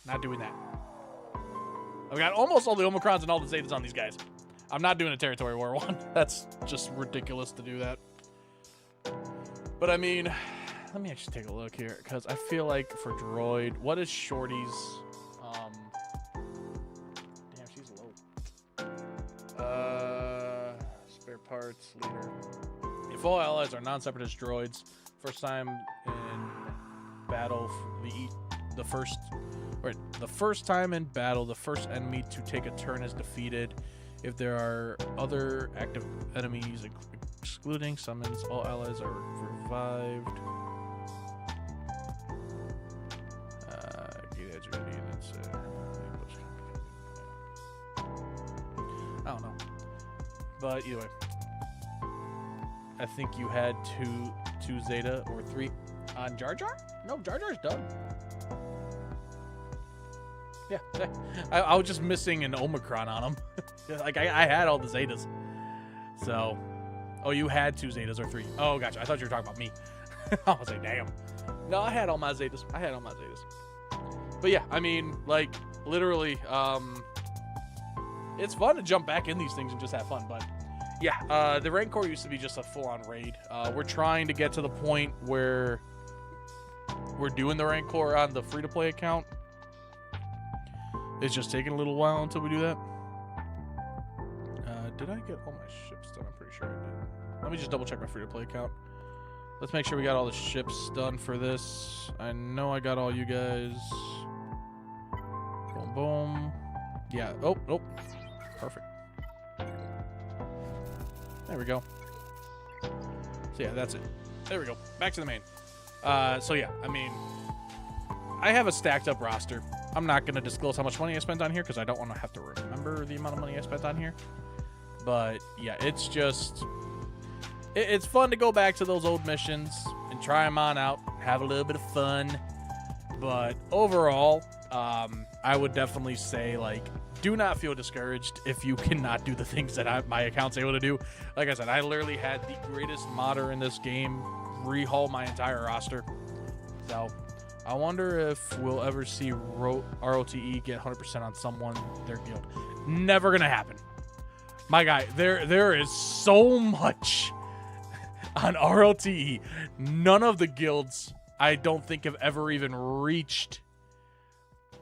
Not doing that. I've got almost all the Omicrons and all the Zetas on these guys. I'm not doing a territory war one. That's just ridiculous to do that. But I mean, let me actually take a look here, because I feel like for droid, what is Shorty's? Damn, she's low. Spare parts leader. If all allies are non-separatist droids, first time in battle, the first time in battle, the first enemy to take a turn is defeated. If there are other active enemies, excluding summons, all allies are revived. I don't know, but either way, I think you had two Zeta or 3 on Jar Jar. No, Jar Jar's done. Yeah, I was just missing an Omicron on him. Like I had all the Zetas. So, oh, you had 2 Zetas or 3. Oh, gotcha. I thought you were talking about me. I was like, damn. No, I had all my Zetas. But yeah, I mean, like, literally, it's fun to jump back in these things and just have fun. But yeah, the Rancor used to be just a full-on raid. We're trying to get to the point where we're doing the Rancor on the free-to-play account. It's just taking a little while until we do that. Did I get all my ships done? I'm pretty sure I did. Let me just double check my free-to-play account. Let's make sure we got all the ships done for this. I know I got all you guys. Boom, boom. Yeah. Oh, nope. Perfect. There we go. So yeah, that's it. There we go. Back to the main. So yeah, I mean, I have a stacked up roster. I'm not going to disclose how much money I spent on here because I don't want to have to remember the amount of money I spent on here. But yeah, it's just, it's fun to go back to those old missions and try them on out, have a little bit of fun. But overall, I would definitely say, like, do not feel discouraged if you cannot do the things that my account's able to do. Like I said, I literally had the greatest modder in this game rehaul my entire roster. So I wonder if we'll ever see ROTE get 100% on someone, their guild. Never gonna happen. My guy, there is so much on ROTE. None of the guilds, I don't think, have ever even reached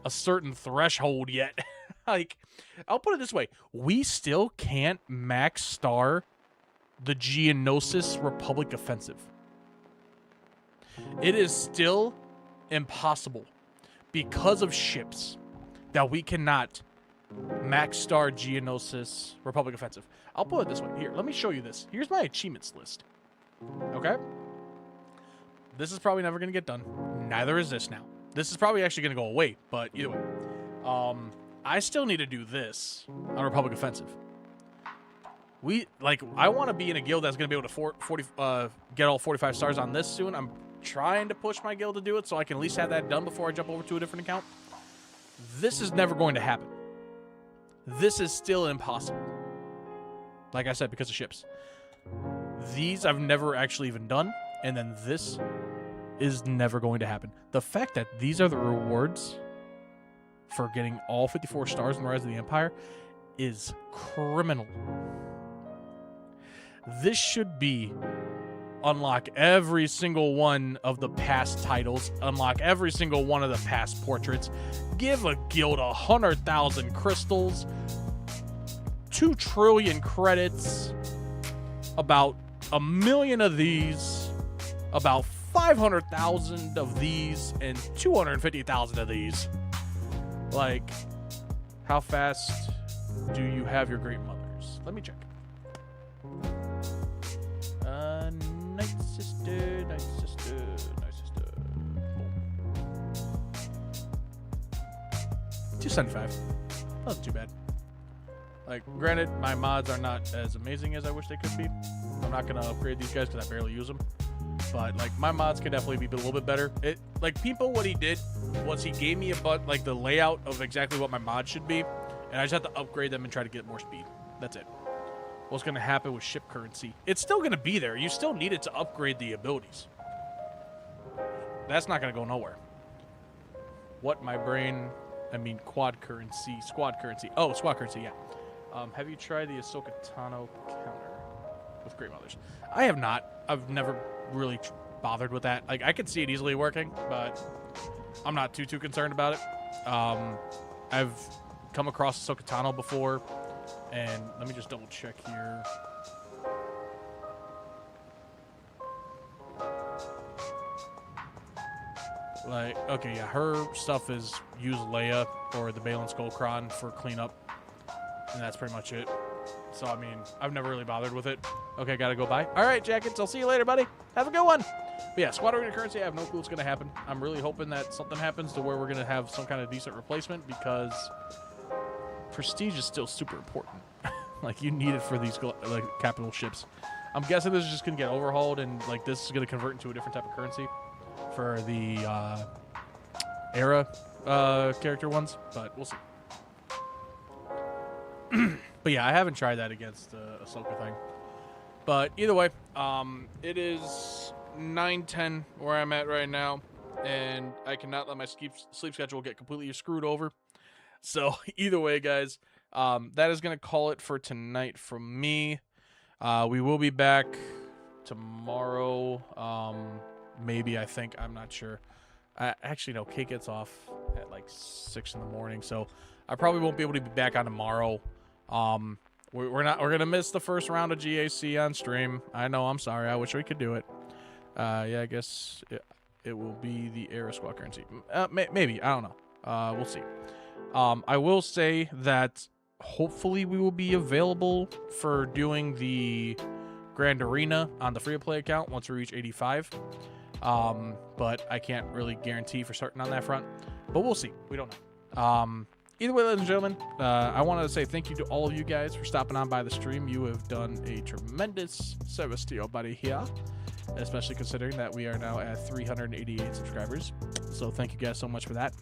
a certain threshold yet. Like, I'll put it this way. We still can't max star the Geonosis Republic Offensive. It is still impossible because of ships that we cannot max star Geonosis Republic Offensive. I'll put it this way. Here, let me show you this. Here's my achievements list. Okay? This is probably never going to get done. Neither is this now. This is probably actually going to go away, but either way. I still need to do this on Republic Offensive. I want to be in a guild that's going to be able to get all 45 stars on this soon. I'm trying to push my guild to do it so I can at least have that done before I jump over to a different account. This is never going to happen. This is still impossible. Like I said, because of ships. These I've never actually even done, and then this is never going to happen. The fact that these are the rewards for getting all 54 stars in the Rise of the Empire is criminal. This should be unlock every single one of the past titles, unlock every single one of the past portraits, give a guild 100,000 crystals, 2 trillion credits, about 1 million of these, about 500,000 of these, and 250,000 of these. Like, how fast do you have your great mothers? Let me check. Night sister, night sister, night sister. Boom. 275. Not too bad. Like, granted, my mods are not as amazing as I wish they could be. I'm not gonna upgrade these guys because I barely use them. But like, my mods could definitely be a little bit better. People, what he did was he gave me the layout of exactly what my mod should be, and I just have to upgrade them and try to get more speed. That's it. What's going to happen with ship currency? It's still going to be there. You still need it to upgrade the abilities. That's not going to go nowhere. What my brain? I mean, quad currency, squad currency. Oh, squad currency, yeah. Have you tried the Ahsoka Tano counter with Great Mothers? I have not. I've never really bothered with that. Like, I could see it easily working, but I'm not too concerned about it. I've come across Ahsoka Tano before, and let me just double check here. Like, okay, yeah, her stuff is use Leia or the Balin Skullcron for cleanup, and that's pretty much it. So, I mean, I've never really bothered with it. Okay, gotta go bye. All right, Jackets, I'll see you later, buddy. Have a good one. But yeah, Squad Arena currency, I have no clue what's gonna happen. I'm really hoping that something happens to where we're gonna have some kind of decent replacement, because prestige is still super important. Like, you need it for these like capital ships. I'm guessing this is just gonna get overhauled, and like this is gonna convert into a different type of currency for the era character ones, but we'll see. But yeah, I haven't tried that against the Ahsoka thing. But either way, it is 9:10 where I'm at right now, and I cannot let my sleep schedule get completely screwed over. So either way, guys, that is going to call it for tonight from me. We will be back tomorrow. Maybe, I think. I'm not sure. Actually, no. Kate gets off at like 6 in the morning, so I probably won't be able to be back on tomorrow. We're gonna miss the first round of GAC on stream. I know. I'm sorry. I wish we could do it. Yeah, I guess it will be the Era Squad currency. Maybe. I don't know. We'll see. I will say that hopefully we will be available for doing the Grand Arena on the free-to-play account once we reach 85. But I can't really guarantee for certain on that front. But we'll see. We don't know. Either way, ladies and gentlemen, I want to say thank you to all of you guys for stopping on by the stream. You have done a tremendous service to your buddy here, especially considering that we are now at 388 subscribers. So thank you guys so much for that.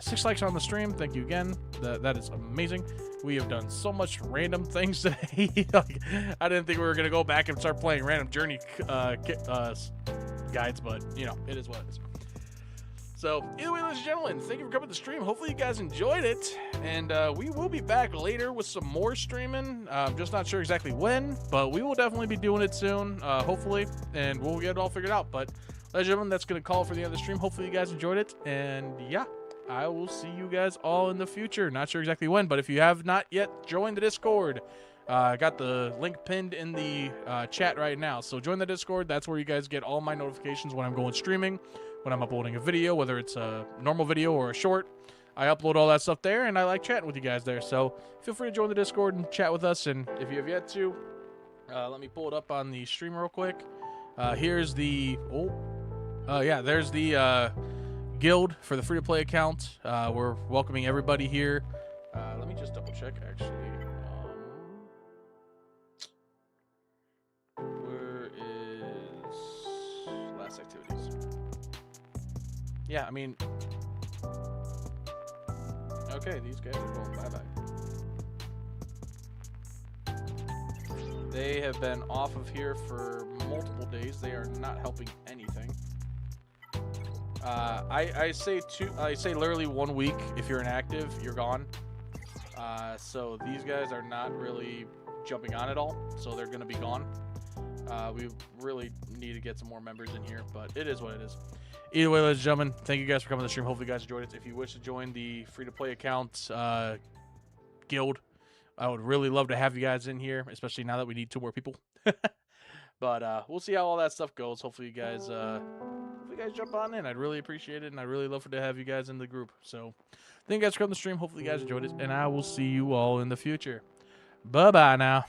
6 likes on the stream. Thank you again. That is amazing. We have done so much random things today. Like, I didn't think we were going to go back and start playing random journey guides, but, you know, it is what it is. So, either way, ladies and gentlemen, thank you for coming to the stream. Hopefully you guys enjoyed it, and we will be back later with some more streaming. Just not sure exactly when, but we will definitely be doing it soon, hopefully, and we'll get it all figured out. But, ladies and gentlemen, that's going to call for the end of the stream. Hopefully you guys enjoyed it, and yeah, I will see you guys all in the future. Not sure exactly when, but if you have not yet joined the Discord, I got the link pinned in the chat right now. So join the Discord. That's where you guys get all my notifications when I'm going streaming, when I'm uploading a video, whether it's a normal video or a short. I upload all that stuff there, and I like chatting with you guys there. So feel free to join the Discord and chat with us. And if you have yet to, let me pull it up on the stream real quick. Here's the... there's the guild for the free-to-play account. We're welcoming everybody here. Let me just double-check, actually. Where is last activities? Yeah, I mean... Okay, these guys are going bye-bye. They have been off of here for multiple days. They are not helping anything. I say literally 1 week. If you're inactive, you're gone. So these guys are not really jumping on at all. So they're going to be gone. We really need to get some more members in here, but it is what it is. Either way, ladies and gentlemen, thank you guys for coming to the stream. Hopefully you guys enjoyed it. If you wish to join the free-to-play account guild, I would really love to have you guys in here, especially now that we need 2 more people. But we'll see how all that stuff goes. Hopefully you guys jump on in. I'd really appreciate it, and I'd really love to have you guys in the group. So thank you guys for coming to the stream. Hopefully you guys enjoyed it, and I will see you all in the future. Bye-bye now.